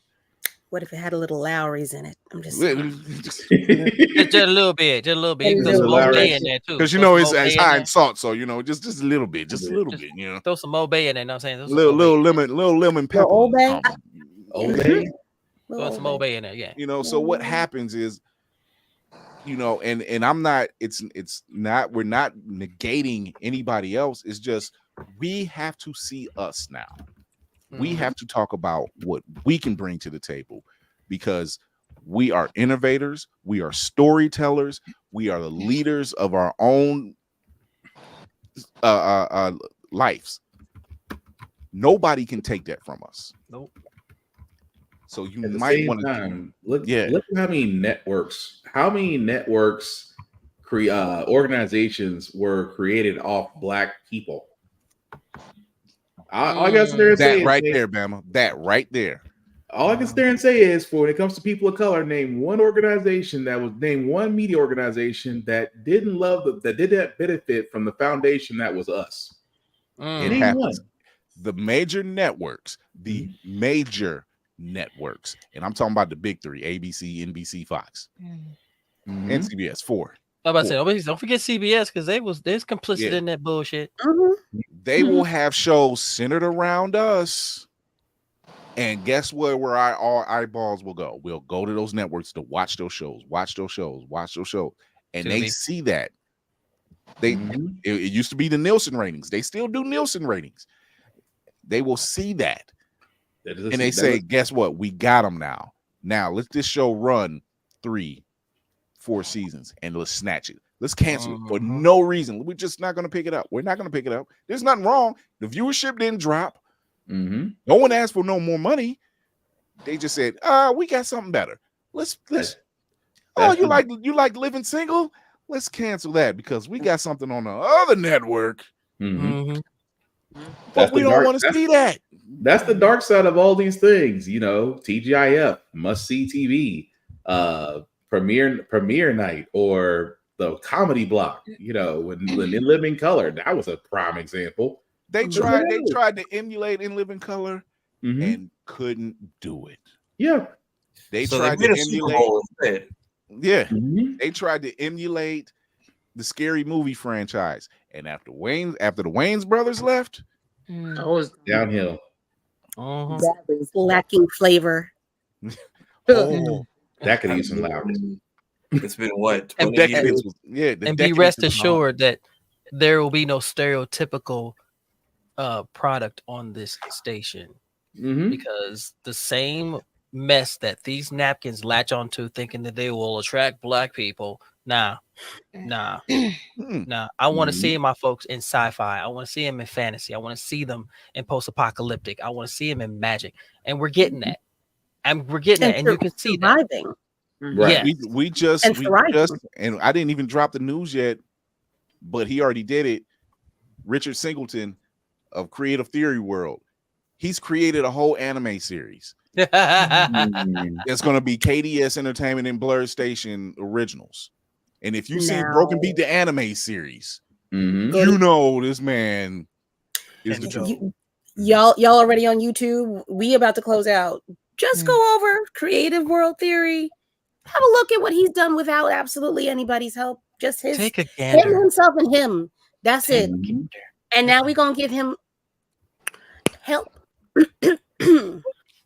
What if it had a little Lowry's in it? I'm just just a little bit. You can throw some Mobay in there too. Because it's high in salt, so just a little bit, just a little bit. Throw some Mobay in there. Know what I'm saying? Little lemon pepper. Old Bay. Throw some Mobay in there. Yeah. So what happens is, and I'm not. It's not. We're not negating anybody else. It's just we have to see us now. We have to talk about what we can bring to the table, because we are innovators, we are storytellers, we are the leaders of our own lives. Nobody can take that from us. Nope. So you At the might same want time, look at how many networks, organizations were created off Black people. All I got to there say right there, Bama. That right there. All I can stand and say is, for when it comes to people of color, name one media organization that didn't benefit from the foundation that was us. It happens. The major networks, and I'm talking about the big three: ABC, NBC, Fox, and CBS. 4. I'm about to say, don't forget CBS, because they're complicit in that bullshit. They will have shows centered around us, and guess where our eyeballs will go? We'll go to those networks to watch those shows, and they see that. It used to be the Nielsen ratings. They still do Nielsen ratings. They will see that, and they say, guess what? We got them now. Now let this show run 3-4 seasons, and let's snatch it. Let's cancel it for no reason. We're just not going to pick it up. We're not going to pick it up. There's nothing wrong. The viewership didn't drop. No one asked for no more money. They just said, we got something better. Let's you like Living Single? Let's cancel that because we got something on the other network. But we don't want to see that. That's the dark side of all these things. TGIF, must see TV, premiere night, or the comedy block, when In Living Color, that was a prime example. They tried to emulate In Living Color and couldn't do it. Yeah. They tried to emulate. Yeah. They tried to emulate the Scary Movie franchise. And after the Wayans brothers left, it was downhill. That was lacking flavor. That could use some loud. It's been what? And be rest assured that there will be no stereotypical product on this station, because the same mess that these napkins latch onto, thinking that they will attract Black people. Nah. I want to see my folks in sci-fi. I want to see them in fantasy. I want to see them in post-apocalyptic. I want to see them in magic, and we're getting that. And you can see surviving. That. Right. Yeah. We just and I didn't even drop the news yet, but he already did it. Richard Singleton of Creative Theory World, he's created a whole anime series. It's going to be KDS Entertainment and Blerd Station originals. And if you see Broken Beat the anime series, you know this man is the truth. Y'all already on YouTube. We about to close out. Just go over Creative World Theory. Have a look at what he's done without absolutely anybody's help. Just his, take a gander. himself, and him. That's it. And now we're gonna give him help.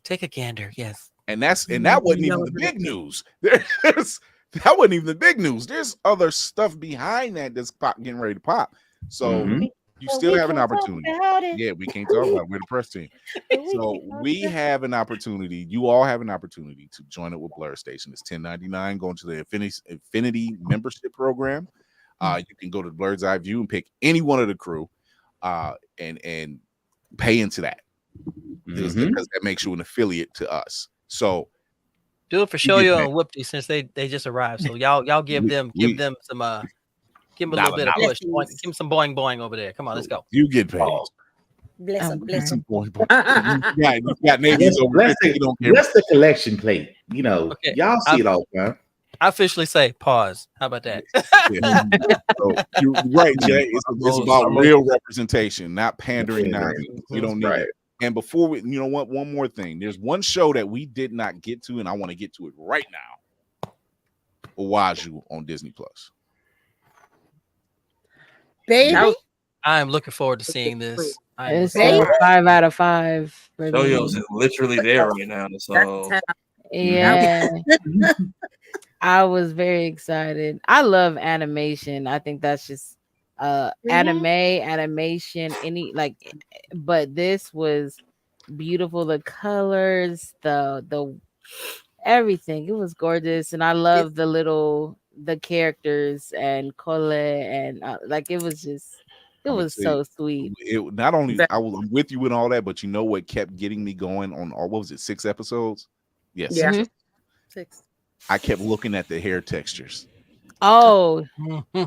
Take a gander, yes. And that wasn't even the big news. That wasn't even the big news. There's other stuff behind that's getting ready to pop. So you still have an opportunity. Yeah, we can't talk about it. We're the press team. So we have an opportunity. You all have an opportunity to join it with Blerd Station. It's $10.99 going to the Infinity membership program. You can go to Blerd's Eye View and pick any one of the crew and pay into that. Because that makes you an affiliate to us. So do it for Shoyo and Whoopty since they just arrived. So y'all give them some give them a little bit of push. Give them some boing boing over there. Come on, let's go. You get paid. Bless him, bless him. You got neighbors over there. Bless the collection plate. You know, y'all see it all the time. I officially say pause. How about that? So, you're right, Jay. It's about real representation, not pandering nonsense. You don't need it. And before we, you know what? One more thing. There's one show that we did not get to, and I want to get to it right now. Owaju on Disney Plus. Baby, I am looking forward to seeing this. It's 5 out of 5. Shoyo's literally there right now. So yeah. I was very excited. I love animation. I think that's just animation, but this was beautiful. The colors, the everything. It was gorgeous, and I love the characters and Cole and it was so sweet. It not only I'm with you and all that, but you know what kept getting me going on all, what was it, 6 episodes? Yes. Yeah. 6. I kept looking at the hair textures. Oh,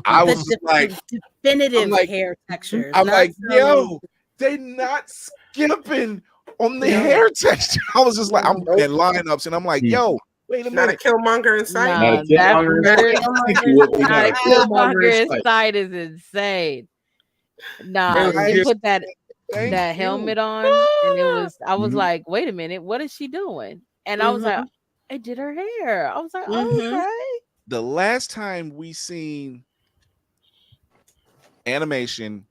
I was like definitive hair textures. I'm like, yo, they not skipping on the hair texture. I was just like, I'm looking at lineups and I'm like, yo, wait a minute. Not a Killmonger in sight. Killmonger in sight is insane. You put that helmet on, and I was like, wait a minute, what is she doing? And I was like, I did her hair. I was like, okay. The last time we seen animation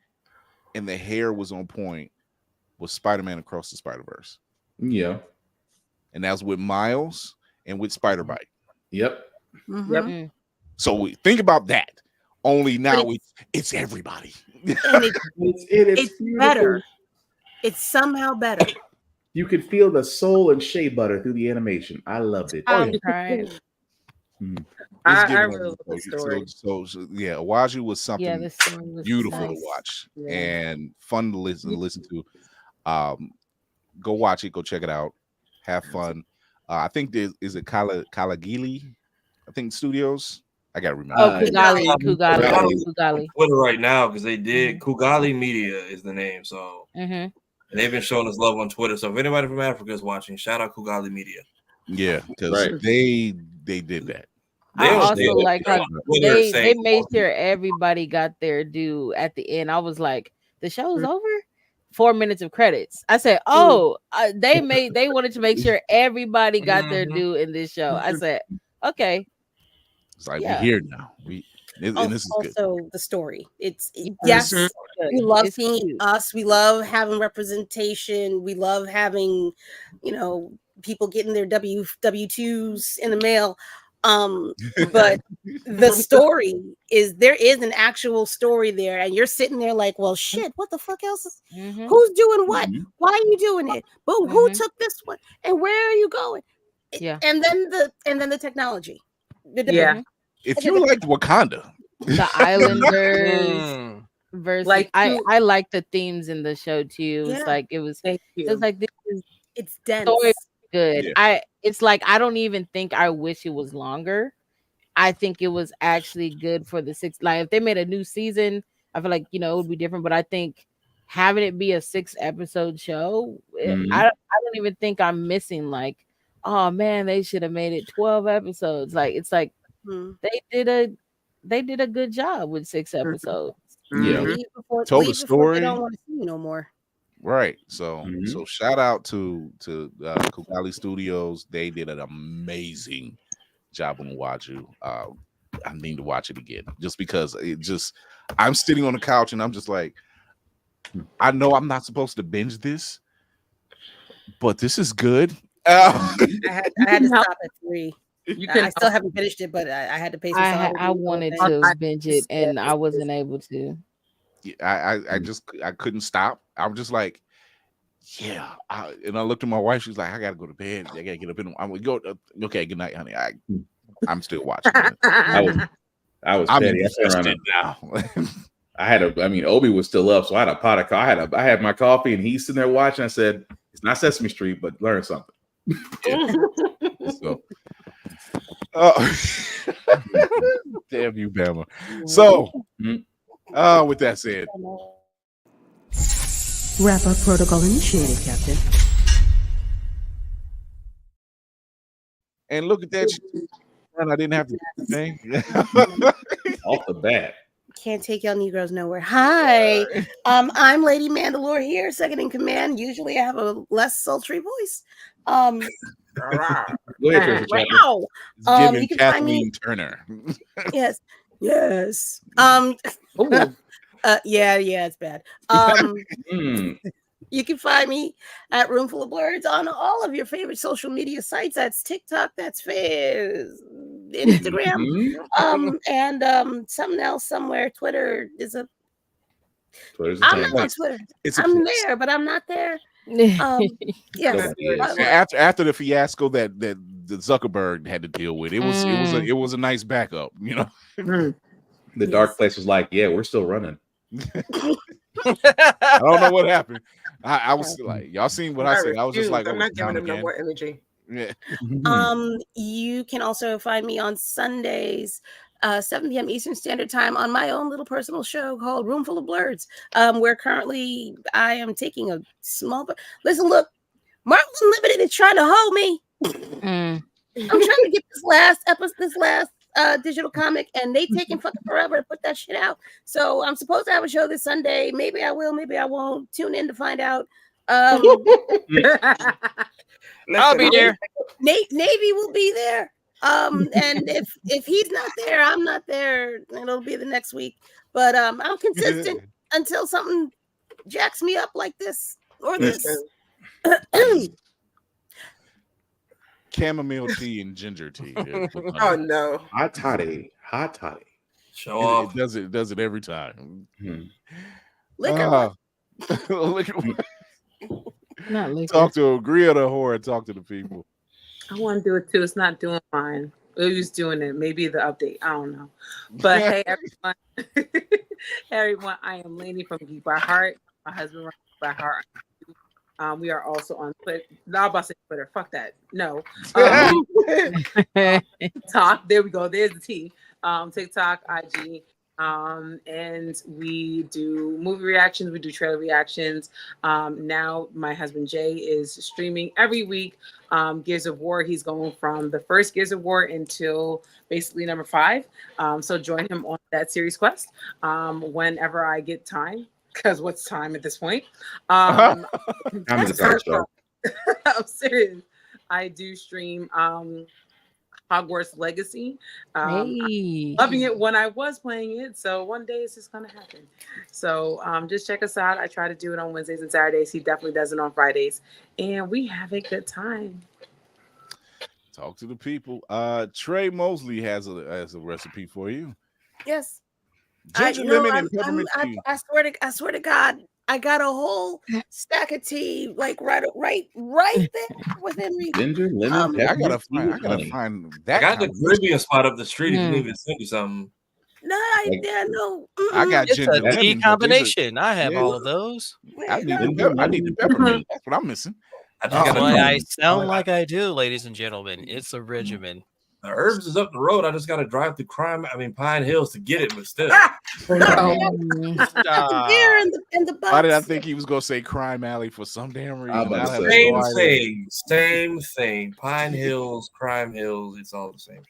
and the hair was on point was Spider-Man Across the Spider-Verse. Yeah. And that was with Miles and with Spider-Bite. Yep. So think about that. Only now it's everybody. It's better. It's somehow better. You could feel the soul and shea butter through the animation. I loved it. I'm crying. I really love the story. So yeah, Owaju was something beautiful to watch and fun to listen to. Go watch it. Go check it out. Have fun. I think is it Kalagili? I think Studios. I gotta remember. Oh, Kugali. Twitter right now because they did Kugali Media is the name. So they've been showing us love on Twitter. So if anybody from Africa is watching, shout out Kugali Media. Yeah, because they did that. I also like how they made sure everybody got their due at the end. I was like, the show's over. 4 minutes of credits. I said, they wanted to make sure everybody got their due in this show. I said, okay. It's like we're here now. And this is also good. The story. Yes, we love seeing us. We love having representation. We love having, people getting their W-2s in the mail. But the story there is an actual story there, and you're sitting there like, well, shit, what the fuck else is who's doing what? Why are you doing it? But who took this one? And where are you going? Yeah. And then the technology. If you liked Wakanda, the Islanders versus I like the themes in the show too. It's like it was like it's dense. Story good. Yeah. It's like I don't even think I wish it was longer. I think it was actually good for the 6. Like if they made a new season, I feel like it would be different. But I think having it be a 6-episode show, I don't even think I'm missing like, oh man, they should have made it 12 episodes. Like it's like they did a good job with 6 episodes. Yeah, told the story. They don't want to see you no more. Right. So shout out to Kugali Studios. They did an amazing job on Owaju. I need to watch it again just because I'm sitting on the couch and I'm just like, I know I'm not supposed to binge this, but this is good. I had to stop at 3. I still haven't finished it, but I had to pace myself. I wanted to binge it and I wasn't able to. I couldn't stop. I was just like, yeah. And I looked at my wife. She's like, I gotta go to bed. I gotta get up in. I'm gonna go. Okay, good night, honey. I'm still watching. I'm invested now. Obi was still up, so I had a pot of coffee. I had my coffee, and he's sitting there watching. I said, "It's not Sesame Street, but learn something." So, damn you, Bama. So, with that said, wrap-up protocol initiated, Captain. And look at that. And I didn't have to thing off the bat. Can't take y'all Negroes nowhere. Hi, I'm Lady Mandalore here, second in command. Usually I have a less sultry voice. Go ahead, wow. You can Kathleen Turner. Yes. Yeah, it's bad. You can find me at Roomful of Blerds on all of your favorite social media sites. That's TikTok, that's Instagram, and something else somewhere. Twitter is a. I'm not on Twitter. I'm there, but I'm not there. After the fiasco that Zuckerberg had to deal with, it was a nice backup, you know. The dark place was like, yeah, we're still running. I don't know what happened. I was like, y'all seen what I said? I was just like, I'm not giving him no more energy. Yeah. You can also find me on Sundays, 7 p.m. Eastern Standard Time on my own little personal show called Roomful of Blerds. Where currently I am taking a small. Listen, look, Marvel Unlimited is trying to hold me. I'm trying to get this last digital comic, and they taking fucking forever to put that shit out. So I'm supposed to have a show this Sunday. Maybe I will, maybe I won't. Tune in to find out. I'll be there. Navy will be there. And if he's not there, I'm not there. It'll be the next week. But I'm consistent until something jacks me up like this or this. Chamomile tea and ginger tea. Oh no, hot toddy. Show off. It does it every time. Liquor. Not liquor. Talk to agree or the horror. Talk to the people. I want to do it too. It's not doing mine. It was doing it. Maybe the update. I don't know. But hey, everyone, I am Lainey from Geek by Heart. My husband runs Geek by Heart. We are also on Twitter. No, I'm about to say Twitter. Fuck that. No. TikTok. There we go. There's the T. TikTok, IG. And we do movie reactions. We do trailer reactions. Now my husband Jay is streaming every week. Gears of War. He's going from the first Gears of War until basically number 5. So join him on that series quest whenever I get time. Because what's time at this point? I'm serious. I do stream Hogwarts Legacy. Loving it when I was playing it. So one day it's just going to happen. So just check us out. I try to do it on Wednesdays and Saturdays. He definitely does it on Fridays. And we have a good time. Talk to the people. Trey Mosley has a recipe for you. Yes. Ginger, lemon, and peppermint tea. I swear to God, I got a whole stack of tea, like right there within reach. Ginger, lemon, I gotta find that. I got the Caribbean spot up the street. If you need me to send you something. No, no. I got ginger a tea combination. I have all of those. I need the peppermint. That's what I'm missing. I sound like I do, ladies and gentlemen. It's a regimen. The herbs is up the road. I just got to drive through Pine Hills to get it, but still. In the box. Why did I think he was going to say Crime Alley for some damn reason? Same thing. Pine Hills, Crime Hills, it's all the same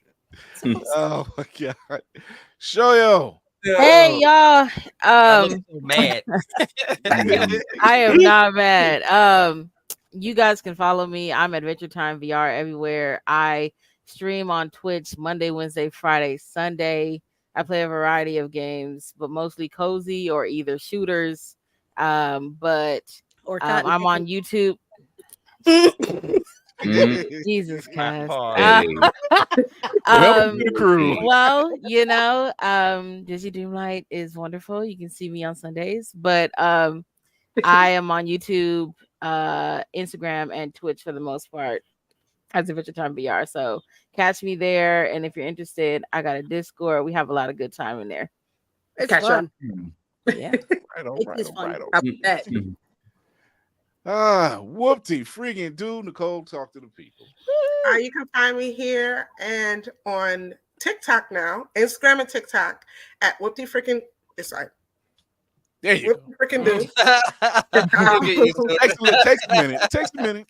shit. Oh my God. Shoyo. Hey y'all. Mad. I am not mad. You guys can follow me. I'm Adventure Time VR everywhere. I stream on Twitch Monday, Wednesday, Friday, Sunday. I play a variety of games, but mostly cozy or either shooters. But I'm on YouTube. Jesus Christ. Welcome to the crew. Well, Dizzy Dreamlight is wonderful. You can see me on Sundays, but I am on YouTube, Instagram, and Twitch for the most part as Adventure Time BR. So catch me there, and if you're interested, I got a Discord. We have a lot of good time in there. It's fun. Yeah. Right on. Whoopty freaking dude. Nicole, talk to the people. You can find me here and on TikTok now, Instagram and TikTok at Whoopty freaking. Sorry. There you go. Freaking dude. Takes a minute.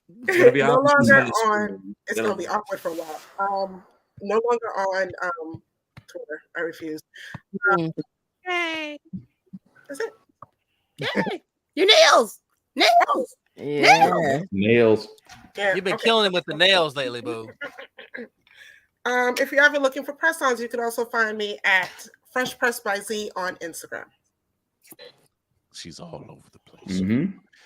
No longer on. It's gonna be awkward for a while. No longer on Twitter. I refuse. Yay! That's it. Yay! Your nails. Yeah. Nails. Yeah, You've been killing it with the nails lately, boo. If you're ever looking for press-ons, you can also find me at Fresh Press by Z on Instagram. She's all over the place.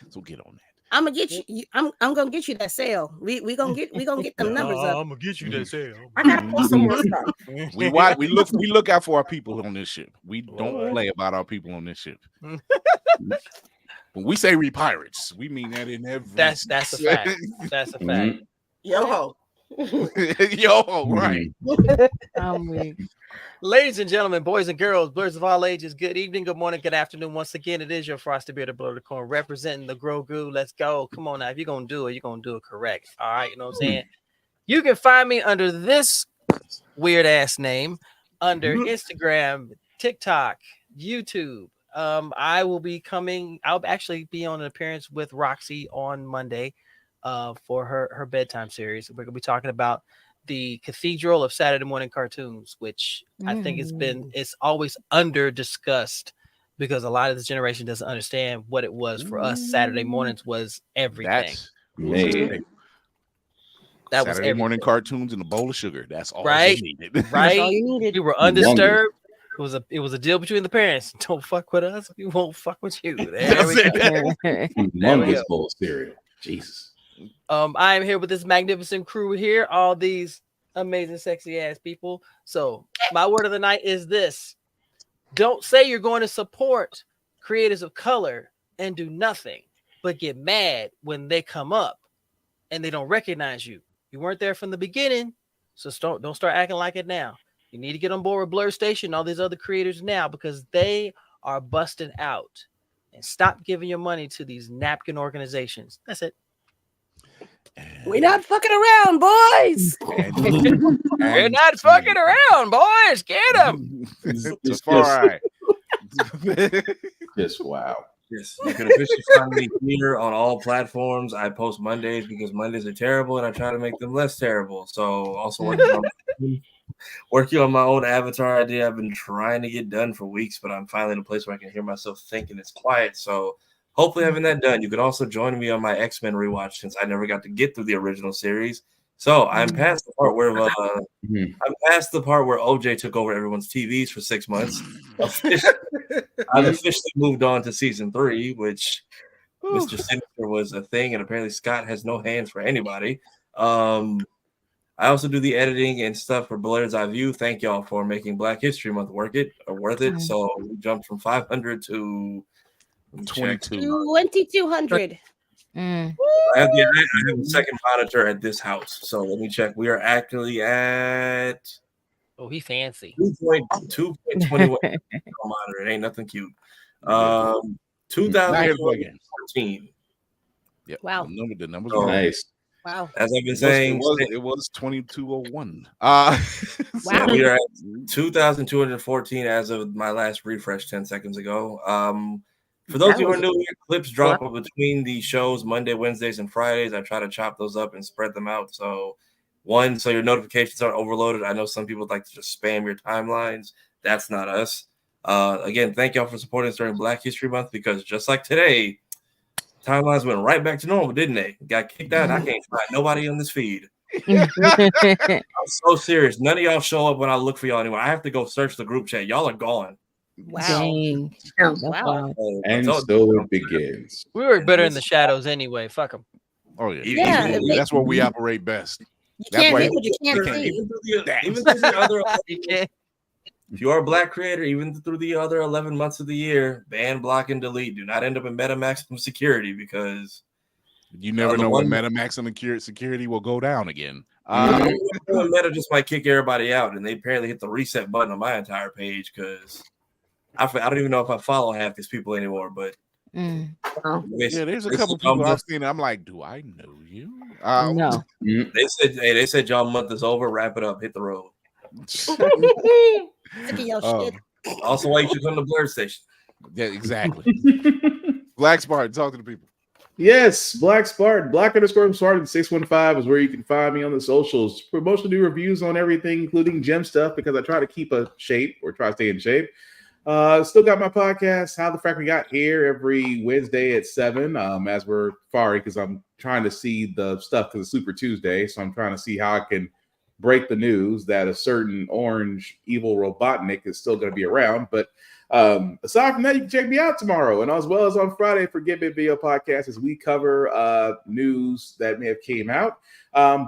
So get on that. I'm gonna get you. I'm gonna get you that sale. We gonna get them numbers up. I'm gonna get you that sale. I gotta post some more stuff. We look out for our people on this ship. We don't play about our people on this ship. When we say we pirates, we mean that in every. That's a fact. That's a fact. Yo ho. Yo ho, right. Ladies and gentlemen, boys and girls, blurs of all ages, good evening, good morning, good afternoon. Once again, it is your Frosty Bearded Blerd Corn representing the Grogu. Let's go. Come on now. If you're going to do it, you're going to do it correct. All right. You know what I'm saying? You can find me under this weird ass name under Instagram, TikTok, YouTube. I'll actually be on an appearance with Roxy on Monday for her bedtime series. We're going to be talking about the Cathedral of Saturday Morning Cartoons, which I think it's always under discussed because a lot of this generation doesn't understand what it was for us. Saturday mornings was everything. That was Saturday morning cartoons and a bowl of sugar. That's all right. you needed. Right. That's all you needed. We were undisturbed. It was a deal between the parents. Don't fuck with us. We won't fuck with you. There we go. Humongous bowl of cereal. Jesus. I am here with this magnificent crew here, all these amazing, sexy ass people. So my word of the night is this: don't say you're going to support creators of color and do nothing, but get mad when they come up and they don't recognize you. You weren't there from the beginning, so don't start acting like it now. You need to get on board with Blerd Station, all these other creators now, because they are busting out. And stop giving your money to these napkin organizations. That's it. We're not fucking around, boys. We're not fucking around, boys. Get them. Just wow. Yes, you can officially find me here on all platforms. I post Mondays because Mondays are terrible, and I try to make them less terrible. So also working on my own avatar idea. I've been trying to get done for weeks, but I'm finally in a place where I can hear myself think and it's quiet. So hopefully having that done. You can also join me on my X-Men rewatch since I never got to get through the original series. So I'm past the part where OJ took over everyone's TVs for 6 months. I've officially moved on to season 3, which Mr. Sinister was a thing, and apparently Scott has no hands for anybody. I also do the editing and stuff for Blerd's Eye View. Thank y'all for making Black History Month worth it. So we jumped from 500 to 2,200. I have a second monitor at this house, so let me check. We are actually at he fancy 2.21 monitor. It ain't nothing cute. 2014. Yeah. Wow. The numbers are nice. Wow. As I've been saying, it was 2201. Wow. We are at 2,214 as of my last refresh 10 seconds ago. For those of you who are new here, clips drop between the shows Monday, Wednesdays, and Fridays. I try to chop those up and spread them out. So your notifications aren't overloaded. I know some people like to just spam your timelines. That's not us. Again, thank y'all for supporting us during Black History Month, because just like today, timelines went right back to normal, didn't they? Got kicked out. I can't find nobody on this feed. I'm so serious. None of y'all show up when I look for y'all anymore. I have to go search the group chat. Y'all are gone. Wow. Dang. Wow. And so it begins. We were better in the shadows anyway. Fuck them. Oh yeah, Yeah, that's where we operate best. You That's can't why see what you can't see. Even through the other, if you are a Black creator, even through the other 11 months of the year, ban, block, and delete. Do not end up in meta maximum security because you never know when meta maximum security will go down again. Meta just might kick everybody out, and they apparently hit the reset button on my entire page because I don't even know if I follow half these people anymore. But yeah, there's a couple people I've seen. I'm like, do I know you? No. They said y'all month is over. Wrap it up. Hit the road. Also, why you should come to Blerd Station. Yeah, exactly. Black Spartan, talk to the people. Yes, Black Spartan, Black_Spartan 615 is where you can find me on the socials. Promotional new reviews on everything, including gym stuff, because I try to keep a shape or try to stay in shape. Still got my podcast, How the Frack We Got Here, every Wednesday at 7. As we're sorry, because I'm trying to see the stuff because it's Super Tuesday, so I'm trying to see how I can break the news that a certain orange evil Robotnik is still going to be around. But aside from that, you can check me out tomorrow and as well as on Friday for Get Bit Video Podcast as we cover news that may have came out.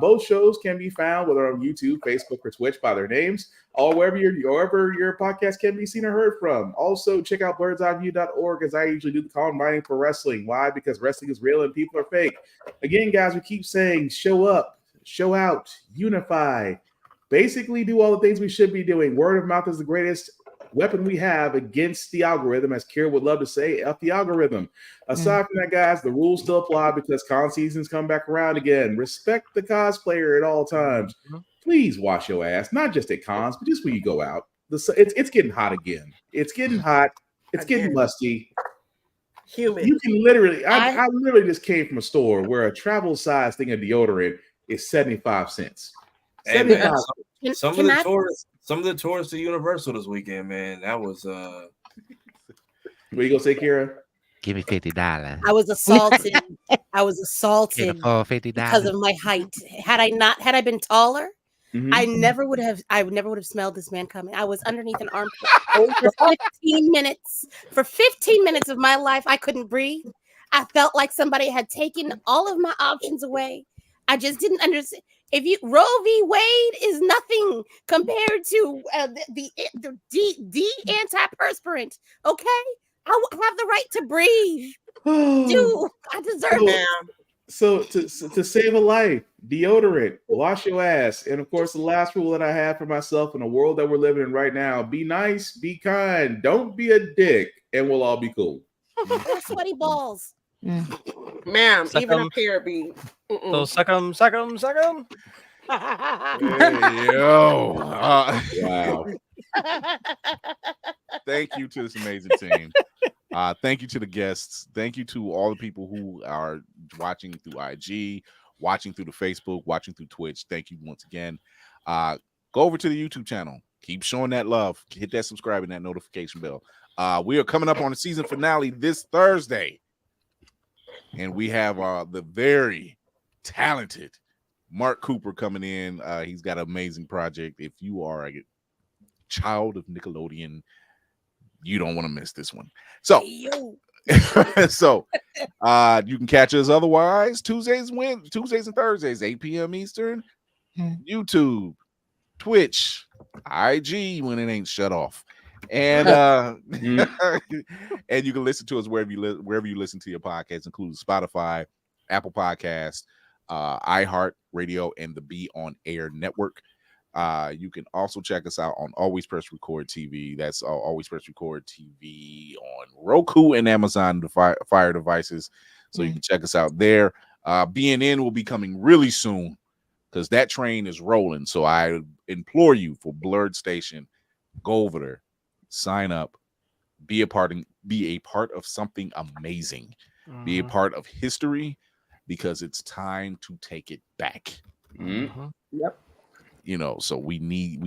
Both shows can be found whether on YouTube, Facebook, or Twitch by their names, or wherever your podcast can be seen or heard from. Also, check out blerdseyeview.org as I usually do the column writing for wrestling. Why? Because wrestling is real and people are fake. Again, guys, we keep saying show up, show out, unify, basically do all the things we should be doing. Word of mouth is the greatest weapon we have against the algorithm, as Kira would love to say, F the algorithm. Aside from that, guys, the rules still apply because con seasons come back around again. Respect the cosplayer at all times. Please wash your ass, not just at cons, but just when you go out. It's getting hot again. It's getting hot. It's getting musty. Humid. You can literally, I literally just came from a store where a travel size thing of deodorant is 75 cents. Hey, man, some of the tourists to Universal this weekend, man. That was What you gonna say, Kira? Give me $50. I was assaulted. For $50 because of my height. Had I been taller, I never would have smelled this man coming. I was underneath an armpit for 15 minutes. For 15 minutes of my life, I couldn't breathe. I felt like somebody had taken all of my options away. I just didn't understand. If you Roe v. Wade is nothing compared to the antiperspirant, okay? I have the right to breathe. Dude, I deserve it. So to save a life, deodorant, wash your ass, and of course the last rule that I have for myself in the world that we're living in right now: be nice, be kind, don't be a dick, and we'll all be cool. Sweaty balls. Ma'am, Suck even 'em. up here be. So suck 'em. Hey, yo. Wow. Thank you to this amazing team. Thank you to the guests. Thank you to all the people who are watching through IG, watching through the Facebook, watching through Twitch. Thank you once again. Go over to the YouTube channel. Keep showing that love. Hit that subscribe and that notification bell. We are coming up on the season finale this Thursday. And we have the very talented Mark Cooper coming in. He's got an amazing project. If you are a child of Nickelodeon, you don't want to miss this one. So, you can catch us otherwise Tuesdays and Thursdays, 8 p.m. Eastern, YouTube, Twitch, IG when it ain't shut off. And and you can listen to us wherever you listen to your podcasts, including Spotify, Apple Podcasts, iHeart Radio, and the Be On Air Network. You can also check us out on Always Press Record TV. That's Always Press Record TV on Roku and Amazon Fire devices. So you can check us out there. BNN will be coming really soon because that train is rolling. So I implore you for Blerd Station, go over there, sign up, be a part of something amazing, be a part of history, because it's time to take it back. Yep. You know, so we need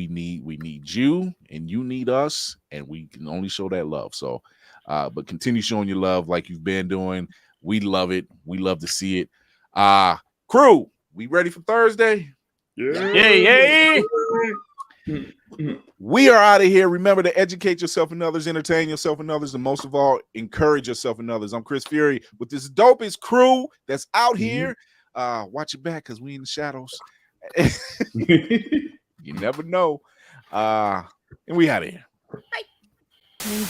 you, and you need us, and we can only show that love. So, but continue showing your love like you've been doing. We love it. We love to see it. Crew, we ready for Thursday? Yeah. We are out of here. Remember to educate yourself and others, entertain yourself and others, and most of all, encourage yourself and others. I'm Chris Fury with this dopest crew that's out here. Watch your back because we in the shadows. You never know. And we out of here. Bye.